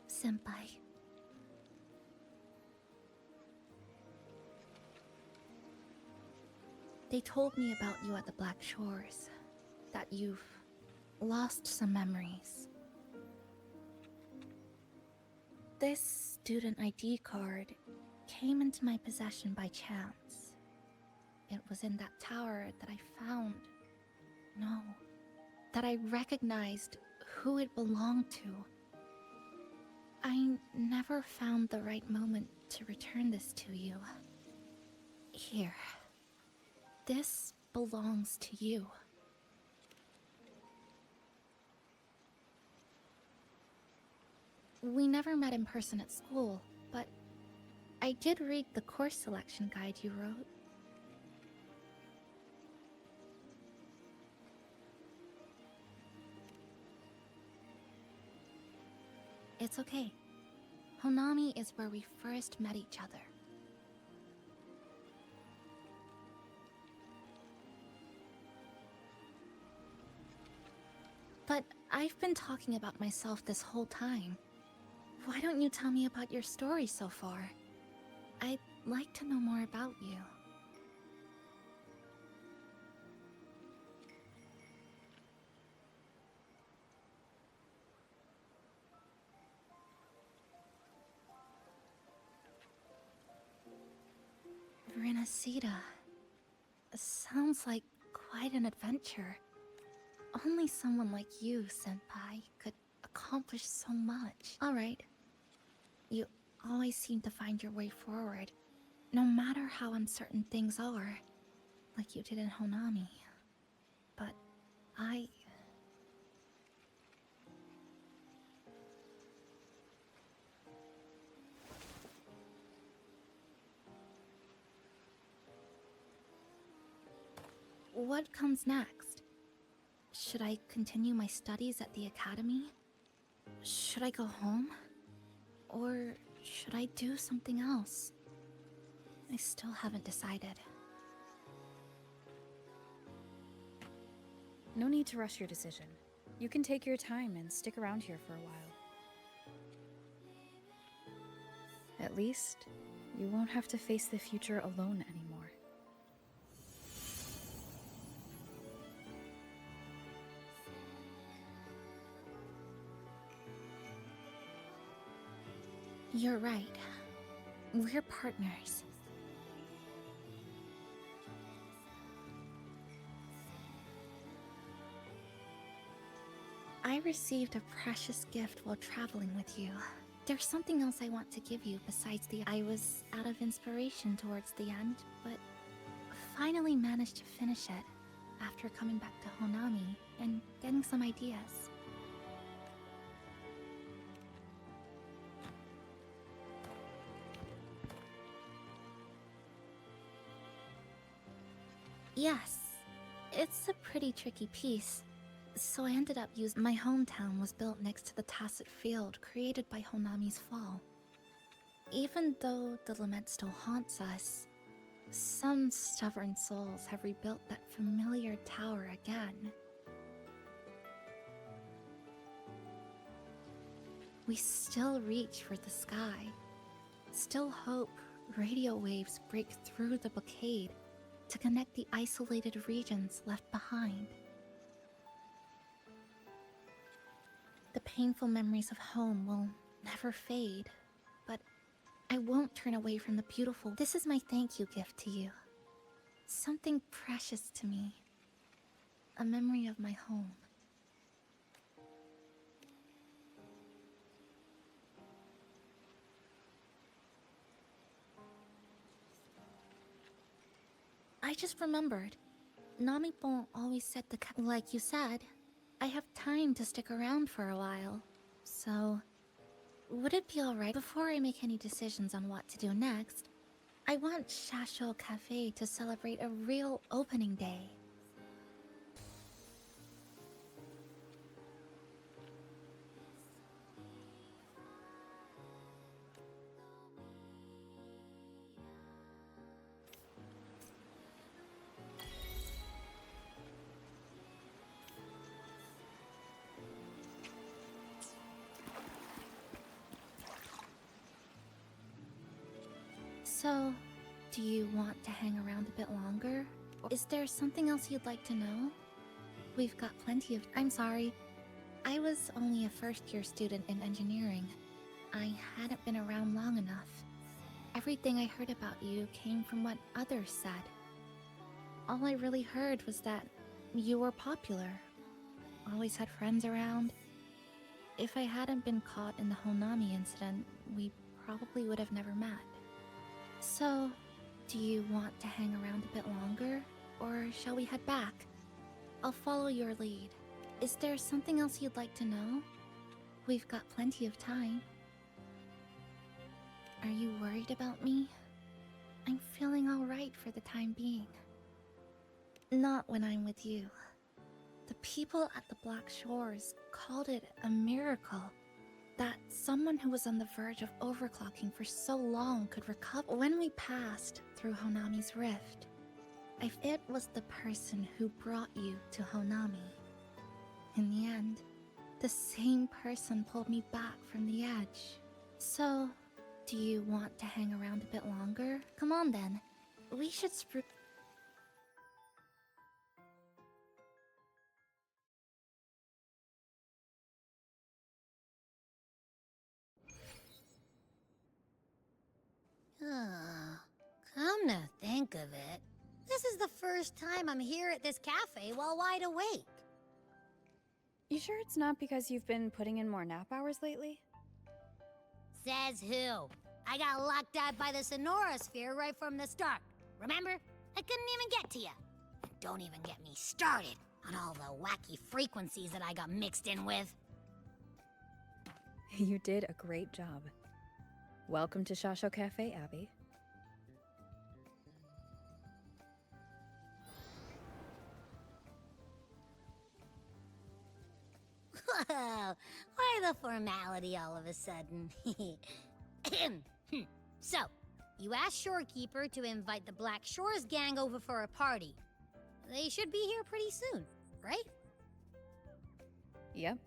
Senpai. They told me about you at the Black Shores, that you've lost some memories. This student ID card came into my possession by chance. It was in that tower that I found. No, that I recognized who it belonged to. I never found the right moment to return this to you. Here. This belongs to you. We never met in person at school, but I did read the course selection guide you wrote. It's okay. Honami is where we first met each other. But I've been talking about myself this whole time. Why don't you tell me about your story so far? I'd like to know more about you. Nasita. Sounds like quite an adventure. Only someone like you, Senpai, could accomplish so much. Alright. You always seem to find your way forward, no matter how uncertain things are, like you did in Honami. But I... What comes next? Should I continue my studies at the academy? Should I go home? Or should I do something else? I still haven't decided. No need to rush your decision. You can take your time and stick around here for a while. At least, you won't have to face the future alone anymore. You're right. We're partners. I received a precious gift while traveling with you. There's something else I want to give you besides the... I was out of inspiration towards the end, but finally managed to finish it after coming back to Honami and getting some ideas. Yes, it's a pretty tricky piece. So I ended up using... My hometown was built next to the tacit field created by Honami's fall. Even though the lament still haunts us, some stubborn souls have rebuilt that familiar tower again. We still reach for the sky, still hope radio waves break through the blockade to connect the isolated regions left behind. The painful memories of home will never fade, but I won't turn away from the beautiful. This is my thank you gift to you. Something precious to me. A memory of my home. I just remembered. Namipon always said like you said, I have time to stick around for a while. So, would it be alright before I make any decisions on what to do next? I want Shasho Cafe to celebrate a real opening day. So, do you want to hang around a bit longer? Or is there something else you'd like to know? We've got plenty of... I'm sorry. I was only a first-year student in engineering. I hadn't been around long enough. Everything I heard about you came from what others said. All I really heard was that you were popular. Always had friends around. If I hadn't been caught in the Honami incident, we probably would have never met. So, do you want to hang around a bit longer, or shall we head back? I'll follow your lead. Is there something else you'd like to know? We've got plenty of time. Are you worried about me? I'm feeling alright for the time being. Not when I'm with you. The people at the Black Shores called it a miracle. That someone who was on the verge of overclocking for so long could recover. When we passed through Honami's rift, it was the person who brought you to Honami. In the end, the same person pulled me back from the edge. So, do you want to hang around a bit longer? Come on then. We should Come to think think of it, this is the first time I'm here at this cafe while wide awake. You sure it's not because you've been putting in more nap hours lately? Says who? I got locked out by the Sonora Sphere right from the start. Remember? I couldn't even get to you. Don't even get me started on all the wacky frequencies that I got mixed in with. You did a great job. Welcome to Shasho Cafe, Abby. Whoa, why the formality all of a sudden? So, you asked Shorekeeper to invite the Black Shores gang over for a party. They should be here pretty soon, right? Yep.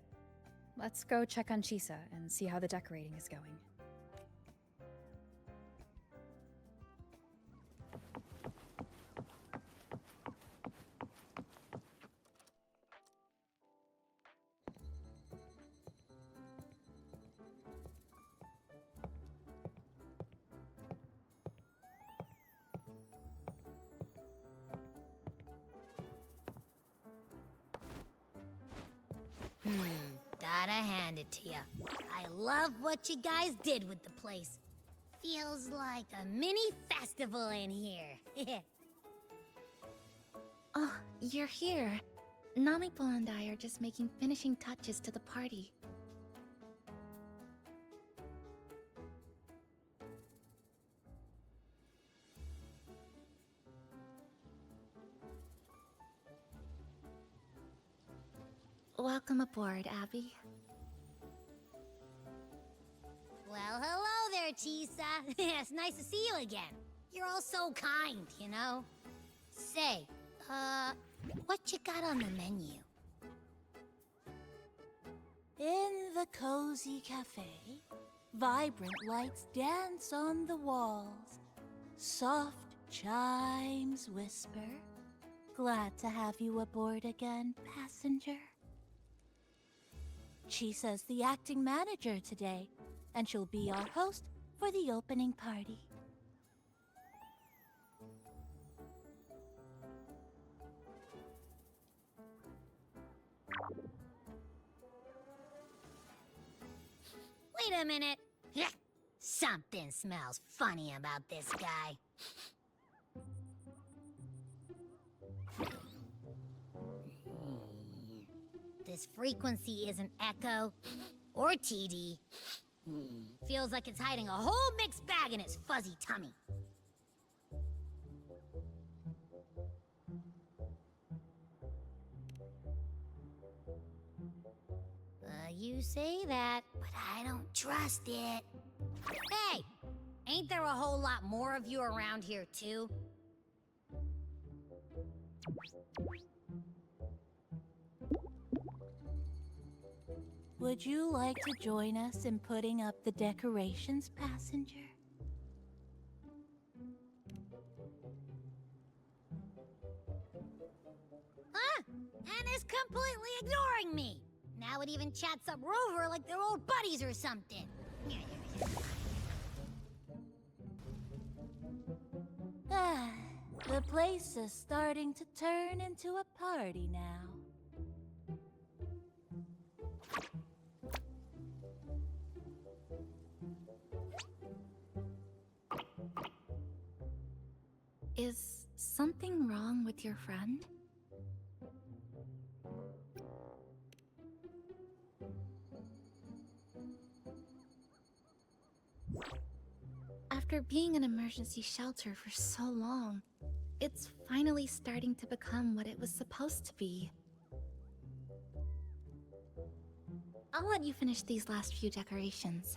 Let's go check on Chisa and see how the decorating is going. Gotta hand it to you. I love what you guys did with the place. Feels like a mini festival in here. Oh, you're here. Namiko and I are just making finishing touches to the party. Welcome aboard, Abby. Well, hello there, Chisa. It's nice to see you again. You're all so kind, you know? Say, what you got on the menu? In the cozy cafe, vibrant lights dance on the walls. Soft chimes whisper. Glad to have you aboard again, passenger. Chisa's the acting manager today, and she'll be our host for the opening party. Wait a minute. Something smells funny about this guy. This frequency isn't echo or TD. Feels like it's hiding a whole mixed bag in its fuzzy tummy. You say that, but I don't trust it. Hey! Ain't there a whole lot more of you around here, too? Would you like to join us in putting up the decorations, passenger? Huh? And is completely ignoring me! Now it even chats up Rover like they're old buddies or something. Ah, the place is starting to turn into a party now. Is something wrong with your friend? After being an emergency shelter for so long, it's finally starting to become what it was supposed to be. I'll let you finish these last few decorations.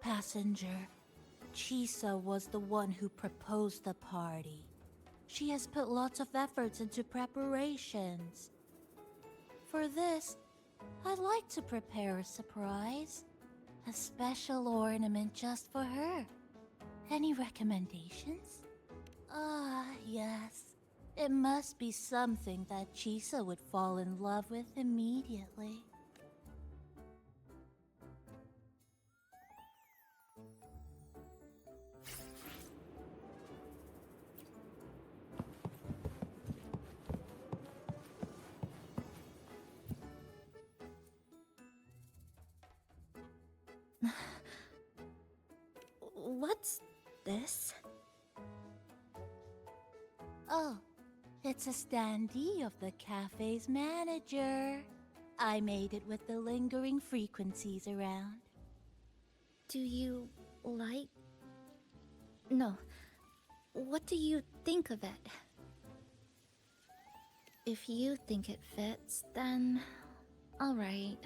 Passenger, Chisa was the one who proposed the party. She has put lots of efforts into preparations. For this, I'd like to prepare a surprise. A special ornament just for her. Any recommendations? Ah, yes. It must be something that Chisa would fall in love with immediately. What's this? Oh, it's a standee of the cafe's manager. I made it with the lingering frequencies around. Do you like... No. What do you think of it? If you think it fits, then... alright.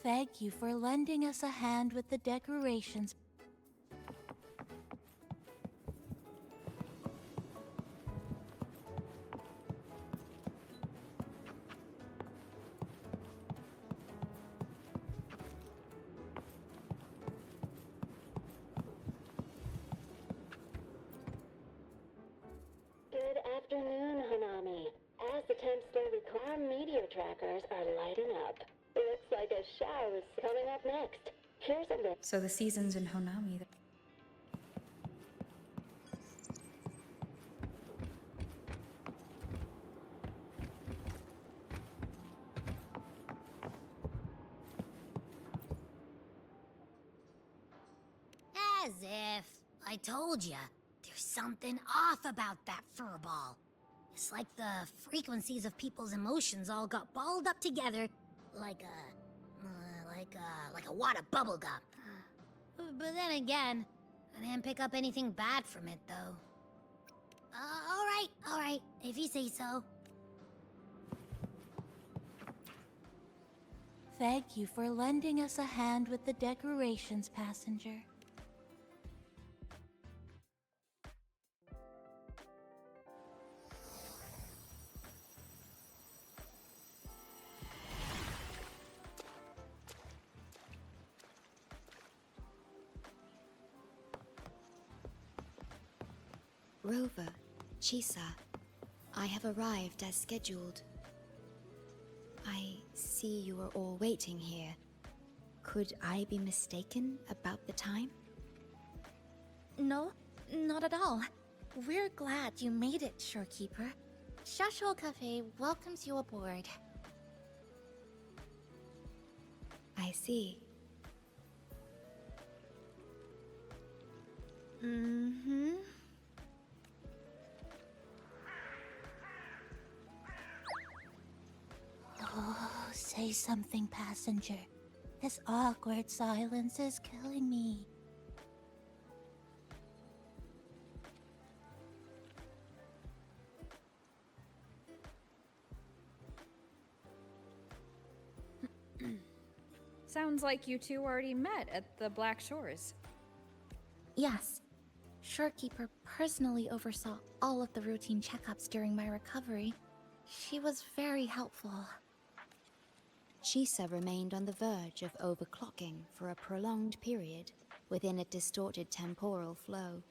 Thank you for lending us a hand with the decorations. Good afternoon, Hanami. As the temps slowly our meteor trackers are lighting up. Looks like a shower's coming up next. Here's a list. So the seasons in Honami. As if. I told ya. There's something off about that furball. It's like the frequencies of people's emotions all got balled up together like a wad of bubblegum. But then again, I didn't pick up anything bad from it, though. Alright, if you say so. Thank you for lending us a hand with the decorations, passenger. Rover, Chisa, I have arrived as scheduled. I see you are all waiting here. Could I be mistaken about the time? No, not at all. We're glad you made it, Shorekeeper. Shasho Cafe welcomes you aboard. I see. Mm-hmm. Oh, say something, passenger. This awkward silence is killing me. Sounds like you two already met at the Black Shores. Yes. Shorekeeper personally oversaw all of the routine checkups during my recovery. She was very helpful. Chisa remained on the verge of overclocking for a prolonged period within a distorted temporal flow.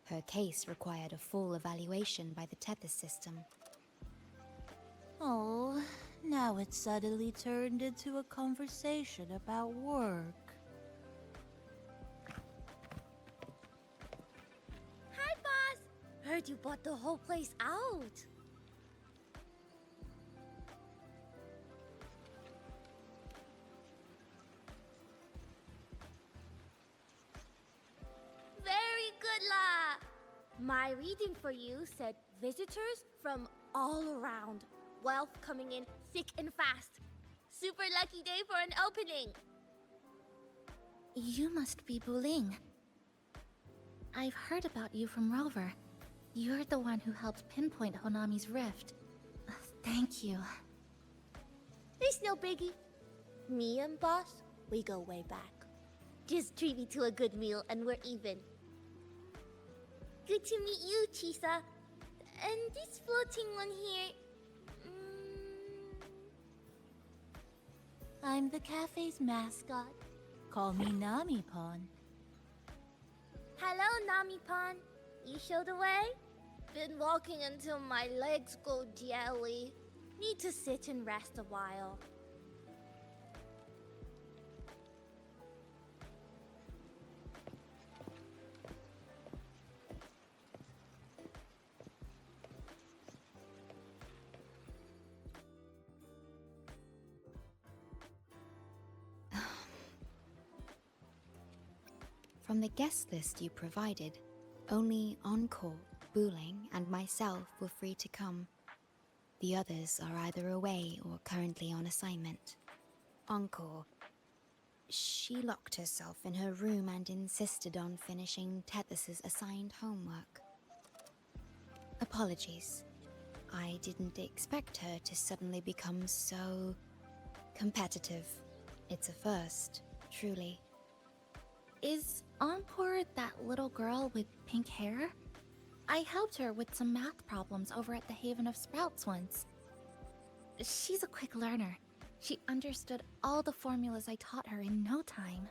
Her case required a full evaluation by the Tethys system. Oh, now it's suddenly turned into a conversation about work. Hi, boss! Heard you bought the whole place out. Very good, La! My reading for you said visitors from all around. Wealth coming in thick and fast. Super lucky day for an opening. You must be Buling. I've heard about you from Rover. You're the one who helped pinpoint Honami's rift. Thank you. It's no biggie. Me and boss, we go way back. Just treat me to a good meal and we're even. Good to meet you, Chisa. And this floating one here... I'm the cafe's mascot. Call me Nami-pon. Hello, Nami-pon. You show the way? Been walking until my legs go jelly. Need to sit and rest a while. From the guest list you provided, only Encore, Booling, and myself were free to come. The others are either away or currently on assignment. Encore. She locked herself in her room and insisted on finishing Tethys's assigned homework. Apologies. I didn't expect her to suddenly become so... competitive. It's a first, truly. Is Encore that little girl with pink hair? I helped her with some math problems over at the Haven of Sprouts once. She's a quick learner. She understood all the formulas I taught her in no time.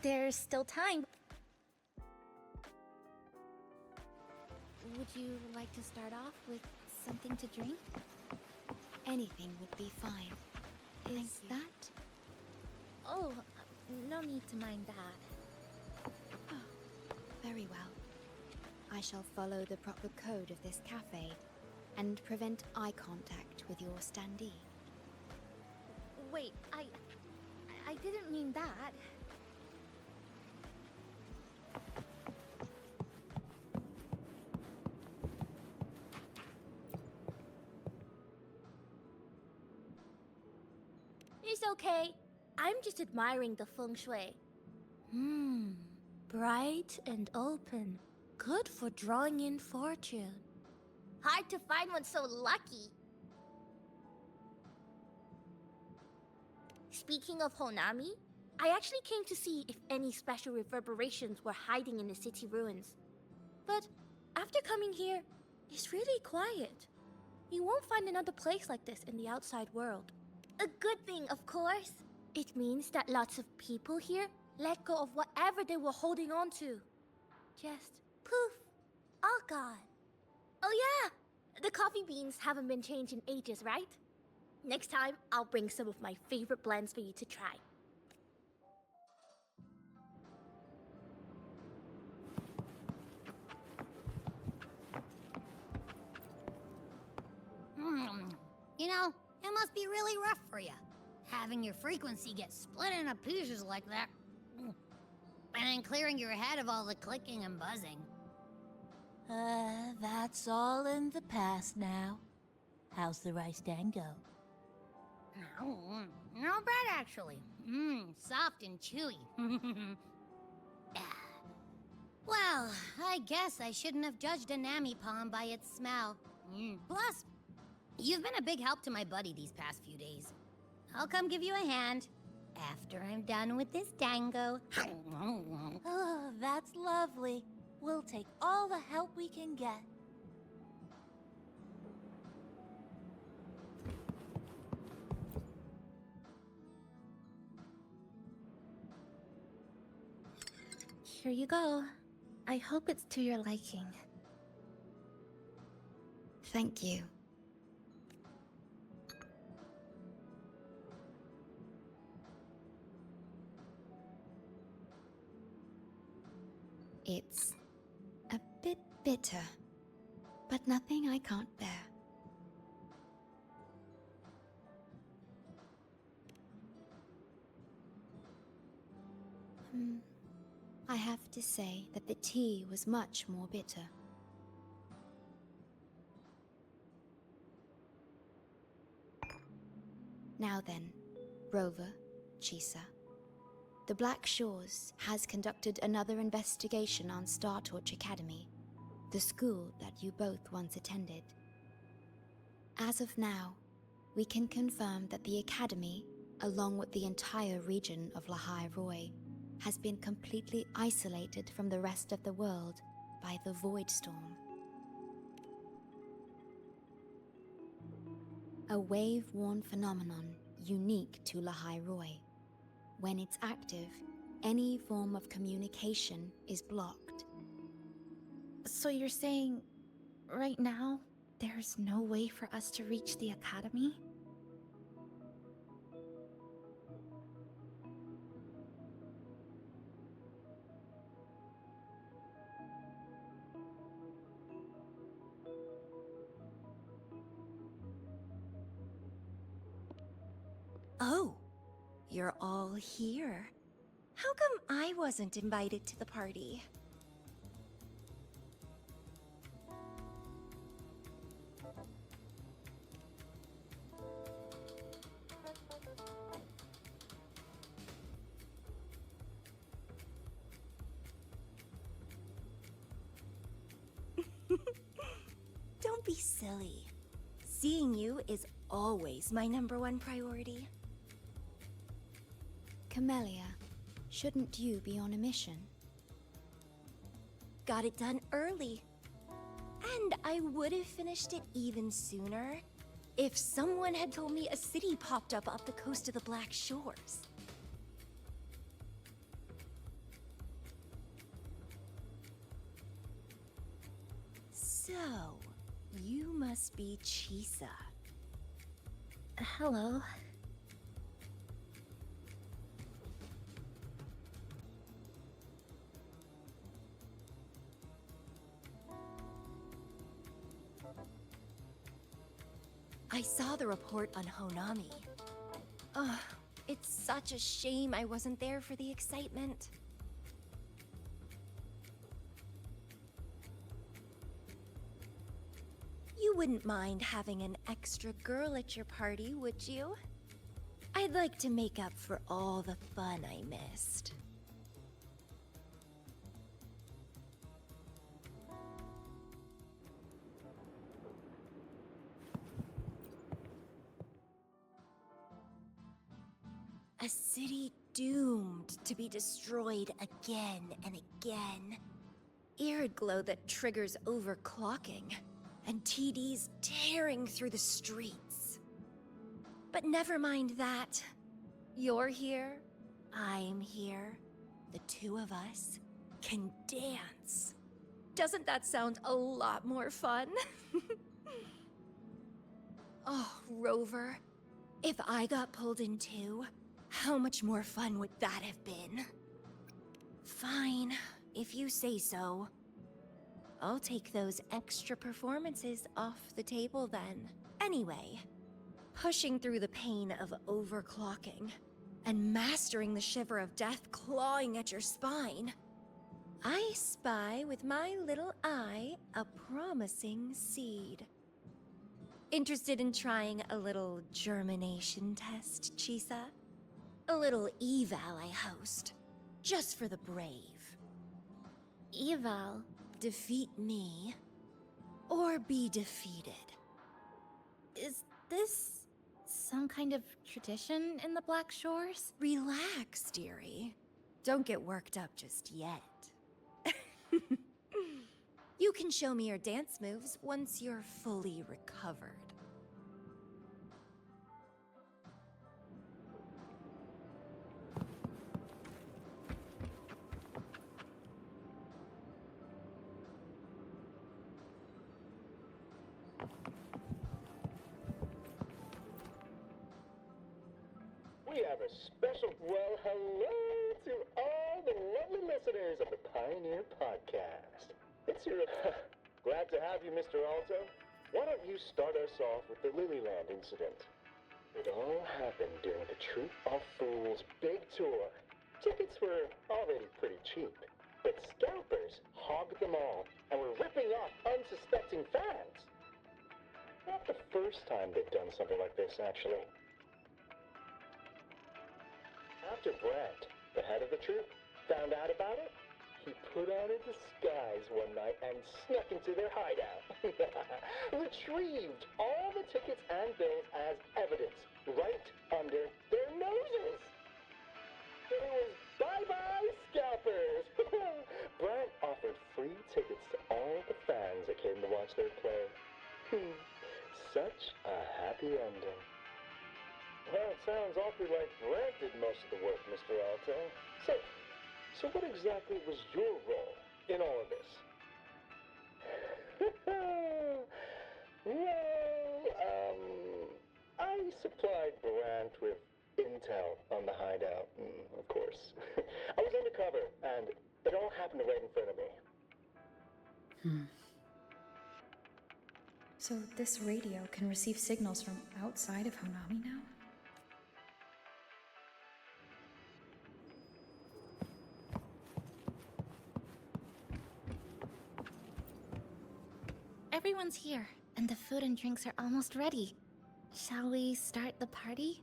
There's still time. Would you like to start off with something to drink? Anything would be fine. Is that? Oh, no need to mind that. Very well. I shall follow the proper code of this cafe and prevent eye contact with your standee. Wait, I didn't mean that. It's okay. I'm just admiring the feng shui. Bright and open. Good for drawing in fortune. Hard to find one so lucky. Speaking of Honami, I actually came to see if any special reverberations were hiding in the city ruins. But after coming here, it's really quiet. You won't find another place like this in the outside world. A good thing, of course. It means that lots of people here let go of whatever they were holding on to. Just poof, all gone. Oh yeah, the coffee beans haven't been changed in ages, right? Next time, I'll bring some of my favorite blends for you to try. You know, it must be really rough for you, having your frequency get split into pieces like that. And then clearing your head of all the clicking and buzzing. That's all in the past now. How's the rice dango? Not bad, actually. Soft and chewy. Well, I guess I shouldn't have judged a Nami-pon by its smell. Plus, you've been a big help to my buddy these past few days. I'll come give you a hand after I'm done with this dango. Oh, that's lovely. We'll take all the help we can get. Here you go. I hope it's to your liking. Thank you. It's a bit bitter, but nothing I can't bear. I have to say that the tea was much more bitter. Now then, Rover, Chisa. The Black Shores has conducted another investigation on Startorch Academy, the school that you both once attended. As of now, we can confirm that the Academy, along with the entire region of Lahai Roy, has been completely isolated from the rest of the world by the Void Storm. A wave-worn phenomenon unique to Lahai Roi. When it's active, any form of communication is blocked. So you're saying, right now, there's no way for us to reach the Academy? Oh, you're all here. How come I wasn't invited to the party? Don't be silly. Seeing you is always my #1 priority. Camellia, shouldn't you be on a mission? Got it done early. And I would have finished it even sooner if someone had told me a city popped up off the coast of the Black Shores. So, you must be Chisa. Hello. I saw the report on Honami. Ugh, it's such a shame I wasn't there for the excitement. You wouldn't mind having an extra girl at your party, would you? I'd like to make up for all the fun I missed. A city doomed to be destroyed again and again. Arid glow that triggers overclocking, and TDs tearing through the streets. But never mind that. You're here, I'm here. The two of us can dance. Doesn't that sound a lot more fun? Oh, Rover, if I got pulled in too, how much more fun would that have been? Fine, if you say so. I'll take those extra performances off the table then. Anyway, pushing through the pain of overclocking and mastering the shiver of death clawing at your spine, I spy with my little eye a promising seed. Interested in trying a little germination test, Chisa? A little eval I host, just for the brave. Eval? Defeat me, or be defeated. Is this some kind of tradition in the Black Shores? Relax, dearie. Don't get worked up just yet. You can show me your dance moves once you're fully recovered. We have a special, well, hello to all the lovely listeners of the Pioneer Podcast. It's your, glad to have you, Mr. Alto. Why don't you start us off with the Lilyland incident? It all happened during the Troop of Fools big tour. Tickets were already pretty cheap, but scalpers hogged them all and were ripping off unsuspecting fans. Not the first time they've done something like this, actually. After Brent, the head of the troop, found out about it, he put on a disguise one night and snuck into their hideout. Retrieved all the tickets and bills as evidence right under their noses. It was bye-bye watch their play. Such a happy ending. Well, it sounds awfully like Brant did most of the work, Mr. Alto. So what exactly was your role in all of this? Well, I supplied Brant with intel on the hideout, of course. I was undercover, and it all happened right in front of me. So this radio can receive signals from outside of Honami now? Everyone's here, and the food and drinks are almost ready. Shall we start the party?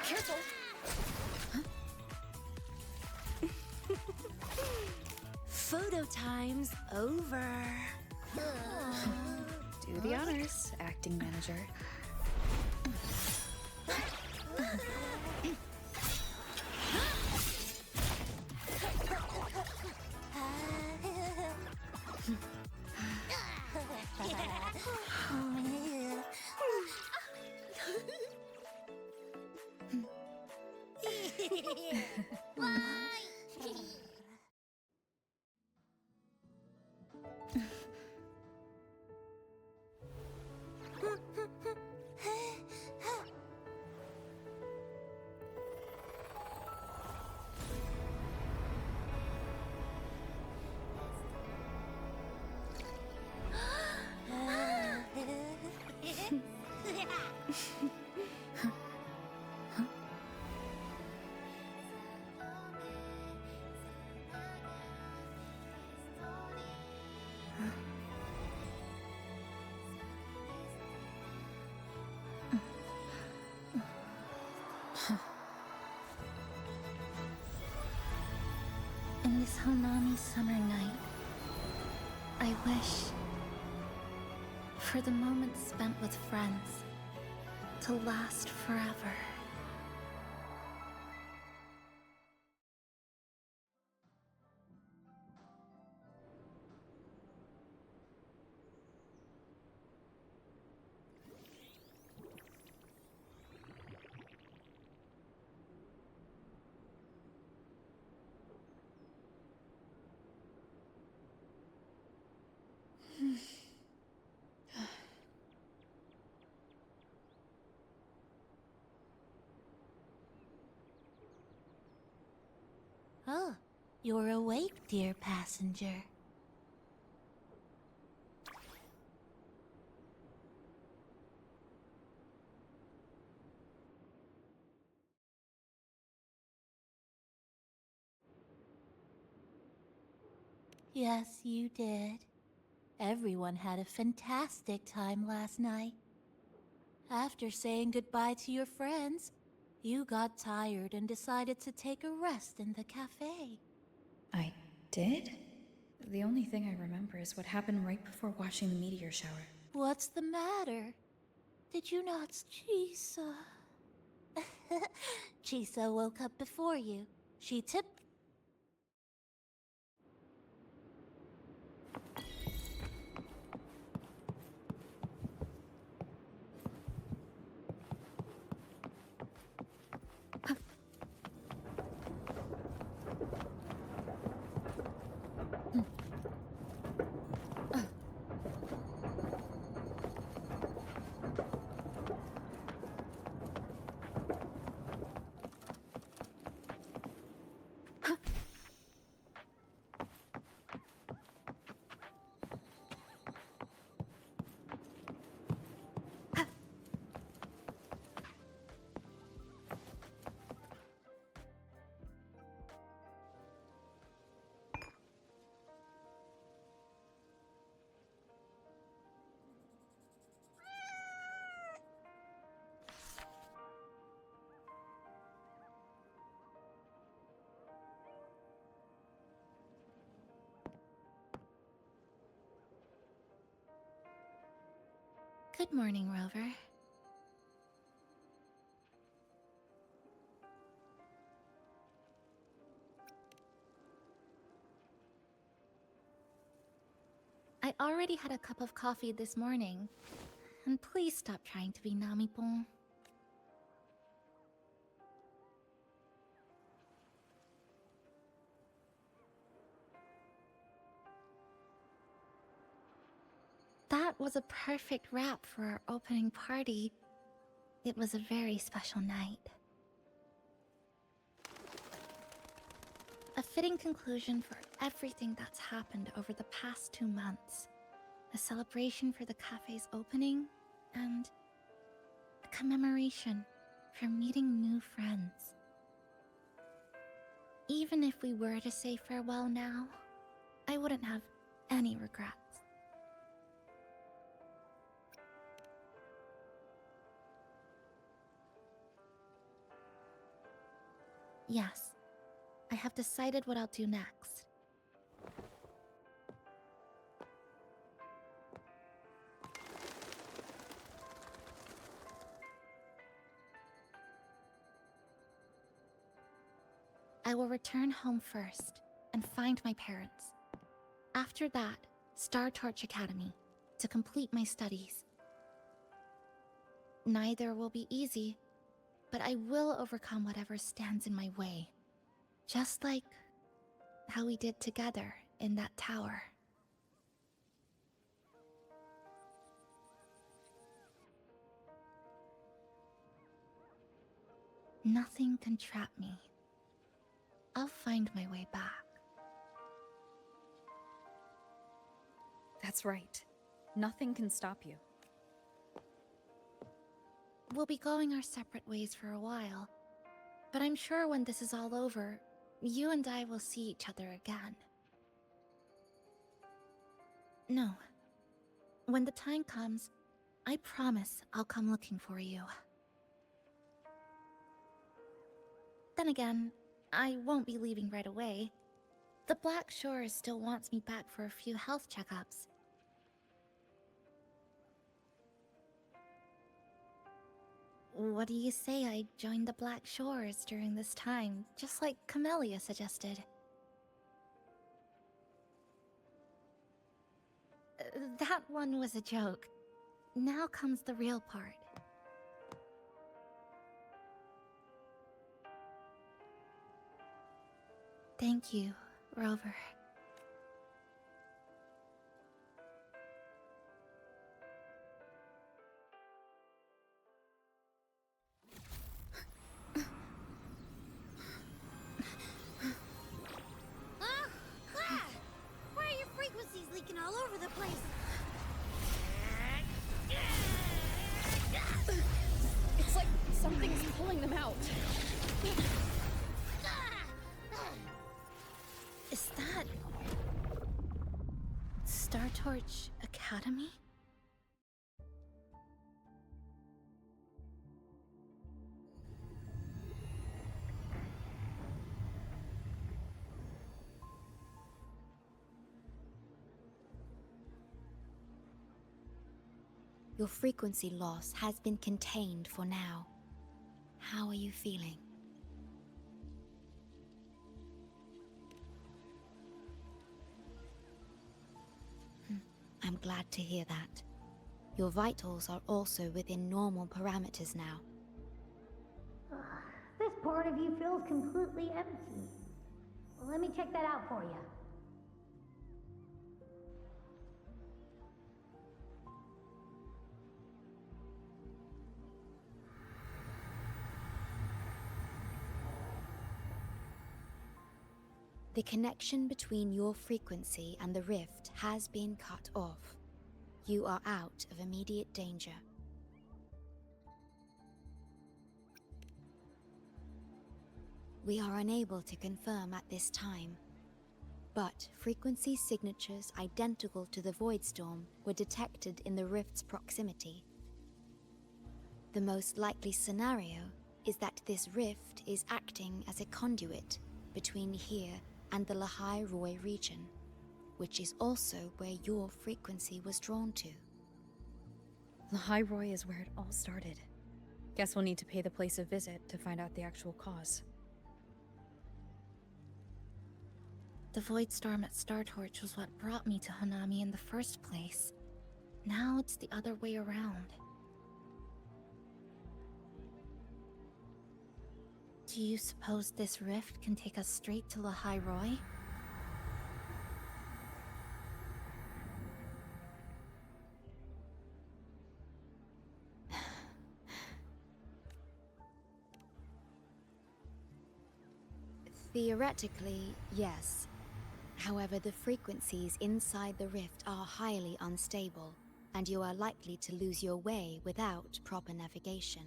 Careful! Photo time's over. Do the honors, acting manager. In this Honami summer night, I wish for the moments spent with friends to last forever. Oh, you're awake, dear passenger. Yes, you did. Everyone had a fantastic time last night. After saying goodbye to your friends, you got tired and decided to take a rest in the cafe. I did? The only thing I remember is what happened right before watching the meteor shower. What's the matter? Did you not... Chisa... Chisa woke up before you. She tipped... Good morning, Rover. I already had a cup of coffee this morning. And please stop trying to be Namipon. That was a perfect wrap for our opening party. It was a very special night. A fitting conclusion for everything that's happened over the past 2 months. A celebration for the cafe's opening, and a commemoration for meeting new friends. Even if we were to say farewell now, I wouldn't have any regrets. Yes, I have decided what I'll do next. I will return home first and find my parents. After that, Star Torch Academy to complete my studies. Neither will be easy, but I will overcome whatever stands in my way. Just like how we did together in that tower. Nothing can trap me. I'll find my way back. That's right. Nothing can stop you. We'll be going our separate ways for a while, but I'm sure when this is all over, you and I will see each other again. No. When the time comes, I promise I'll come looking for you. Then again, I won't be leaving right away. The Black Shores still wants me back for a few health checkups. What do you say I join the Black Shores during this time, just like Camellia suggested? That one was a joke. Now comes the real part. Thank you, Rover. Huh? Ah! Why are your frequencies leaking all over the place? It's like something's pulling them out. Is that... Star Torch Academy? Your frequency loss has been contained for now. How are you feeling? I'm glad to hear that. Your vitals are also within normal parameters now. This part of you feels completely empty. Well, let me check that out for you. The connection between your frequency and the rift has been cut off. You are out of immediate danger. We are unable to confirm at this time, but frequency signatures identical to the Void Storm were detected in the rift's proximity. The most likely scenario is that this rift is acting as a conduit between here and the Lahai Roy region, which is also where your frequency was drawn to. Lahairoi is where it all started. Guess we'll need to pay the place a visit to find out the actual cause. The void storm at Startorch was what brought me to Hanami in the first place. Now it's the other way around. Do you suppose this rift can take us straight to Lahairoi? Theoretically, yes. However, the frequencies inside the rift are highly unstable, and you are likely to lose your way without proper navigation.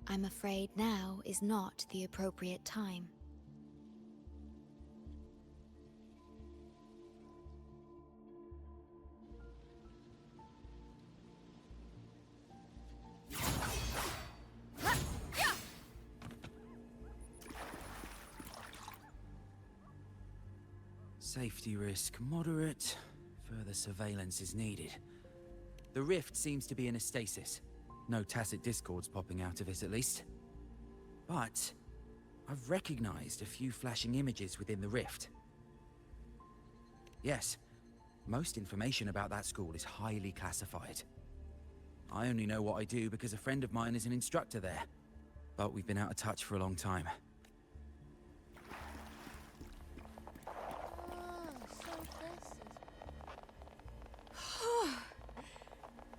I'm afraid now is not the appropriate time. Safety risk moderate. Further surveillance is needed. The rift seems to be in a stasis. No tacit discords popping out of it, at least. But I've recognized a few flashing images within the rift. Yes, most information about that school is highly classified. I only know what I do because a friend of mine is an instructor there. But we've been out of touch for a long time.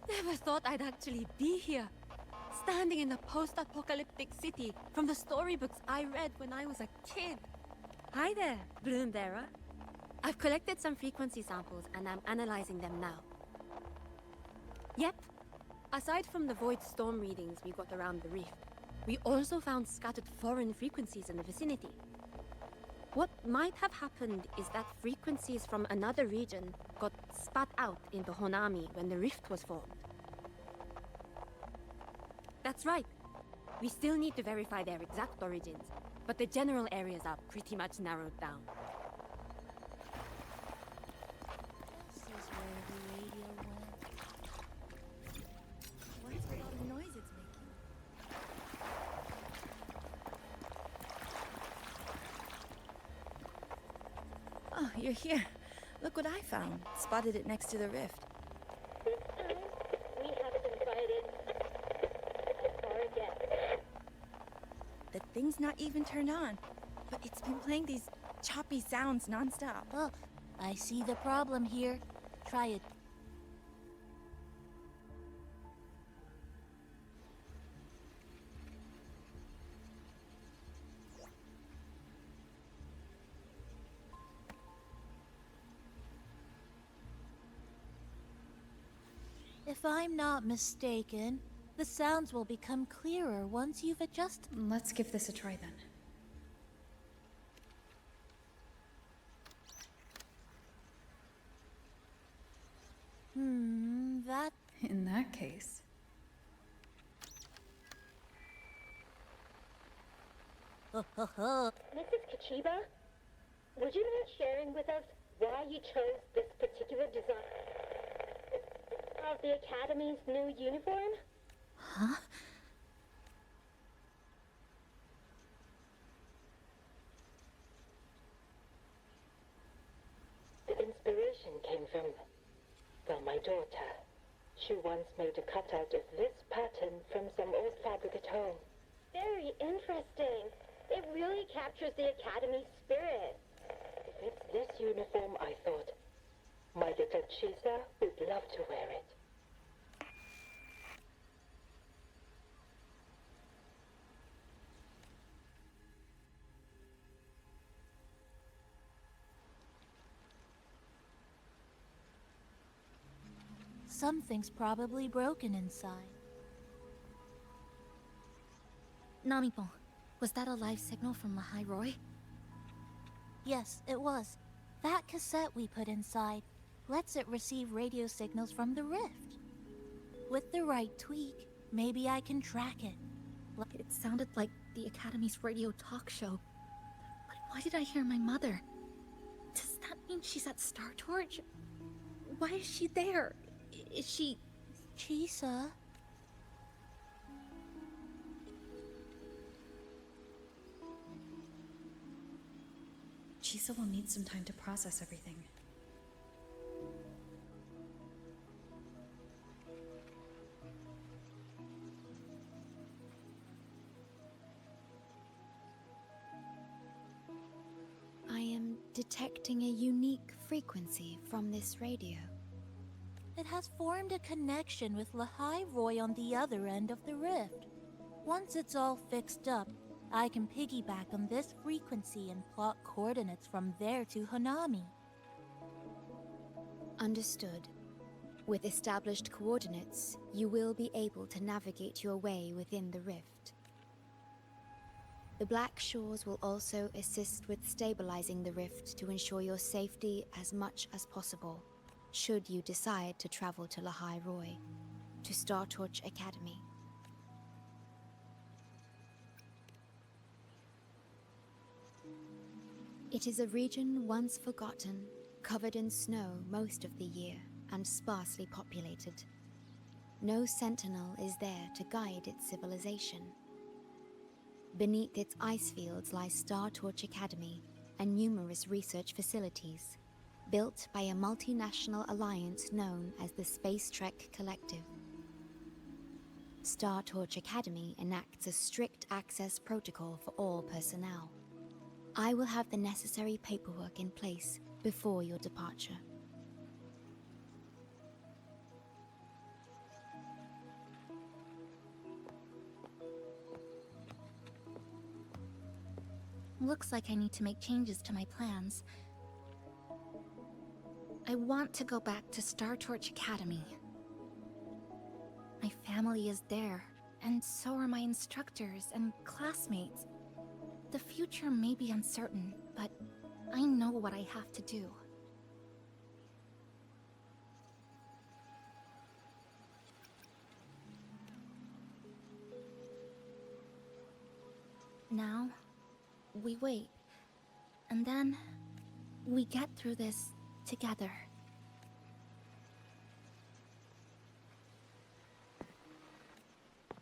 Never thought I'd actually be here. Standing in a post-apocalyptic city from the storybooks I read when I was a kid. Hi there, Bloombearer. I've collected some frequency samples and I'm analyzing them now. Yep. Aside from the void storm readings we got around the reef, we also found scattered foreign frequencies in the vicinity. What might have happened is that frequencies from another region got spat out into Honami when the rift was formed. That's right. We still need to verify their exact origins, but the general areas are pretty much narrowed down. This is where the radio went. What's all the noise it's making? Oh, you're here. Look what I found. Spotted it next to the rift. This time, we haven't invited the target. The thing's not even turned on, but it's been playing these choppy sounds nonstop. Oh, I see the problem here. Try it. If I'm not mistaken, the sounds will become clearer once you've adjusted. Let's give this a try then. That... In that case... Mrs. Kachiba, would you mind sharing with us why you chose this particular design of the Academy's new uniform? Huh? The inspiration came from, well, my daughter. She once made a cutout of this pattern from some old fabric at home. Very interesting. It really captures the Academy spirit. If it's this uniform, I thought, my little Chisa would love to wear it. Something's probably broken inside. Namipon, was that a live signal from Lahairoi? Yes, it was. That cassette we put inside lets it receive radio signals from the rift. With the right tweak, maybe I can track it. It sounded like the Academy's radio talk show. But why did I hear my mother? Does that mean she's at Startorch? Why is she there? Is she Chisa. Chisa will need some time to process everything. I am detecting a unique frequency from this radio. It has formed a connection with Lahai Roy on the other end of the rift. Once it's all fixed up, I can piggyback on this frequency and plot coordinates from there to Hanami. Understood. With established coordinates, you will be able to navigate your way within the rift. The Black Shores will also assist with stabilizing the rift to ensure your safety as much as possible, should you decide to travel to Lahai Roy, to Star Torch Academy. It is a region once forgotten, covered in snow most of the year, and sparsely populated. No sentinel is there to guide its civilization. Beneath its ice fields lies Star Torch Academy and numerous research facilities, built by a multinational alliance known as the Space Trek Collective. Star Torch Academy enacts a strict access protocol for all personnel. I will have the necessary paperwork in place before your departure. Looks like I need to make changes to my plans. I want to go back to Star Torch Academy. My family is there, and so are my instructors and classmates. The future may be uncertain, but I know what I have to do. Now, we wait, and then we get through this together.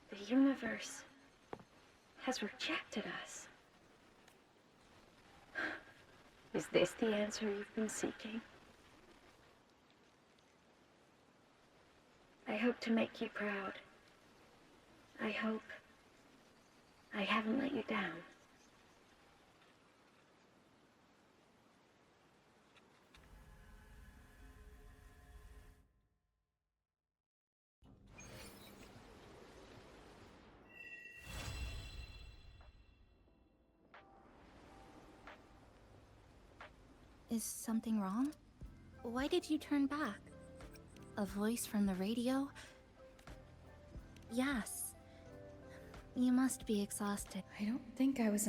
The universe has rejected us. Is this the answer you've been seeking? I hope to make you proud. I hope I haven't let you down. Is something wrong? Why did you turn back? A voice from the radio? Yes. You must be exhausted. I don't think I was